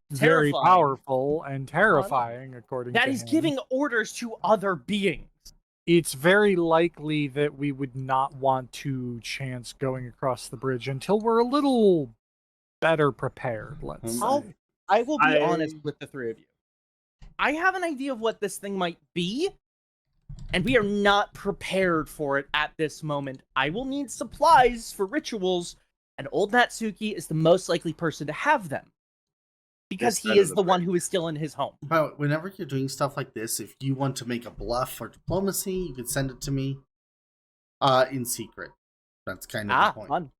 very Terrifying. powerful and terrifying, according That to is him, giving orders to other beings. it's very likely that we would not want to chance going across the bridge until we're a little better prepared, let's I'll- say. I will be I- honest with the three of you. I have an idea of what this thing might be, and we are not prepared for it at this moment. I will need supplies for rituals, and Old Natsuki is the most likely person to have them. Because This he side of is the the one bridge. who is still in his home. But whenever you're doing stuff like this, if you want to make a bluff or diplomacy, you can send it to me in secret. That's kind of the point Fun.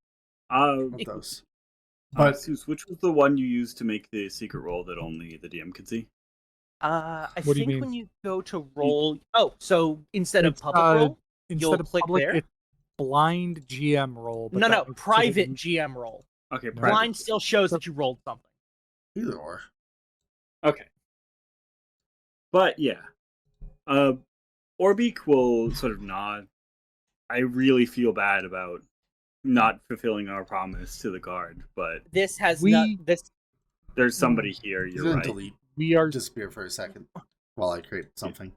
of those. But Seuss, which was the one you used to make the secret roll that only the DM could see? I What do you think mean? when you go to roll... Oh, so instead of It's, public roll? Instead You'll of click public, there? it's blind GM roll. but No, that makes it private an- GM roll. Okay, No. private. Blind still shows that you rolled something. either or. Okay. But yeah. Orbeak will sort of nod. I really feel bad about not fulfilling our promise to the guard, but This has We- not... This there's somebody here, He's you're gonna right. delete, We are disappear for a second while I create something.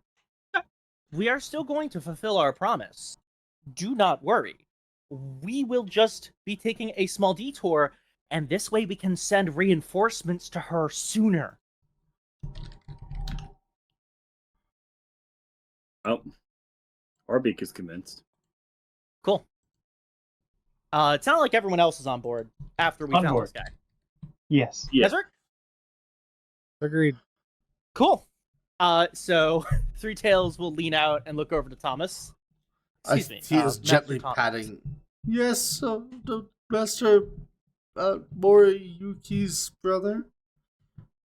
We are still going to fulfill our promise. Do not worry. We will just be taking a small detour, and this way we can send reinforcements to her sooner. Oh. Orbeak is convinced. Cool. It sounded like everyone else is on board after we On found board. this guy. Yes. Yeah. Nezeryx? agreed. Cool. So Three Tails will lean out and look over to Thomas. Excuse me. He is Master gently Thomas. patting. Yes, the Master Mori Yuki's brother.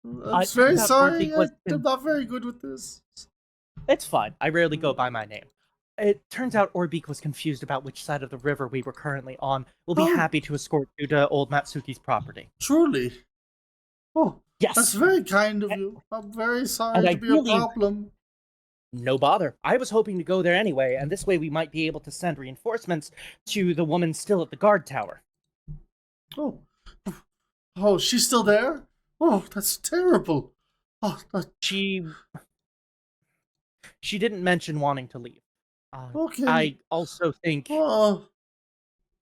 I'm very thought sorry. Orbeak was- I'm not very good with this. It's fine. I rarely go by my name. It turns out Orbeak was confused about which side of the river we were currently on. We'll be Oh. happy to escort you to Old Matsuki's property. Truly. Oh, Yes. That's very kind of you. I'm very sorry And to be a problem. No bother. I was hoping to go there anyway, and this way we might be able to send reinforcements to the woman still at the guard tower. Oh. Oh, she's still there? Oh, that's terrible. Oh, She didn't mention wanting to leave. okay. I also think Oh,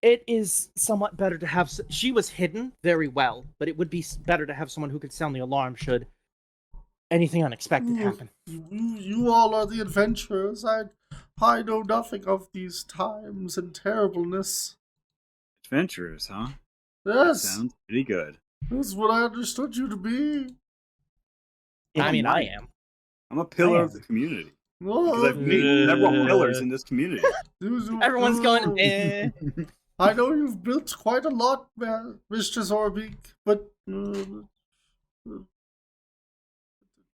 it is somewhat better to have... She was hidden very well, but it would be better to have someone who could sound the alarm should anything unexpected happen. you all are the adventurers. I know nothing of these times and terribleness. Adventurers, huh? That Yes, sounds pretty good. that's what I understood you to be. I mean, I am. I'm a pillar of the community. Because Oh, I've made several pillars in this community. Everyone's going, eh. I know you've built quite a lot, Mistress Orbeak, but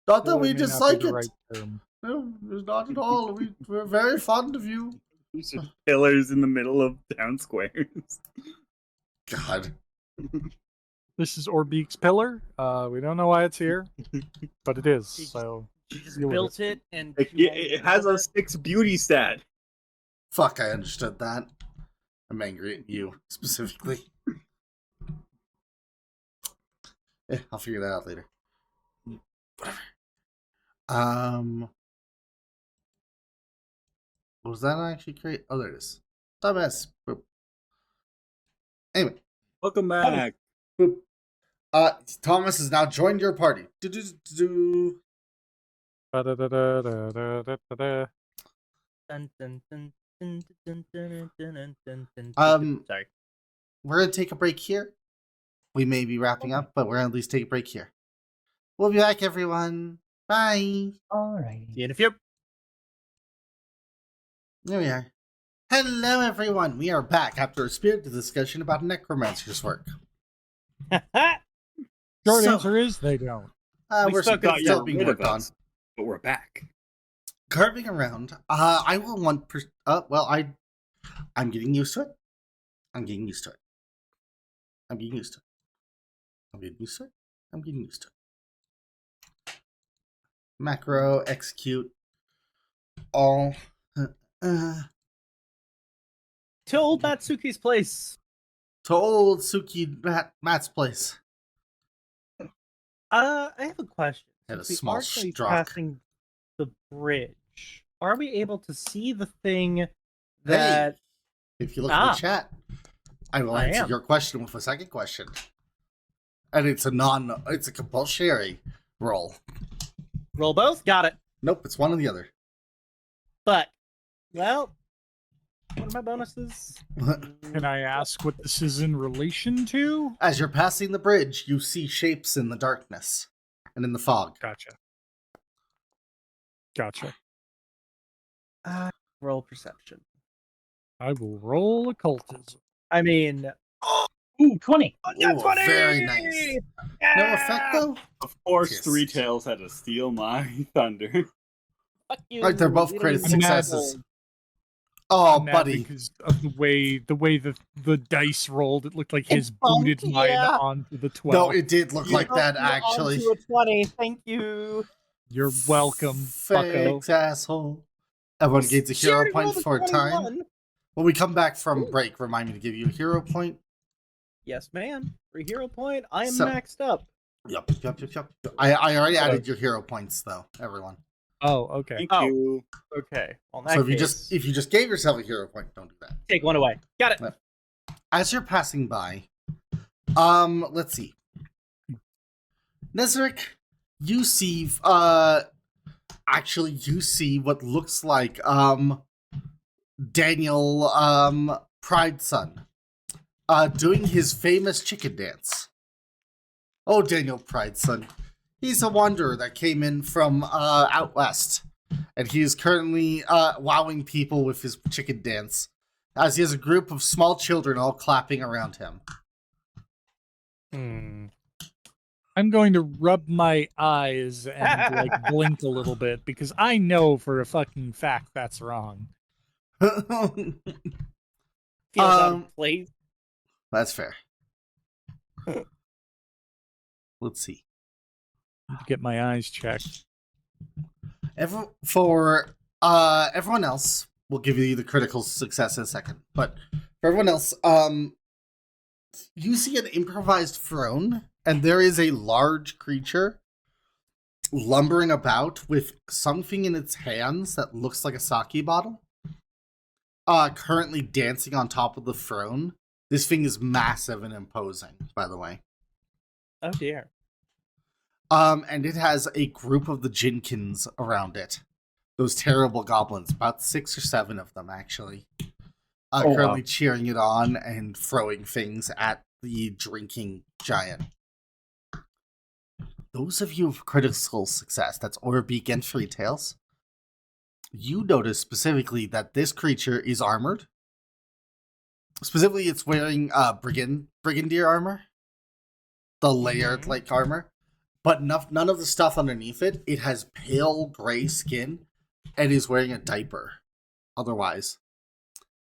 not that we May not be dislike the it. right term. No, not at all. We're very fond of you. These are pillars in the middle of town squares. God. This is Orbeak's pillar. We don't know why it's here, but it is. So She just deal with built it, and It has a 6 beauty stat. Fuck, I understood that. I'm angry at you, specifically. I'll figure that out later. Whatever. What was that actually create? Oh, there it is. Dumbass. Boop. Anyway. Welcome back. Boop. Thomas has now joined your party. Do. Ba-da-da-da-da-da-da-da. Dun, dun, dun, dun, dun, dun, dun, dun, dun, sorry. We're going to take a break here. We may be wrapping up, but we're going to at least take a break here. We'll be back, everyone. Bye. Alrighty. See you in a few. There we are. Hello, everyone. We are back after a spirited discussion about Necromancer's work. Short So- answer is they don't. We're stuck still, at still being worked on. But we're back. Curving around. I will want. I'm getting used to it. I'm getting used to it. I'm getting used to it. I'm getting used to it. I'm getting used to it. Macro execute all. To To old Matsuki's place. old Suki Matt's place. I have a question. Had a Since we small are gonna be stroke. passing the bridge, are we able to see the thing that... If you look at the chat, I will I answer am. your question with a second question. And it's a compulsory roll. Roll both? Got it. Nope, it's one or the other. But, well, what are my bonuses? Can I ask what this is in relation to? As you're passing the bridge, you see shapes in the darkness and in the fog. Gotcha. Gotcha. Roll perception. I will roll occultism. I mean... Ooh, 20. Ooh, very nice. No effect though? Of course, Yes. Three Tails had to steal my thunder. Fuck you. Right, they're both We don't created even successes. roll. Oh, I'm mad buddy. because of the way the dice rolled, it looked like his booted bumped, mine yeah. onto the 12. No, it did look like You that, bumped me actually. onto a 20. Thank you. You're welcome, fucko. Fakes, asshole. Everyone gains a She hero already point rolled a for a time. 21. When we come back from break, remind me to give you a hero point. Yes, ma'am. For a hero point, I am So- maxed up. Yep. I already added your hero points, though, everyone. Oh, okay. Thank Oh. you. Okay. Well, in that So if case, you just gave yourself a hero point, don't do that. take one away. Got it. As you're passing by, let's see. Nezeryx, you see, actually, you see what looks like, Daniel, Pride's son, doing his famous chicken dance. Oh, Daniel Pride's son. He's a wanderer that came in from, out west. And he is currently, wowing people with his chicken dance, as he has a group of small children all clapping around him. I'm going to rub my eyes and like blink a little bit because I know for a fucking fact that's wrong. Feels out of place. That's fair. Let's see. Need to get my eyes checked. For everyone else, we'll give you the critical success in a second. But for everyone else, you see an improvised throne, and there is a large creature lumbering about with something in its hands that looks like a sake bottle. Currently dancing on top of the throne. This thing is massive and imposing, by the way. Oh dear. And it has a group of the Jinkins around it. Those terrible goblins, about 6 or 7 of them, actually. Currently cheering it on and throwing things at the drinking giant. Those of you with critical success, that's Orbeak and Three Tails, you notice specifically that this creature is armored. Specifically, it's wearing brigadier armor. The layered, armor. But none of the stuff underneath it. It has pale gray skin and is wearing a diaper. Otherwise,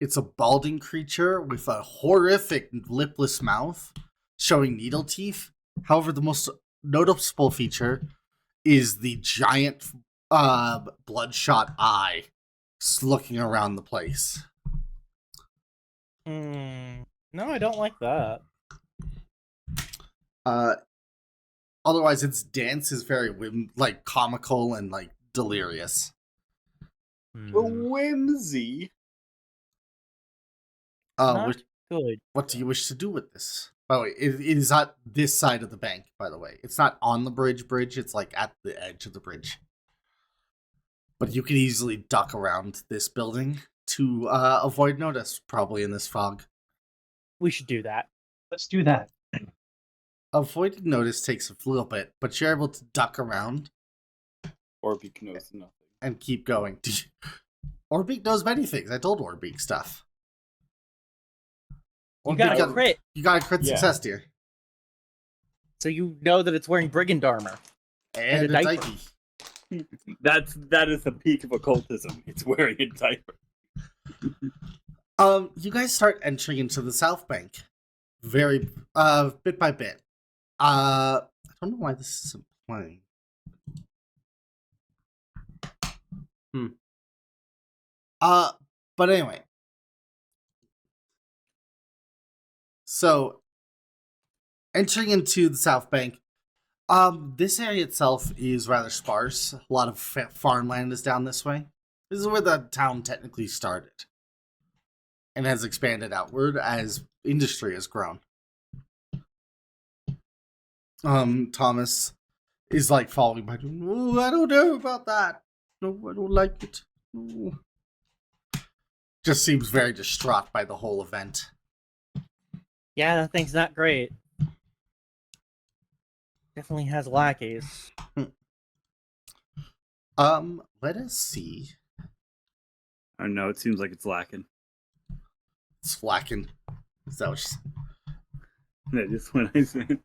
it's a balding creature with a horrific lipless mouth showing needle teeth. However, the most noticeable feature is the giant bloodshot eye looking around the place. No, I don't like that. Otherwise, its dance is very comical and delirious. Whimsy. Not good. What do you wish to do with this? By the way, it is at this side of the bank, by the way. It's not on the bridge. It's at the edge of the bridge. But you can easily duck around this building to avoid notice, probably in this fog. We should do that. Let's do that. Avoiding notice takes a little bit, but you're able to duck around. Orbeak knows nothing. And keep going. Orbeak knows many things. I told Orbeak stuff. You got a crit. You got a crit success, dear. So you know that it's wearing brigand armor. And a diaper. That is the peak of occultism. It's wearing a diaper. You guys start entering into the South Bank. Very bit by bit. I don't know why this isn't playing. But anyway. So, entering into the South Bank, this area itself is rather sparse. A lot of farmland is down this way. This is where the town technically started. And has expanded outward as industry has grown. Thomas is following by. Oh, I don't know about that. No, I don't like it. No. Just seems very distraught by the whole event. Yeah, that thing's not great. Definitely has lackeys. Let us see. I don't know, it seems like it's lacking. It's lacking. Is that what you said? That is what I said.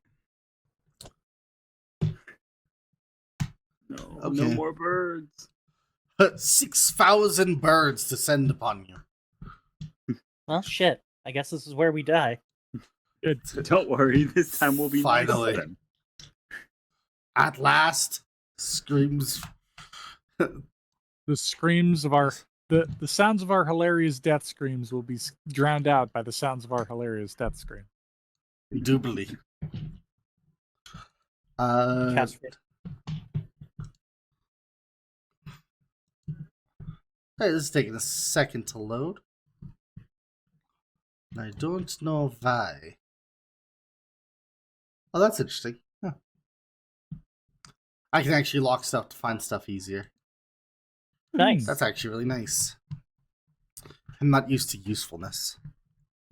No, Okay. No more birds. 6,000 birds descend upon you. Well, shit. I guess this is where we die. Don't worry, this time we'll be Finally. nice to them. At last, screams. The screams of our the sounds of our hilarious death screams will be drowned out by the sounds of our hilarious death scream. Indubitably. Casford. Hey, this is taking a second to load. I don't know why. Oh, that's interesting. Huh. I can actually lock stuff to find stuff easier. Nice. That's actually really nice. I'm not used to usefulness.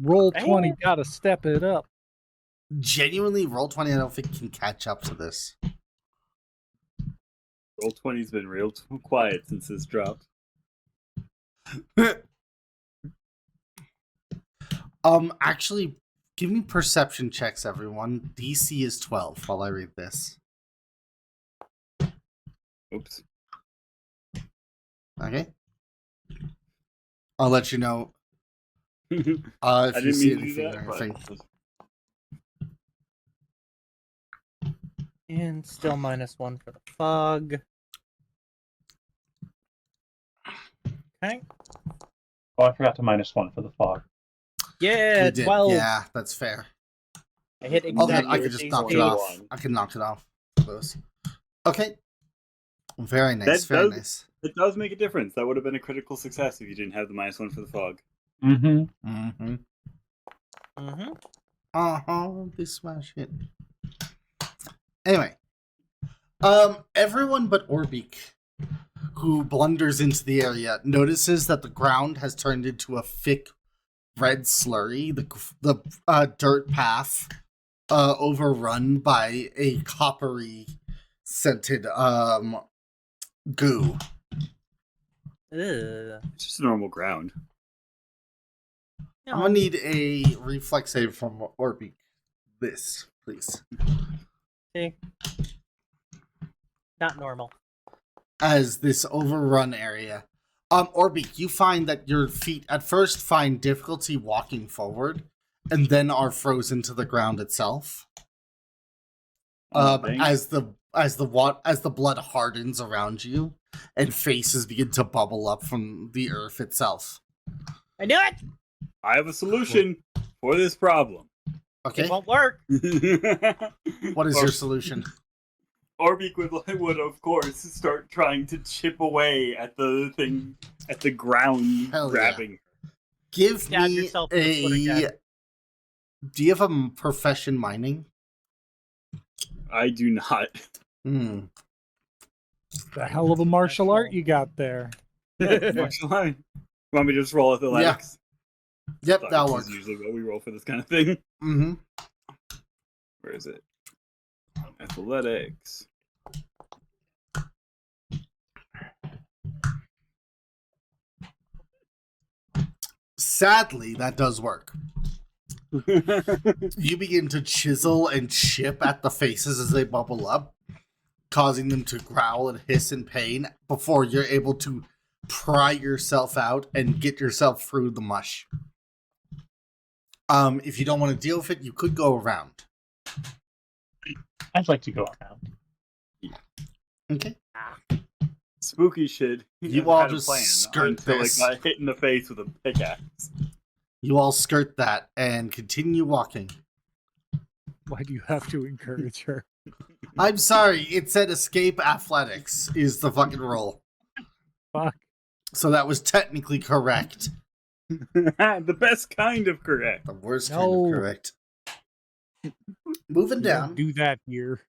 Roll 20, gotta step it up. Genuinely, Roll20 I don't think can catch up to this. Roll20's been real quiet since this dropped. Actually, give me perception checks, everyone. DC is 12 while I read this. Oops. Okay. I'll let you know if I you didn't see mean to do anything that, or anything. And still -1 for the fog. Okay. Oh, I forgot to -1 for the fog. Yeah, You did. 12. Yeah, that's fair. I hit All good. exactly. I could just knock it off. I can knock it off. Those. Okay. Very nice. Very nice. It does make a difference. That would have been a critical success if you didn't have the -1 for the fog. Mm-hmm. Mm-hmm. Mm-hmm. They smash it. Anyway. Everyone but Orbeak, who blunders into the area, notices that the ground has turned into a thick red slurry. The dirt path, overrun by a coppery scented goo. Ugh. It's just normal ground. No. I'm gonna need a reflex save from Orbeak. This, please. See? Not normal. As this overrun area. Orbeak, you find that your feet at first find difficulty walking forward, and then are frozen to the ground itself. As the blood hardens around you, and faces begin to bubble up from the earth itself. I knew it! I have a solution for this problem. Okay. It won't work. What is your solution? Orbeak would, of course, start trying to chip away at the thing, at the ground, Hell grabbing. Yeah. Give Stab me yourself in the foot again. Do you have a profession mining? I do not. Hmm. The hell of a martial art you got there. Martial art. Want me to just roll athletics? Yep, Sorry, that'll this work. is usually what we roll for this kind of thing. Mm-hmm. Where is it? Athletics. Sadly, that does work. You begin to chisel and chip at the faces as they bubble up, causing them to growl and hiss in pain before you're able to pry yourself out and get yourself through the mush. If you don't want to deal with it, you could go around. I'd like to go around. Okay. Spooky shit. You all had a just plan skirt until this. it got hit in the face with a pickaxe. You all skirt that and continue walking. Why do you have to encourage her? I'm sorry, it said escape athletics is the fucking roll. Fuck. So that was technically correct. The best kind of correct. The worst kind No. of correct. Moving You don't down. do that here.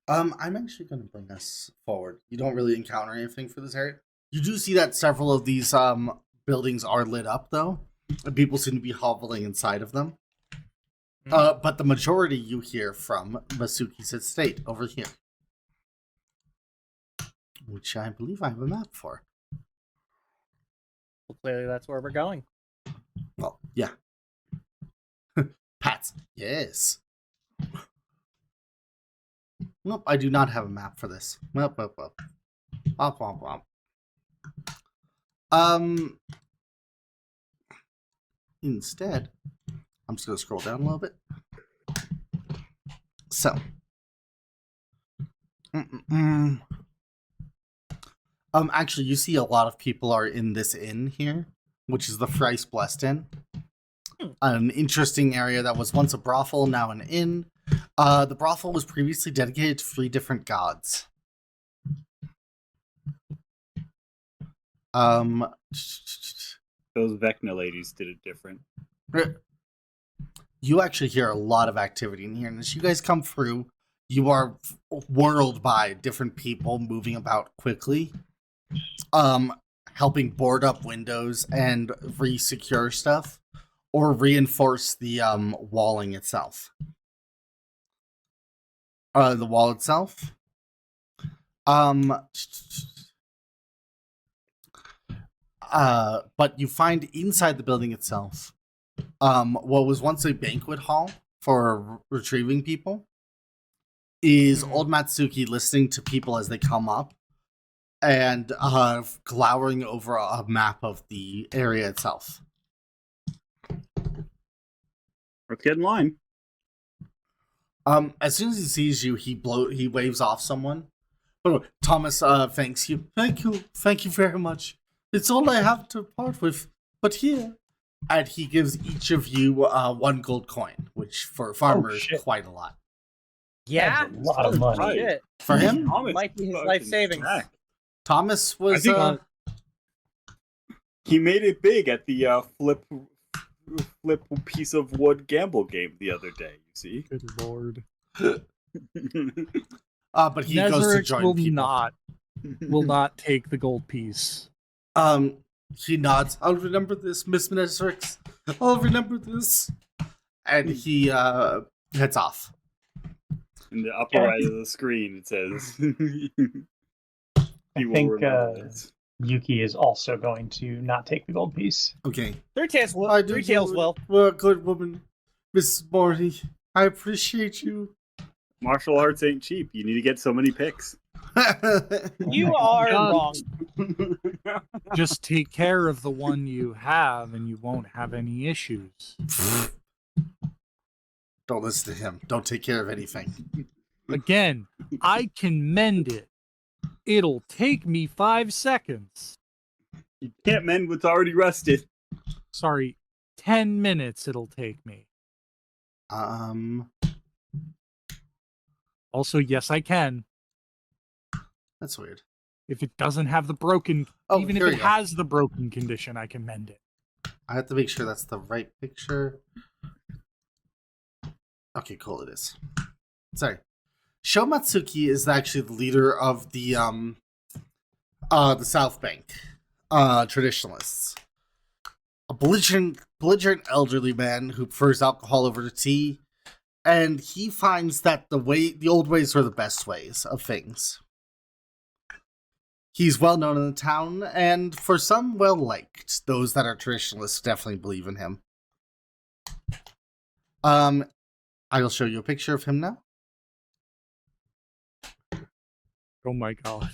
I'm actually going to bring us forward. You don't really encounter anything for this area. You do see that several of these buildings are lit up, though, and people seem to be hoveling inside of them. But the majority you hear from Masuki's estate over here, which I believe I have a map for. Well, clearly that's where we're going. Well, yeah. Pats, yes. Nope, I do not have a map for this. Womp. Instead, I'm just going to scroll down a little bit. So. Actually, you see a lot of people are in this inn here, which is the Thrice Blessed Inn. An interesting area that was once a brothel, now an inn. The brothel was previously dedicated to 3 different gods. Those Vecna ladies did it different. You actually hear a lot of activity in here, and as you guys come through, you are whirled by different people moving about quickly, helping board up windows and re-secure stuff, or reinforce the walling itself. The wall itself. But you find inside the building itself, what was once a banquet hall for retrieving people, is old Matsuki listening to people as they come up and glowering over a map of the area itself. Let's get in line. As soon as he sees you, he waves off someone. Oh, Thomas thanks you. Thank you very much. It's all I have to part with. But here, and he gives each of you 1 gold coin, which for a farmer is shit. quite a lot. Yeah, That's a lot of money. Shit. For him, Thomas Might be his fucking life savings. jacked. Thomas was. I think, He made it big at the flip piece of wood gamble game the other day. You see, Good lord. But he goes to Nezeryx join will people. will not take the gold piece. He nods. I'll remember this, Miss Nezeryx. I'll remember this. And he heads off. in the upper right of the screen, it says. I think Yuki is also going to not take the gold piece. Okay. Three tails will. I do Three tails will. Well, good woman, Miss Mori. I appreciate you. Martial arts ain't cheap. You need to get so many picks. You are wrong. Just take care of the one you have, and you won't have any issues. Don't listen to him. Don't take care of anything. Again, I can mend it. It'll take me 5 seconds. You can't mend what's already rusted. Sorry, 10 minutes it'll take me. Also, yes, I can. That's weird. If it doesn't have the broken, even if here it you go. has the broken condition, I can mend it. I have to make sure that's the right picture. Okay, cool. It is. Sorry. Sho Matsuki is actually the leader of the South Bank traditionalists. A belligerent elderly man who prefers alcohol over tea, and he finds that the old ways are the best ways of things. He's well known in the town, and for some, well liked. Those that are traditionalists definitely believe in him. I'll show you a picture of him now. Oh my god.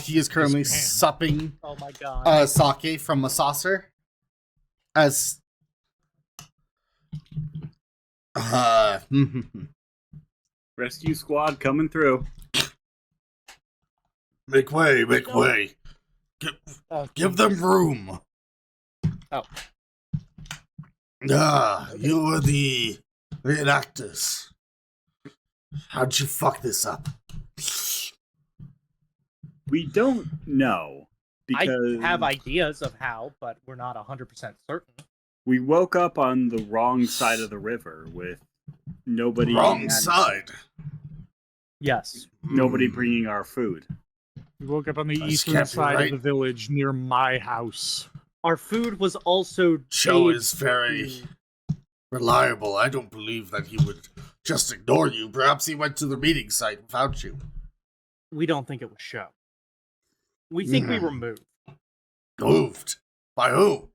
He is currently This man. supping Oh my god. sake from a saucer. As Rescue squad coming through. make way, make way. Give them room. Oh. You were the reenactors. How'd you fuck this up? We don't know. Because I have ideas of how, but we're not 100% certain. we woke up on the wrong side of the river with nobody. Wrong side. Yes. Nobody bringing our food. We woke up on the This eastern can't be side right. of the village near my house. Our food was also Cho paid is very to- reliable. I don't believe that he would just ignore you. Perhaps he went to the meeting site without you. We don't think it was show. We think we were moved. Moved? By who?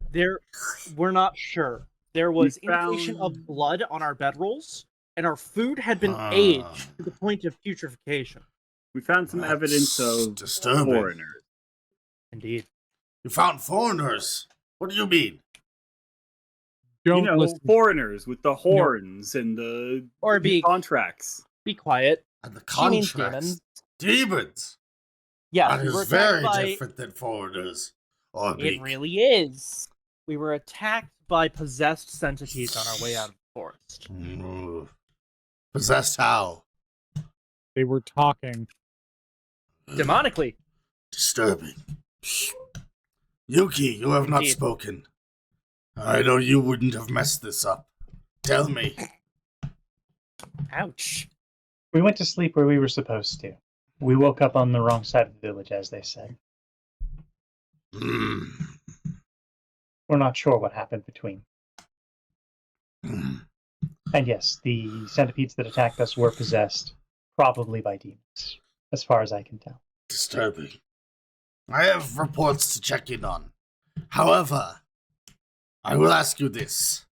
We're not sure. There was We found- indication of blood on our bedrolls, and our food had been Ah. aged to the point of putrefaction. We found some evidence of disturbing. foreigners. Indeed. You found foreigners. What do you mean? Don't You know, listen. foreigners with the horns and the Or be contracts. quiet. And the She means contracts. demons. Demons. Yeah, That we were is very attacked by... different than foreigners. Or It really is. We were attacked by possessed centipedes on our way out of the forest. Possessed how? They were talking. Demonically. Disturbing. Yuki, you have not Indeed. spoken. I know you wouldn't have messed this up. Tell me. Ouch. We went to sleep where we were supposed to. We woke up on the wrong side of the village, as they say. Hmm. We're not sure what happened between. And yes, the centipedes that attacked us were possessed, probably by demons, as far as I can tell. Disturbing. I have reports to check in on. However, I will ask you this.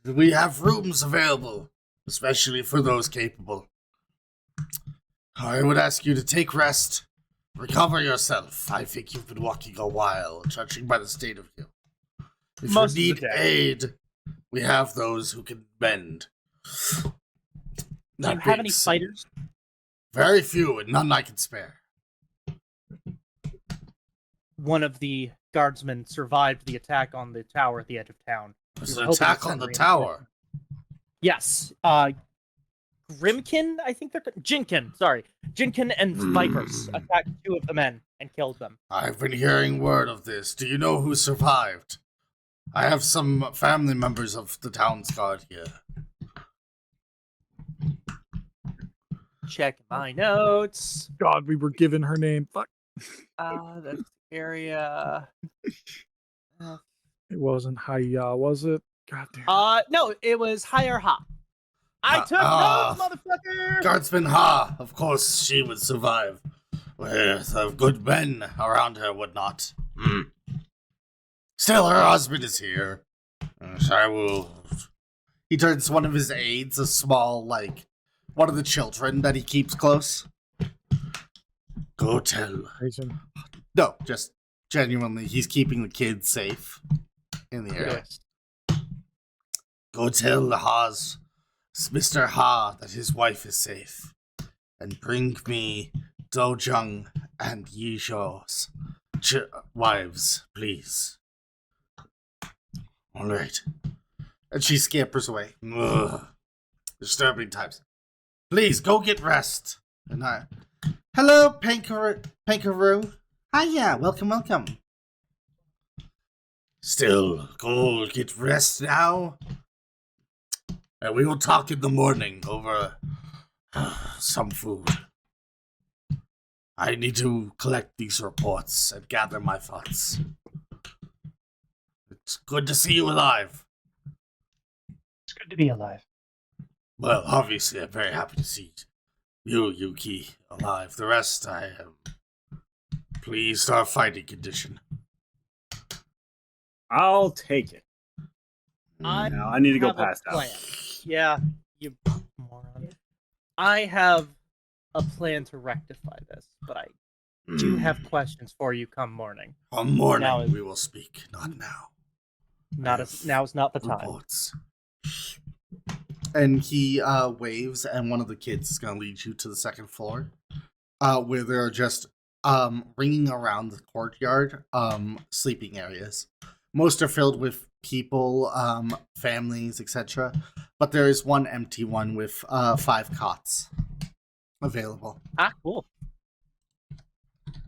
We have rooms available, especially for those capable. I would ask you to take rest, recover yourself. I think you've been walking a while, judging by the state of you. If Most of you the need day. aid, we have those who can bend. Do you have any fighters? Very few, and none I can spare. One of the guardsmen survived the attack on the tower at the edge of town. There's an attack on the tower. Yes. Grimkin, I think they're... Jinkin, sorry. Jinkin and Vipers attacked 2 of the men and killed them. I've been hearing word of this. Do you know who survived? I have some family members of the town's guard here. Check my notes. God, we were given her name. Fuck. That's area... It wasn't Hiya, was it? God damn. No, it was Higher Ha. I took notes, motherfucker! Guardsman Ha, of course she would survive. With good men around her would not. Still, her husband is here. I will... He turns to one of his aides, a small, one of the children that he keeps close. Go tell... No, just genuinely, he's keeping the kids safe in the area. Yes. Go tell Mr. Ha that his wife is safe. And bring me Dojung and Yisho's wives, please. Alright. And she scampers away. Ugh. Disturbing times. Please, go get rest. And Hello, Pankaroo. Hiya, welcome. Still, go get rest now. And we will talk in the morning over some food. I need to collect these reports and gather my thoughts. It's good to see you alive. It's good to be alive. Well, obviously, I'm very happy to see you, Yuki, alive. The rest, I am pleased our fighting condition. I'll take it. I Now, I need to go have a past plan. out. Yeah, you moron. I have a plan to rectify this, but I do have questions for you come morning. On morning, Now is- we will speak, not now. Now is not the time. Reports. And he waves, and one of the kids is going to lead you to the second floor, where there are just ringing around the courtyard sleeping areas. Most are filled with people, families, etc. But there is one empty one with 5 cots available. Ah, cool.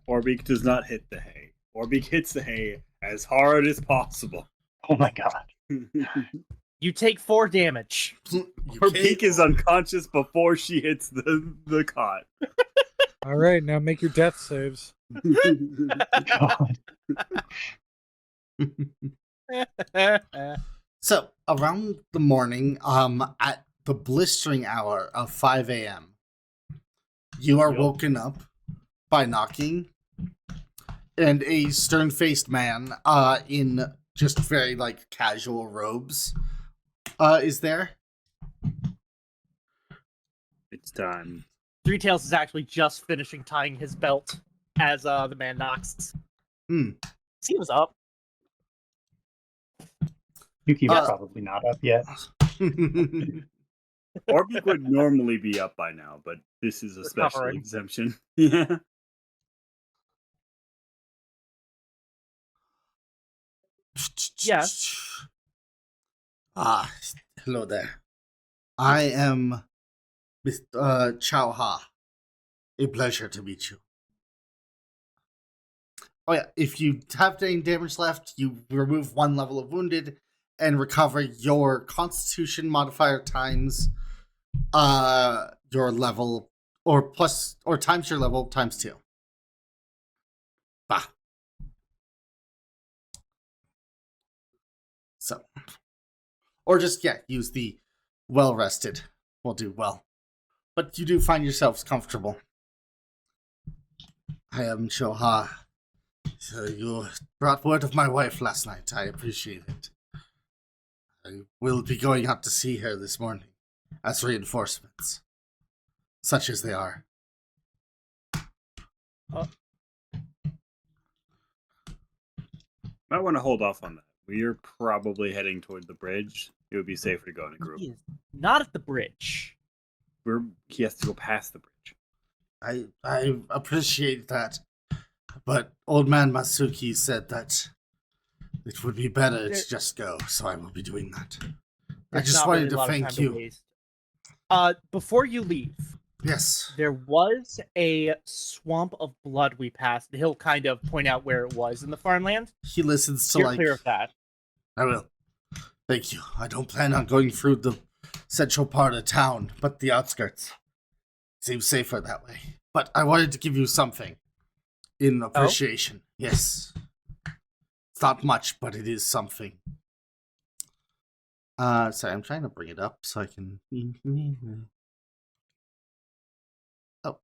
Orbeak does not hit the hay. Orbeak hits the hay as hard as possible. Oh my god. You take 4 damage. Orbeak is unconscious before she hits the cot. All right, now make your death saves. God. So, around the morning, at the blistering hour of 5 a.m., you are woken up by knocking, and a stern-faced man in just very, casual robes is there. It's time. Three Tails is actually just finishing tying his belt as the man knocks. See what's up. Yuki was probably not up yet. Orbeak would normally be up by now, but this is a special Recovering. exemption. Yeah. Yes. Hello there. I am Mr. Chow Ha. A pleasure to meet you. Oh yeah, if you have any damage left, you remove 1 level of wounded and recover your Constitution modifier times your level, or times your level times 2. Bah. So, or just use the well rested. Will do well, but you do find yourselves comfortable. I am Choha. So you brought word of my wife last night. I appreciate it. I will be going out to see her this morning as reinforcements, such as they are. Might want to hold off on that. We are probably heading toward the bridge. It would be safer to go in a group. He is not at the bridge. He has to go past the bridge. I appreciate that, but old man Masuki said that it would be better to just go, so I will be doing that. I just wanted to thank you. Before you leave, Yes. there was a swamp of blood we passed. He'll kind of point out where it was in the farmland. He listens to You're clear of that. I will. Thank you. I don't plan on going through the central part of town, but the outskirts. Seems safer that way. But I wanted to give you something in appreciation. Oh? Yes. It's not much, but it is something. Sorry, I'm trying to bring it up so I can... Oh,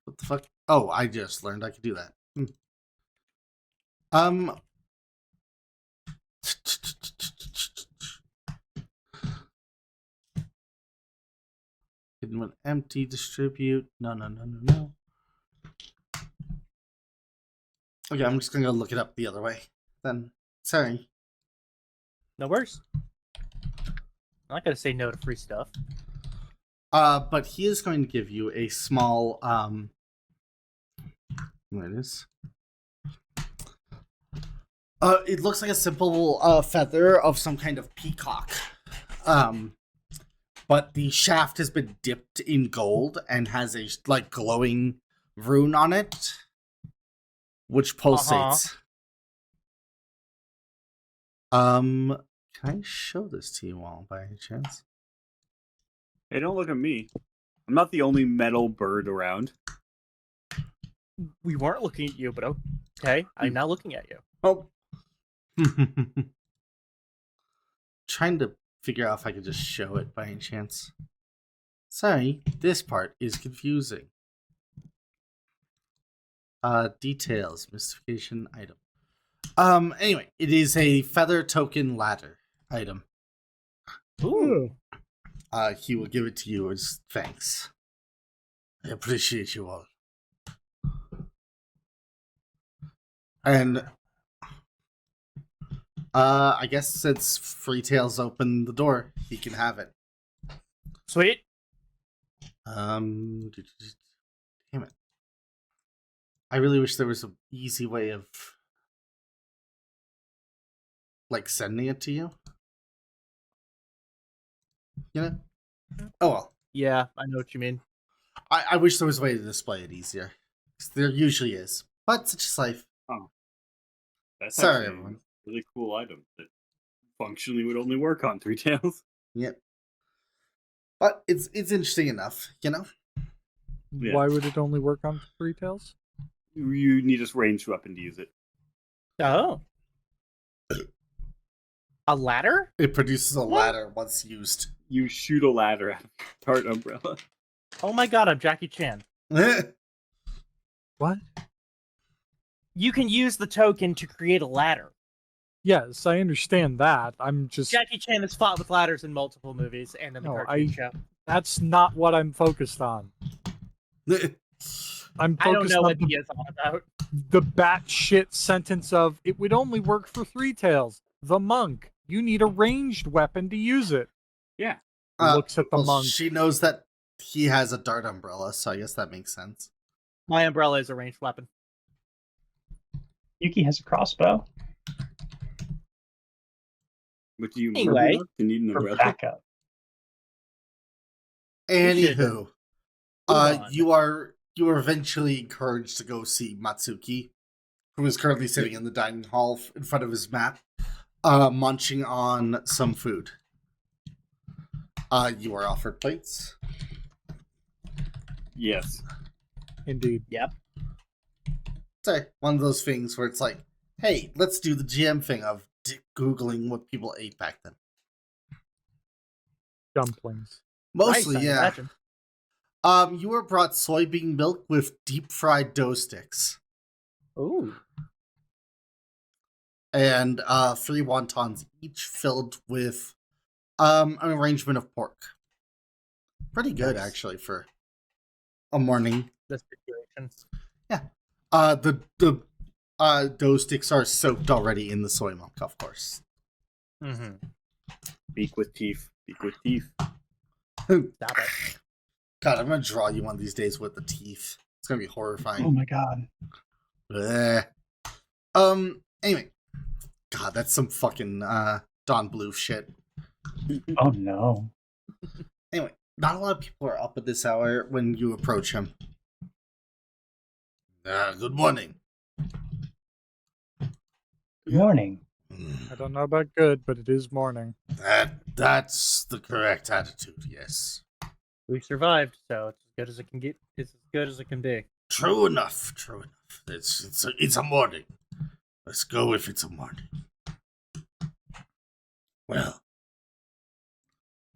what the fuck? Oh, I just learned I could do that. Hidden when empty, distribute. No. Okay, I'm just gonna go look it up the other way. Then, sorry. No worries. I'm not gonna say no to free stuff. But he is going to give you a small, there it is. It looks like a simple, feather of some kind of peacock. But the shaft has been dipped in gold and has a, like, glowing rune on it, which pulsates. Can I show this to you all by any chance? Hey, don't look at me. I'm not the only metal bird around. We weren't looking at you, but okay. I'm now looking at you. Oh. Trying to figure out if I could just show it by any chance. Sorry, this part is confusing. Details, mystification item. Anyway, it is a feather token ladder item. Ooh. He will give it to you as thanks. I appreciate you all. And I guess since Freetail's opened the door, he can have it. Sweet. Damn it. I really wish there was an easy way of, like, sending it to you. You know? Oh well. Yeah, I know what you mean. I wish there was a way to display it easier. 'Cause there usually is. But such is life. Oh. That's Sorry, actually everyone. a really cool item that functionally would only work on Three Tails. Yep. But it's interesting enough, you know? Yeah. Why would it only work on Three Tails? You need a ranged weapon to use it. Oh. A ladder? It produces a ladder once used. You shoot a ladder out of a tart umbrella. Oh my god, I'm Jackie Chan. What? You can use the token to create a ladder. Yes, I understand that. I'm just... Jackie Chan has fought with ladders in multiple movies and in the cartoon show. That's not what I'm focused on. I'm I don't focused know on what he is on about. the batshit sentence of, it would only work for Three Tails. The monk. You need a ranged weapon to use it. Yeah. Looks at the well, monk. She knows that he has a dart umbrella, so I guess that makes sense. My umbrella is a ranged weapon. Yuki has a crossbow But do you Anyway, need an for umbrella? backup. Anywho, on. you are eventually encouraged to go see Matsuki, who is currently sitting in the dining hall in front of his map, munching on some food. You are offered plates. Yes. Indeed. Yep. Sorry, one of those things where it's like, hey, let's do the GM thing of Googling what people ate back then. Dumplings. Mostly, Rice, I yeah. imagine. You were brought soybean milk with deep fried dough sticks. Ooh. And 3 wontons, each filled with an arrangement of pork. Pretty good, Nice. actually, for a morning. This situation. Yeah. The dough sticks are soaked already in the soy milk, of course. Mm-hmm. Beak with teeth. Beak with teeth. Stop it. God, I'm gonna draw you one of these days with the teeth. It's gonna be horrifying. Oh my god. Bleh. Anyway. God, that's some fucking Don Bluth shit. Oh no. Anyway, not a lot of people are up at this hour when you approach him. Good morning. Good morning. I don't know about good, but it is morning. That's the correct attitude, yes. We survived, so it's as good as it can get. It's as good as it can be. True enough. It's a morning. Let's go if it's a morning. Well,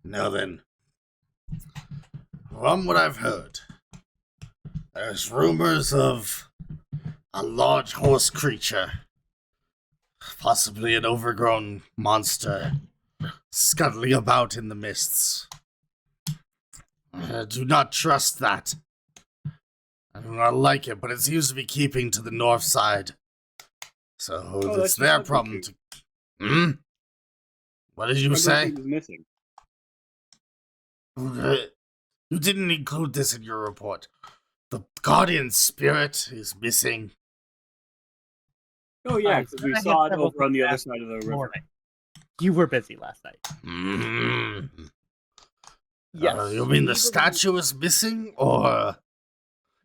now then, from what I've heard, there's rumors of a large horse creature, possibly an overgrown monster, scuttling about in the mists. I do not trust that. I do not like it, but it seems to be keeping to the north side. So it's their problem to... What did you say? Missing. You didn't include this in your report. The guardian spirit is missing. Oh yeah, because we I had saw it several over on the other last side of the river. morning. You were busy last night. Yes. You mean the statue is missing, or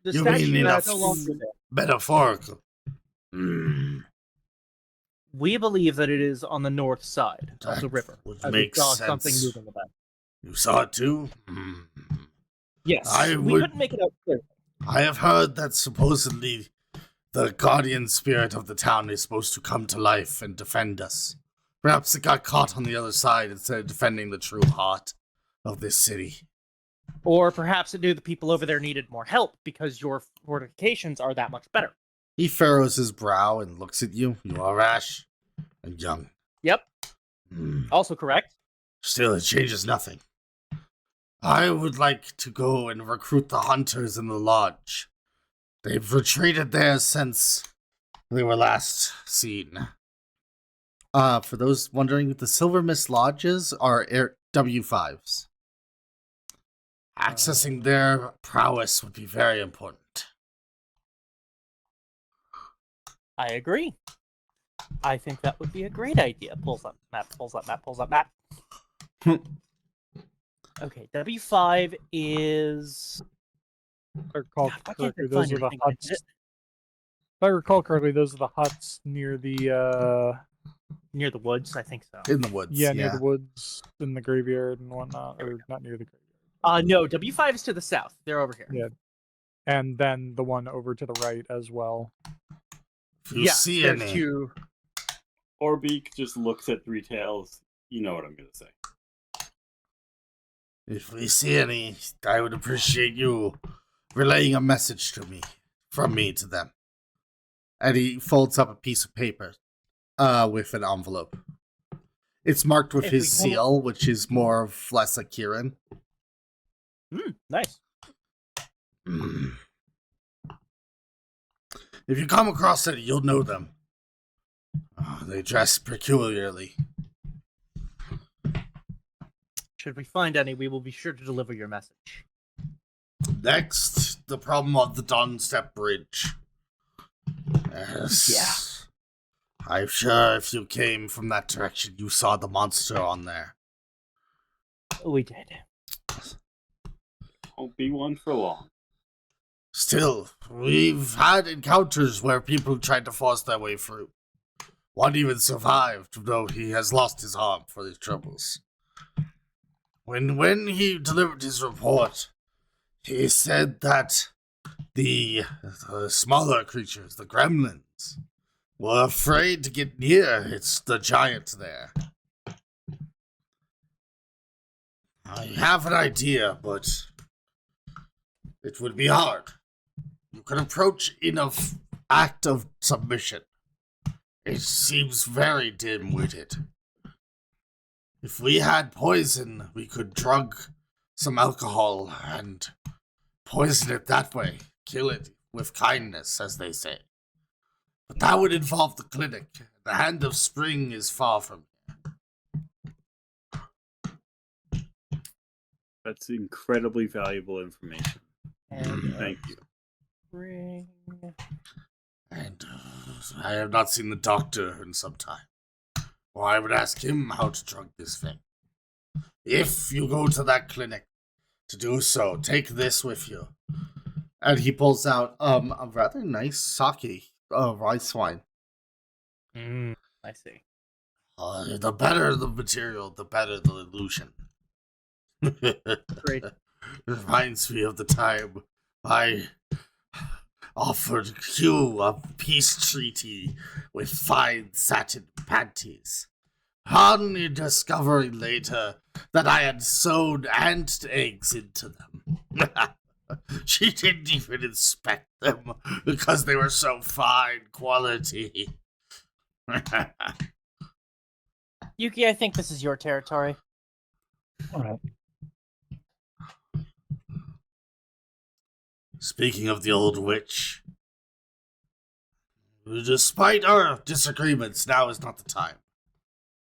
The you statue mean is no longer there. metaphorical? We believe that it is on the north side of the That river. would As make we saw sense. something moving about. You saw it too? Yes, I we would- couldn't make it out clearly. I have heard that supposedly the guardian spirit of the town is supposed to come to life and defend us. Perhaps it got caught on the other side instead of defending the true heart of this city. Or perhaps it knew the people over there needed more help because your fortifications are that much better. He furrows his brow and looks at you. You are rash and young. Yep, Hmm. also correct. Still, it changes nothing. I would like to go and recruit the hunters in the lodge. They've retreated there since they were last seen. For those wondering, the Silver Mist lodges are W5s. Accessing their prowess would be very important. I agree. I think that would be a great idea. Pulls up map, pulls up map, pulls up map. Okay, W5 is... If I recall God, why can't correctly, I those find are the anything? huts. If I recall correctly, those are the huts near the Near the woods, I think so. In the woods. near the woods in the graveyard and whatnot, or not near the graveyard. No, W5 is to the south. They're over here. Yeah. And then the one over to the right as well. If you Yeah, see there's any, two. Orbeak just looks at Three Tails. You know what I'm gonna say. if we see any, I would appreciate you relaying a message to me, from me to them. And he folds up a piece of paper, with an envelope. It's marked with If his we come- seal, which is more or less a Kieran. Nice. If you come across any, you'll know them. They dress peculiarly. Should we find any, we will be sure to deliver your message. Next, the problem of the Dawnstep Bridge. Yes. I'm sure if you came from that direction, you saw the monster on there. We did. Won't be one for long. Still, we've had encounters where people tried to force their way through. One even survived, though he has lost his arm for these troubles. When he delivered his report, he said that the smaller creatures, the gremlins, were afraid to get near. It's the giant there. I have an idea, but it would be hard. You can approach in an act of submission. It seems very dim-witted. If we had poison, we could drug some alcohol and poison it that way. Kill it with kindness, as they say. But that would involve the clinic. The hand of spring is far from here. That's incredibly valuable information. And Thank you. ring. And I have not seen the doctor in some time. Or I would ask him how to drug this thing. If you go to that clinic to do so, take this with you. And he pulls out a rather nice sake, rice wine. I see. The better the material, the better the illusion. Great. Reminds me of the time I offered you a peace treaty with fine satin panties, only discovering later that I had sewn ant eggs into them. She didn't even inspect them because they were so fine quality. Yuki, I think this is your territory. All right. Speaking of the old witch, despite our disagreements, now is not the time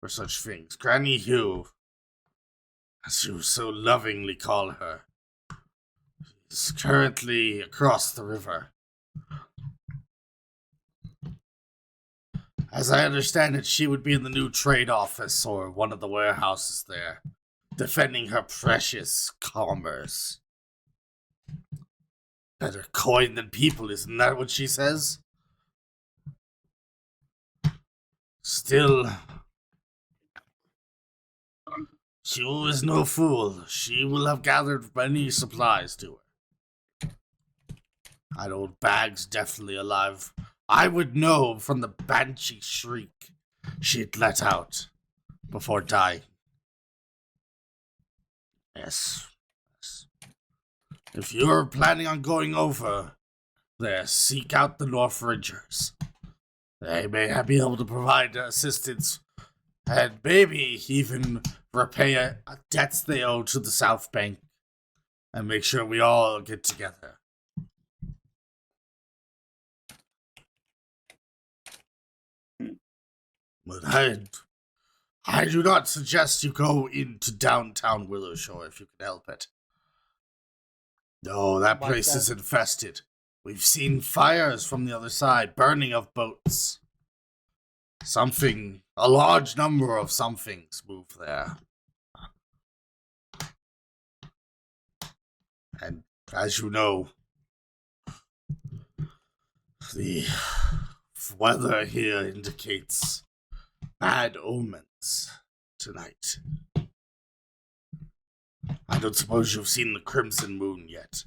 for such things. Granny Hugh, as you so lovingly call her, is currently across the river. As I understand it, she would be in the new trade office or one of the warehouses there, defending her precious commerce. Better coin than people, isn't that what she says? Still, Hugh is no fool. She will have gathered many supplies to her. That old bag's definitely alive. I would know from the banshee shriek she'd let out before dying. Yes. If you're planning on going over there, seek out the North Ridgers. They may be able to provide assistance and maybe even repay debts they owe to the South Bank and make sure we all get together. But I do not suggest you go into downtown Willowshore if you can help it. No, that place is infested. We've seen fires from the other side, burning of boats. A large number of somethings move there. And as you know, the weather here indicates bad omens tonight. I don't suppose you've seen the Crimson Moon yet.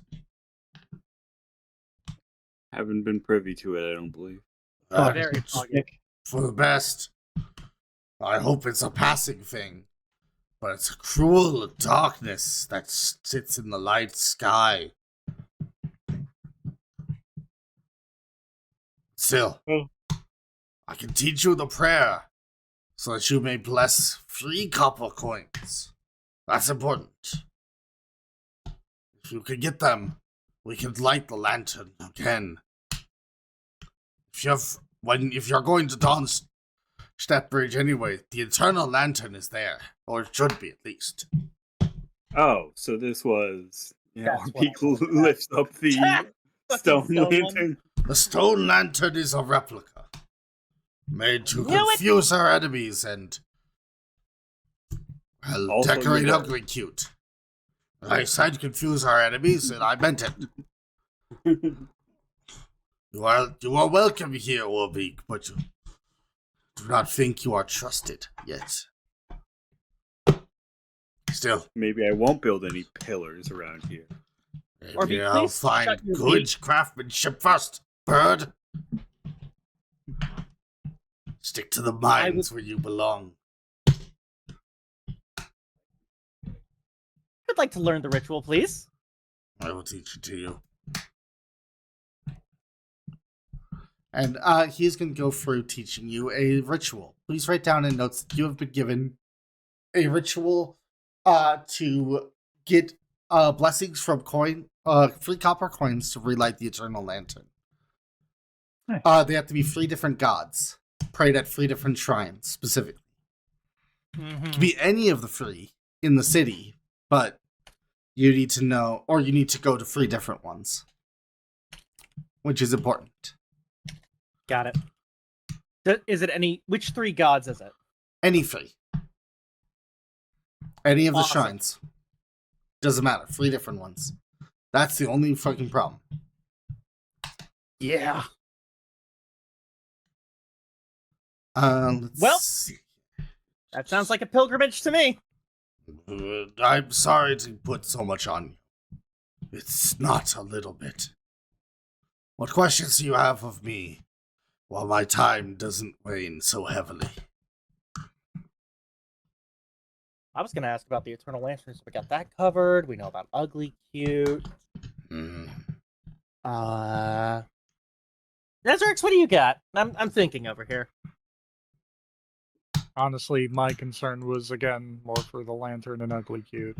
Haven't been privy to it, I don't believe. Very It's foggy. for the best. I hope it's a passing thing, but it's a cruel darkness that sits in the light sky. Still, I can teach you the prayer so that you may bless 3 copper coins. That's important. If you can get them, we can light the lantern again. If you're going to Dawn's Step Bridge anyway, the eternal lantern is there, or it should be at least. Oh, so this was That's Orbeak lifts up the stone lantern. The stone lantern is a replica, made to confuse our enemies and Also decorate yours. ugly cute. I said confuse our enemies, and I meant it. You are welcome here, Orbeak, but you do not think you are trusted yet. Still, Maybe I won't build any pillars around here. maybe Orbeak, I'll please find shut your good beak. craftsmanship first, bird. Stick to the mines where you belong. I'd like to learn the ritual, please. I will teach it to you. And he's going to go through teaching you a ritual. Please write down in notes that you have been given a ritual to get blessings from 3 copper coins to relight the eternal lantern. Nice. They have to be 3 different gods, prayed at 3 different shrines, specifically. It could be any of the 3 in the city, but you need to know, or you need to go to 3 different ones, which is important. Got it. Is it which 3 gods is it? Any 3. Any of the Awesome. shrines. Doesn't matter. 3 different ones. That's the only fucking problem. Yeah. Let's see. That sounds like a pilgrimage to me. I'm sorry to put so much on you. It's not a little bit. What questions do you have of me while my time doesn't wane so heavily? I was going to ask about the Eternal Lanterns. We got that covered. We know about Ugly Cute. Nezeryx, what do you got? I'm thinking over here. Honestly, my concern was, again, more for the lantern and Ugly Cute.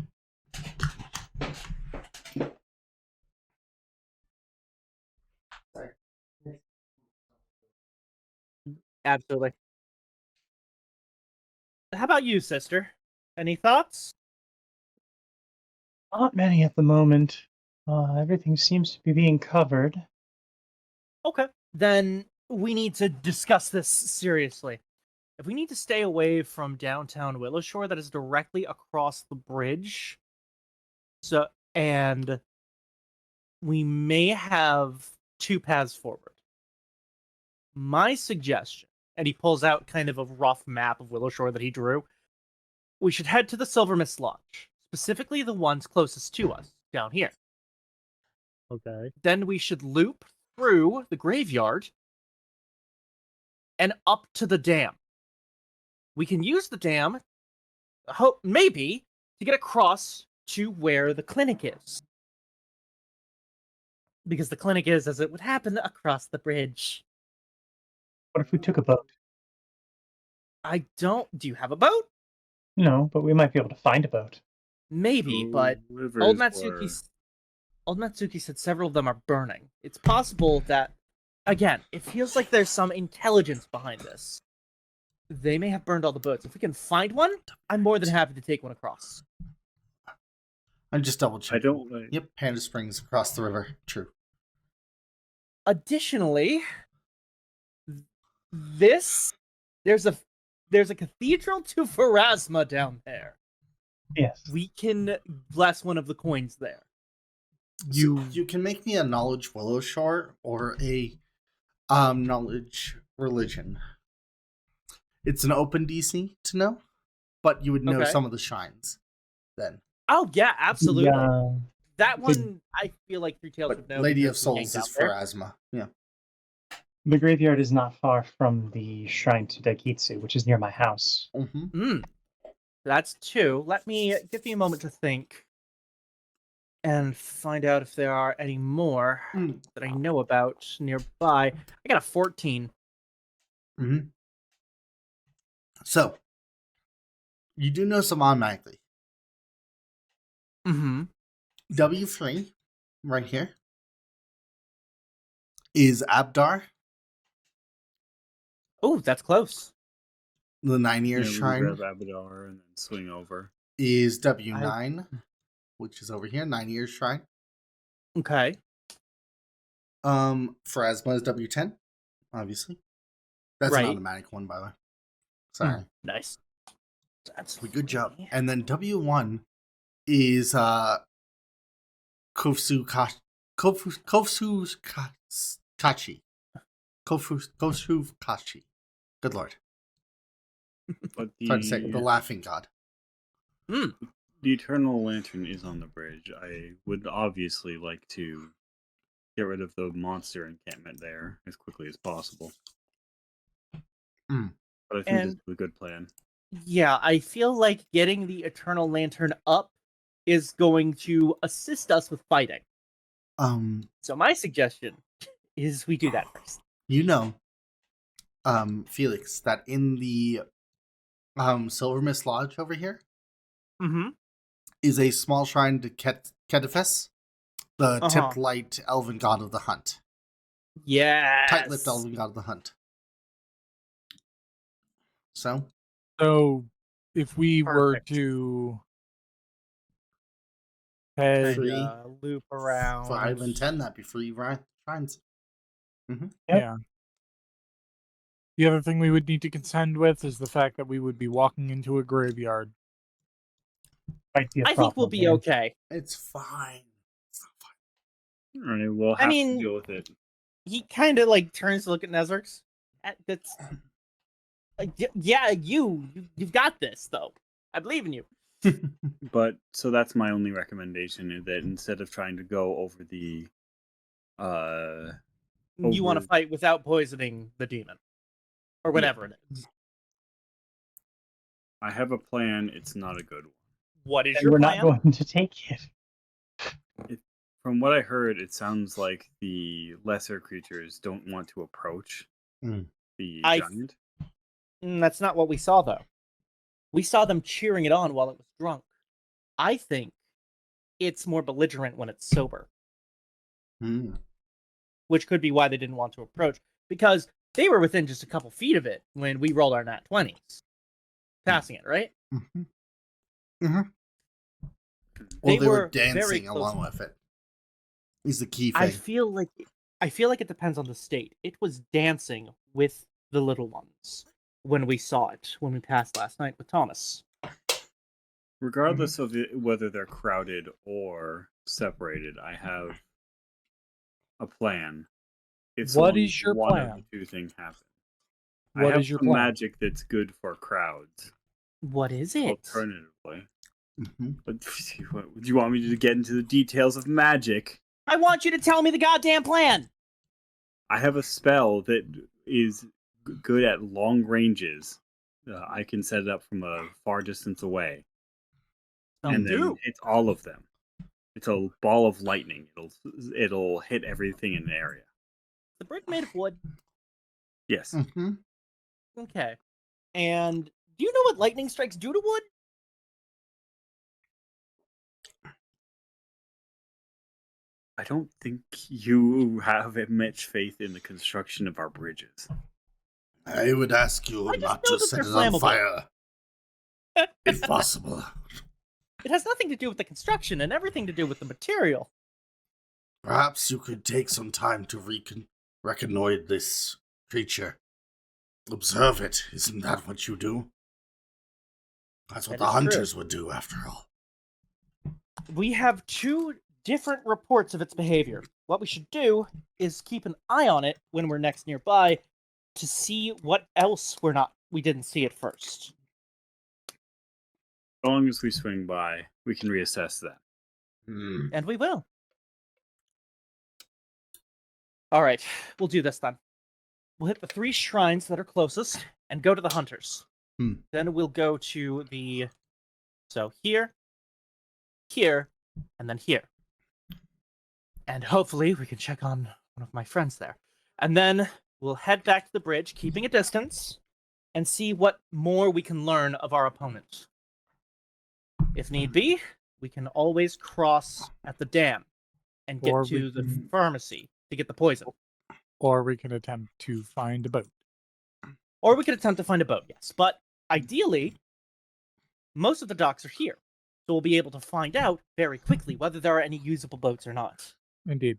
Absolutely. How about you, sister? Any thoughts? Not many at the moment. Everything seems to be being covered. Okay. Then we need to discuss this seriously. If we need to stay away from downtown Willowshore, that is directly across the bridge. And we may have 2 paths forward. My suggestion, and he pulls out kind of a rough map of Willowshore that he drew, we should head to the Silver Mist Lodge, specifically the ones closest to us, down here. Okay. Then we should loop through the graveyard and up to the dam. We can use the dam, maybe, to get across to where the clinic is. Because the clinic is, as it would happen, across the bridge. What if we took a boat? Do you have a boat? No, but we might be able to find a boat. Maybe, but Old Matsuki said several of them are burning. It's possible that, again, it feels like there's some intelligence behind this. They may have burned all the boats. If we can find one, I'm more than happy to take one across. I'm just double checking. I don't like... Yep, Panda Springs across the river. True. Additionally, there's a cathedral to Pharasma down there. Yes. We can bless one of the coins there. You can make me a knowledge Willowshore or a knowledge religion. It's an open DC to know, but you would know some of the shrines then. Oh yeah, absolutely. Yeah. That one I feel like Three Tails would know. Lady of Souls is Pharasma. Yeah. The graveyard is not far from the shrine to Daikitsu, which is near my house. That's 2. Give me a moment to think and find out if there are any more that I know about nearby. I got a 14. So, you do know some automatically. W3, right here, is Abdar. Oh, that's close. The 9-year shrine. Grab Abadar and then swing over. Is W9, which is over here, 9-year shrine. Okay. Pharasma is W10, obviously. That's an automatic one, by the way. Sorry. Nice. That's good job. And then W1 is Kofusu Kachi. Good lord. But Trying to say the laughing god. The Eternal Lantern is on the bridge. I would obviously like to get rid of the monster encampment there as quickly as possible. But I think this is a good plan. Yeah, I feel like getting the Eternal Lantern up is going to assist us with fighting. So my suggestion is we do that first. You know, Felix, that in the Silver Mist Lodge over here is a small shrine to Kedifes, the tipped light elven god of the hunt. Yes. Tight-lipped elven god of the hunt. So if we were to Hey, Free. Loop around. 5 and 10, that'd be free shrines. yeah. The other thing we would need to contend with is the fact that we would be walking into a graveyard. Might be a I think we'll problem, be man. okay. It's fine. All right, we'll have to deal with it. He kind of like turns to look at Nezeryx. That's like, yeah, you've got this though. I believe in you. But so that's my only recommendation, is that instead of trying to go over the You want to Over- fight without poisoning the demon, or whatever it is. I have a plan, it's not a good one. What is And your we're plan? not going to take it. From what I heard, it sounds like the lesser creatures don't want to approach Mm. the I- giant. That's not what we saw though. We saw them cheering it on while it was drunk. I think it's more belligerent when it's sober, Hmm. which could be why they didn't want to approach, because they were within just a couple feet of it when we rolled our nat 20s, passing it, right? Mm-hmm. Well, they were were very dancing close. along with it. Is the key I thing. feel like it depends on the state. It was dancing with the little ones when we saw it, when we passed last night with Thomas. Regardless of whether they're crowded or separated, I have a plan. If What only is your one plan? of the two things happen. What I have is your some plan? magic that's good for crowds. What is it? Alternatively, Mm-hmm. but do you want me to get into the details of magic? I want you to tell me the goddamn plan! I have a spell that is good at long ranges. I can set it up from a far distance away, and then it's all of them. It's a ball of lightning. It'll hit everything in the area. The brick made of wood. Yes. Mm-hmm. Okay. And do you know what lightning strikes do to wood? I don't think you have much faith in the construction of our bridges. I would ask you I just not know to that set they're it on flammable. fire, if possible. It has nothing to do with the construction and everything to do with the material. Perhaps you could take some time to reconnoiter this creature. Observe it. Isn't that what you do? That's what That the is true. hunters would do, after all. We have two different reports of its behavior. What we should do is keep an eye on it when we're next nearby to see what else we didn't see at first. As long as we swing by, we can reassess that. Hmm. And we will. Alright, we'll do this then. We'll hit the 3 shrines that are closest and go to the hunters. Hmm. Then we'll go to the... So here, here, and then here. And hopefully we can check on one of my friends there. And then we'll head back to the bridge, keeping a distance, and see what more we can learn of our opponent. If need be, we can always cross at the dam and get Or to we the can- pharmacy to get the poison. Or we can attempt to find a boat. Or we could attempt to find a boat, yes. But ideally, most of the docks are here. So we'll be able to find out very quickly whether there are any usable boats or not. Indeed.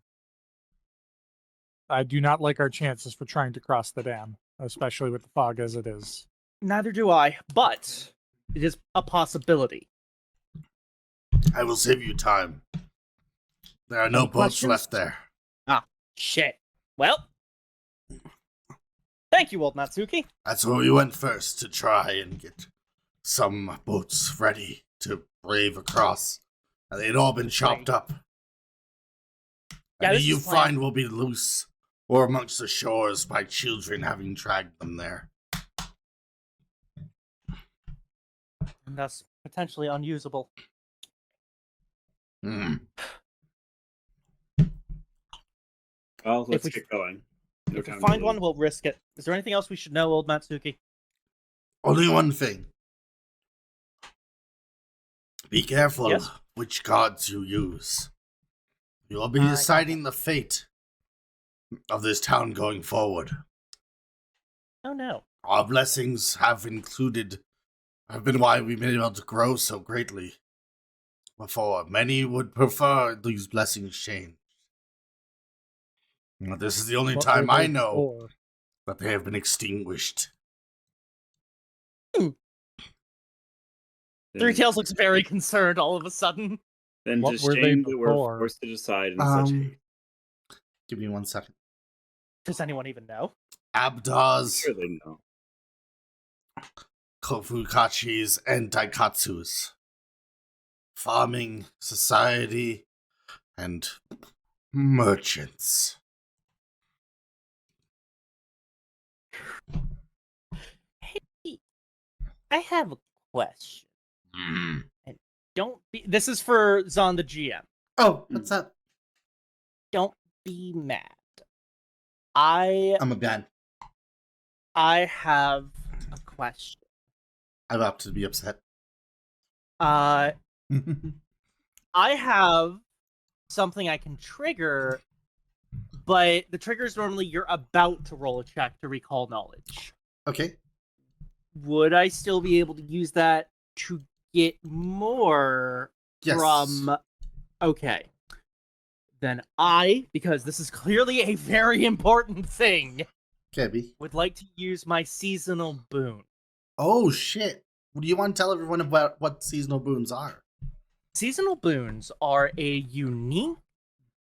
I do not like our chances for trying to cross the dam, especially with the fog as it is. Neither do I, but it is a possibility. I will save you time. There are no Any boats questions? left there. Shit. Well, thank you, old Natsuki. That's where we went first, to try and get some boats ready to brave across. And they'd all been chopped up. Yeah, And this you is planned. find will be loose or amongst the shores by children having dragged them there. And thus potentially unusable. Hmm. Well, let's we- get going. No If we time to find lose. one, we'll risk it. Is there anything else we should know, old Matsuki? Only one thing. Be careful Yes? which gods you use. You will be I- deciding the fate of this town going forward. Oh no. Our blessings have been why we've been able to grow so greatly. before. Many would prefer these blessings changed. This is the only What time were I they know before? that they have been extinguished. Three Tails looks very concerned all of a sudden. Then What just were they shame that we're before? forced to decide in such hate. Give me 1 second. Does anyone even know? I'm Abdars, sure they know. Kofukachis, and Daikatsus. Farming, society, and merchants. Hey, I have a question. Mm. And don't be. This is for Zon the GM. Oh, what's up? Don't be mad. I I'm a man. have a question. I'm up to be upset. I have something I can trigger, but the trigger is normally you're about to roll a check to recall knowledge. Okay. Would I still be able to use that to get more Yes. from... Okay. Then because this is clearly a very important thing, Cabby. would like to use my seasonal boon. Oh, shit. Do you want to tell everyone about what seasonal boons are? Seasonal boons are a unique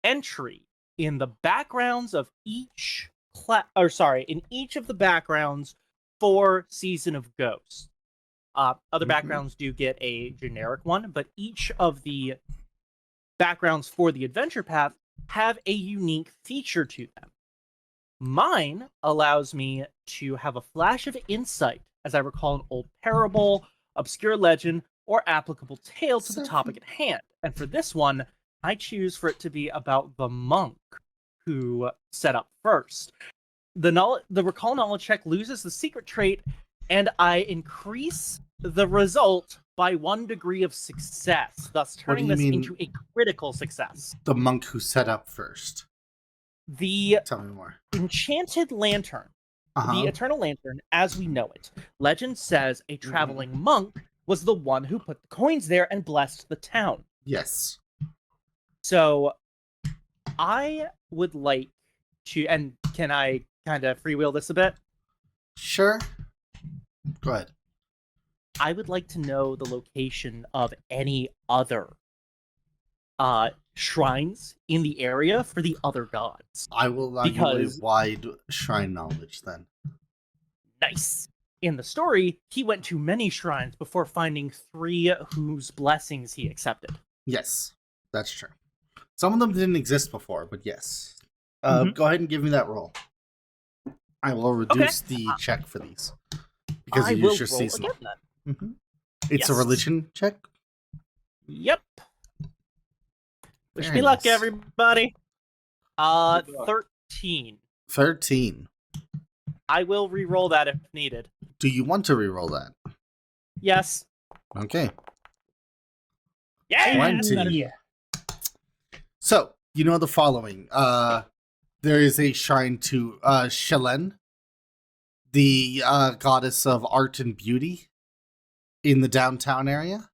entry in the backgrounds of each in each of the backgrounds for Season of Ghost. Other backgrounds do get a generic one, but each of the backgrounds for the Adventure Path have a unique feature to them. Mine allows me to have a flash of insight as I recall an old parable, obscure legend, or applicable tale to the topic at hand. And for this one, I choose for it to be about the monk who set up first. The recall knowledge check loses the secret trait, and I increase the result by 1 degree of success, thus turning this into a critical success. The monk who set up first. Tell me more. Enchanted lantern, the eternal lantern as we know it. Legend says a traveling monk was the one who put the coins there and blessed the town. Yes. So I would like to, and can I kind of freewheel this a bit? Sure. Go ahead. I would like to know the location of any other shrines in the area for the other gods. I will allow you a wide shrine knowledge then. Nice. In the story, he went to many shrines before finding 3 whose blessings he accepted. Yes, that's true. Some of them didn't exist before, but yes. Go ahead and give me that roll. I will reduce the check for these. Because you use your seasonal. It's a religion check? Yep. Wish Very me luck, nice. everybody. 13. 13. I will re-roll that if needed. Do you want to re-roll that? Yes. Okay. Yeah. 20. So, you know the following. There is a shrine to Shenmen, the goddess of art and beauty in the downtown area.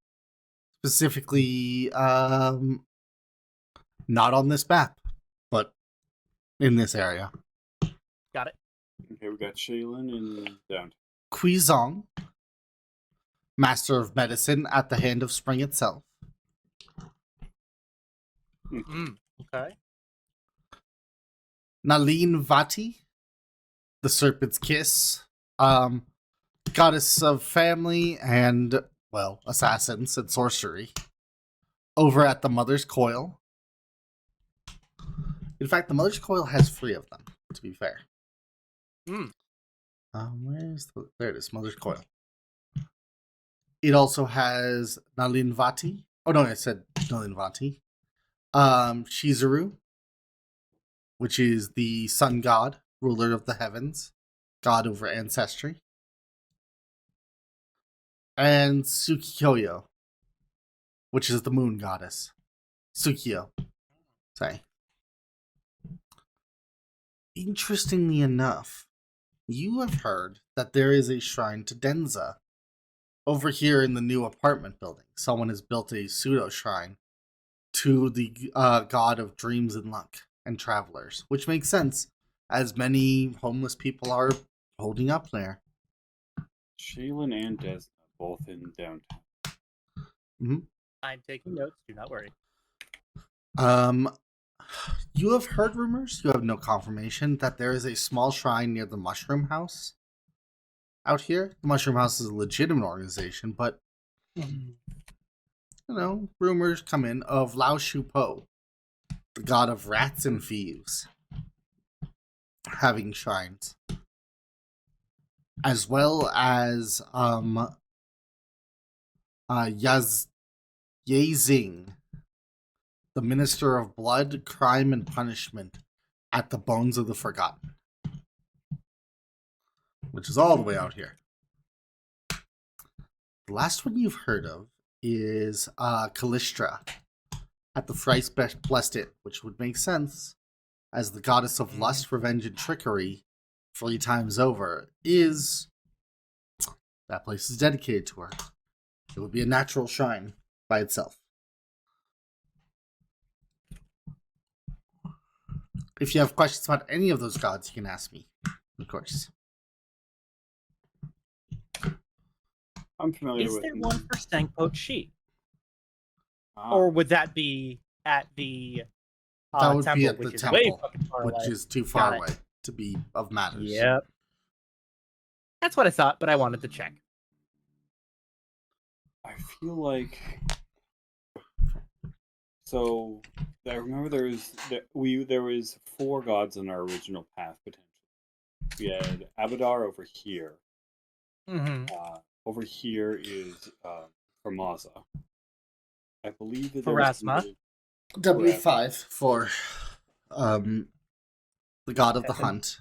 Specifically, not on this map, but in this area. Got it. Okay, we got Shaylin and down. Quizong, master of medicine at the hand of spring itself. Okay. Nalin Vati, the serpent's kiss, goddess of family and, well, assassins and sorcery, over at the Mother's Coil. In fact, the Mother's Coil has 3 of them, to be fair. There it is, Mother's Coil. It also has Nalin Vati. Oh no, I said Nalin Vati. Shizuru, which is the sun god, ruler of the heavens, god over ancestry. And Tsukioyo, which is the moon goddess. Tsukio. Sorry. Interestingly enough, you have heard that there is a shrine to Denza over here in the new apartment building, someone has built a pseudo shrine to the god of dreams and luck and travelers, which makes sense, as many homeless people are holding up there. Shaylin and Desna both in downtown. I'm taking notes. Do not worry. You have heard rumors, you have no confirmation, that there is a small shrine near the Mushroom House out here. The Mushroom House is a legitimate organization, but, rumors come in of Lao Shu Po, the god of rats and thieves, having shrines. As well as, Yazing, the Minister of Blood, Crime, and Punishment at the Bones of the Forgotten, which is all the way out here. The last one you've heard of is Callistra at the Thrice Blessed, which would make sense, as the goddess of lust, revenge, and trickery 3 times over. That place is dedicated to her. It would be a natural shrine by itself. If you have questions about any of those gods, you can ask me, of course. I'm familiar Is with. there one for Sangpo Shi? Ah, Or would that be at the That would temple, be at which the is temple, way fucking far which away? is too far Got it. away to be of matters. Yep. That's what I thought, but I wanted to check. I feel like. So I remember there was 4 gods in our original path potentially. We had Abadar over here. Mm-hmm. Over here is Formaza. I believe that Pharasma. W5 for the god of the hunt.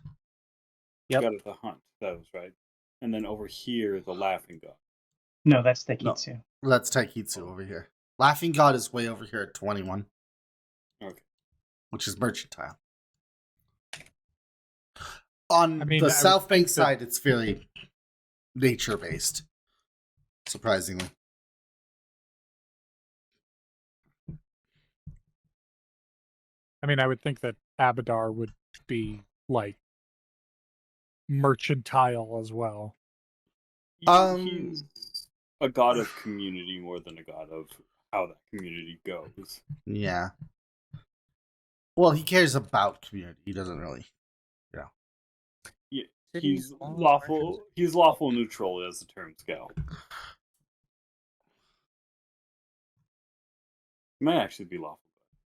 Yep. God of the hunt. That was right. And then over here, the laughing god. No, that's Taikitsu. That's Taikitsu over here. Laughing god is way over here at 21. Okay. Which is mercantile. On I the South Bank side, it's very nature-based. Surprisingly. I mean, I would think that Abadar would be like mercantile as well. He's a god of community more than a god of how that community goes. Yeah. Well, he cares about community. He doesn't really. He's lawful. He's lawful neutral as the terms go. He might actually be lawful.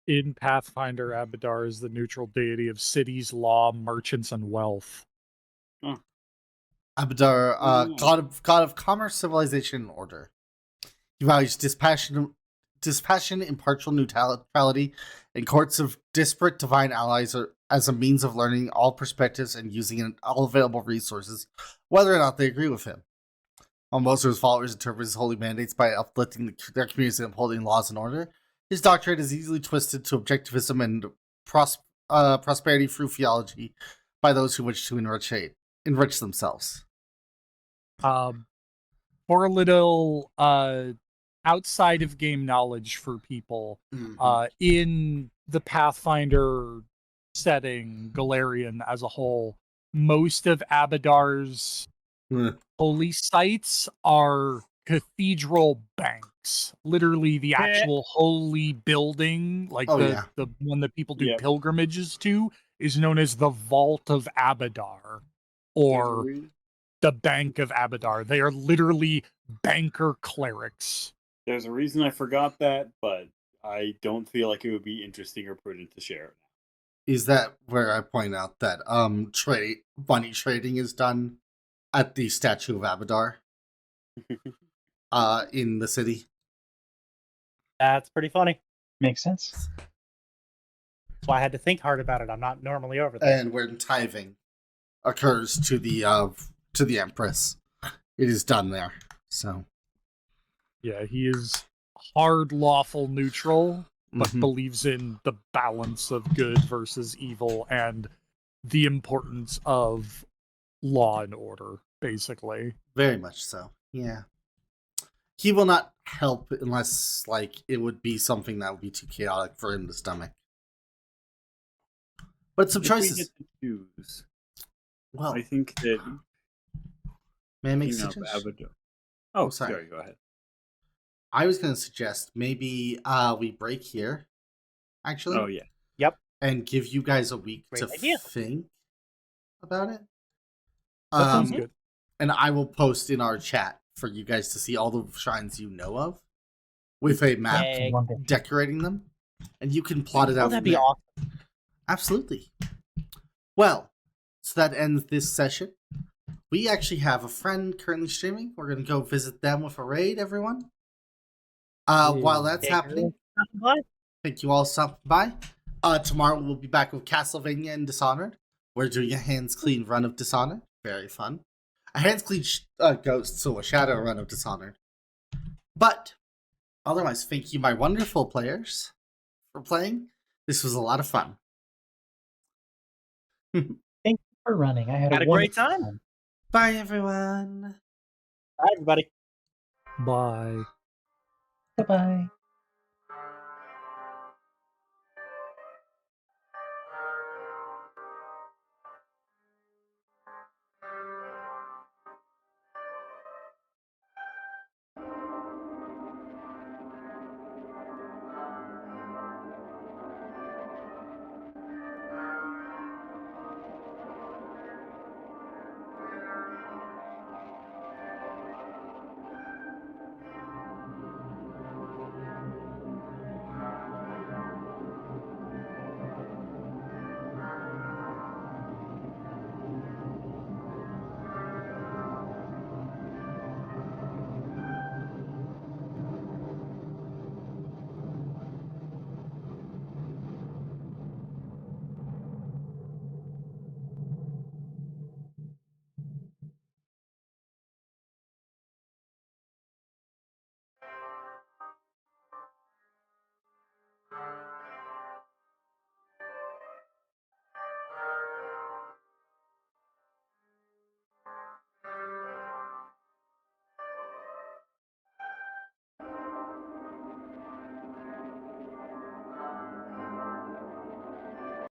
In Pathfinder, Abadar is the neutral deity of cities, law, merchants, and wealth. Abadar, god of commerce, civilization, and order. He values dispassion, impartial neutrality, and courts of disparate divine allies as a means of learning all perspectives and using all available resources, whether or not they agree with him. While most of his followers interpret his holy mandates by uplifting their communities and upholding laws and order, his doctrine is easily twisted to objectivism and prosperity through theology by those who wish to enrich themselves. For a little outside of game knowledge for people, in the Pathfinder setting, Galarian as a whole, most of Abadar's holy sites are cathedral banks. Literally the actual holy building, like the one that people do pilgrimages to, is known as the Vault of Abadar, or the Bank of Abadar. They are literally banker clerics. There's a reason I forgot that, but I don't feel like it would be interesting or prudent to share it. Is that where I point out that money trading is done at the statue of Abadar in the city? That's pretty funny. Makes sense. That's why I had to think hard about it. I'm not normally over there. And where tithing occurs to the Empress, it is done there. So yeah, he is hard lawful neutral, but believes in the balance of good versus evil and the importance of law and order, basically. Very much so. Yeah. he will not help unless, like, it would be something that would be too chaotic for him to stomach. But some If we choices. get to choose, Well, I think that may I make a King of suggestion? Abaddon. Oh, sorry. sorry. Go ahead. I was going to suggest maybe we break here, actually. Oh yeah. And give you guys a week Great to idea. think about it. That sounds good. And I will post in our chat for you guys to see all the shrines you know of with a map Yay. decorating them. And you can plot it out. Oh, that'd from be there. awesome. Absolutely. Well, so that ends this session. We actually have a friend currently streaming. We're going to go visit them with a raid, everyone. While that's happening, thank you all for stopping by. Tomorrow we'll be back with Castlevania and Dishonored. We're doing a hands clean run of Dishonored. Very fun. A hands clean Ghost, so a shadow run of Dishonored. But otherwise, thank you, my wonderful players, for playing. This was a lot of fun. Thank you for running. I had a great wonderful time. Bye, everyone. Bye, everybody. Bye. Bye-bye.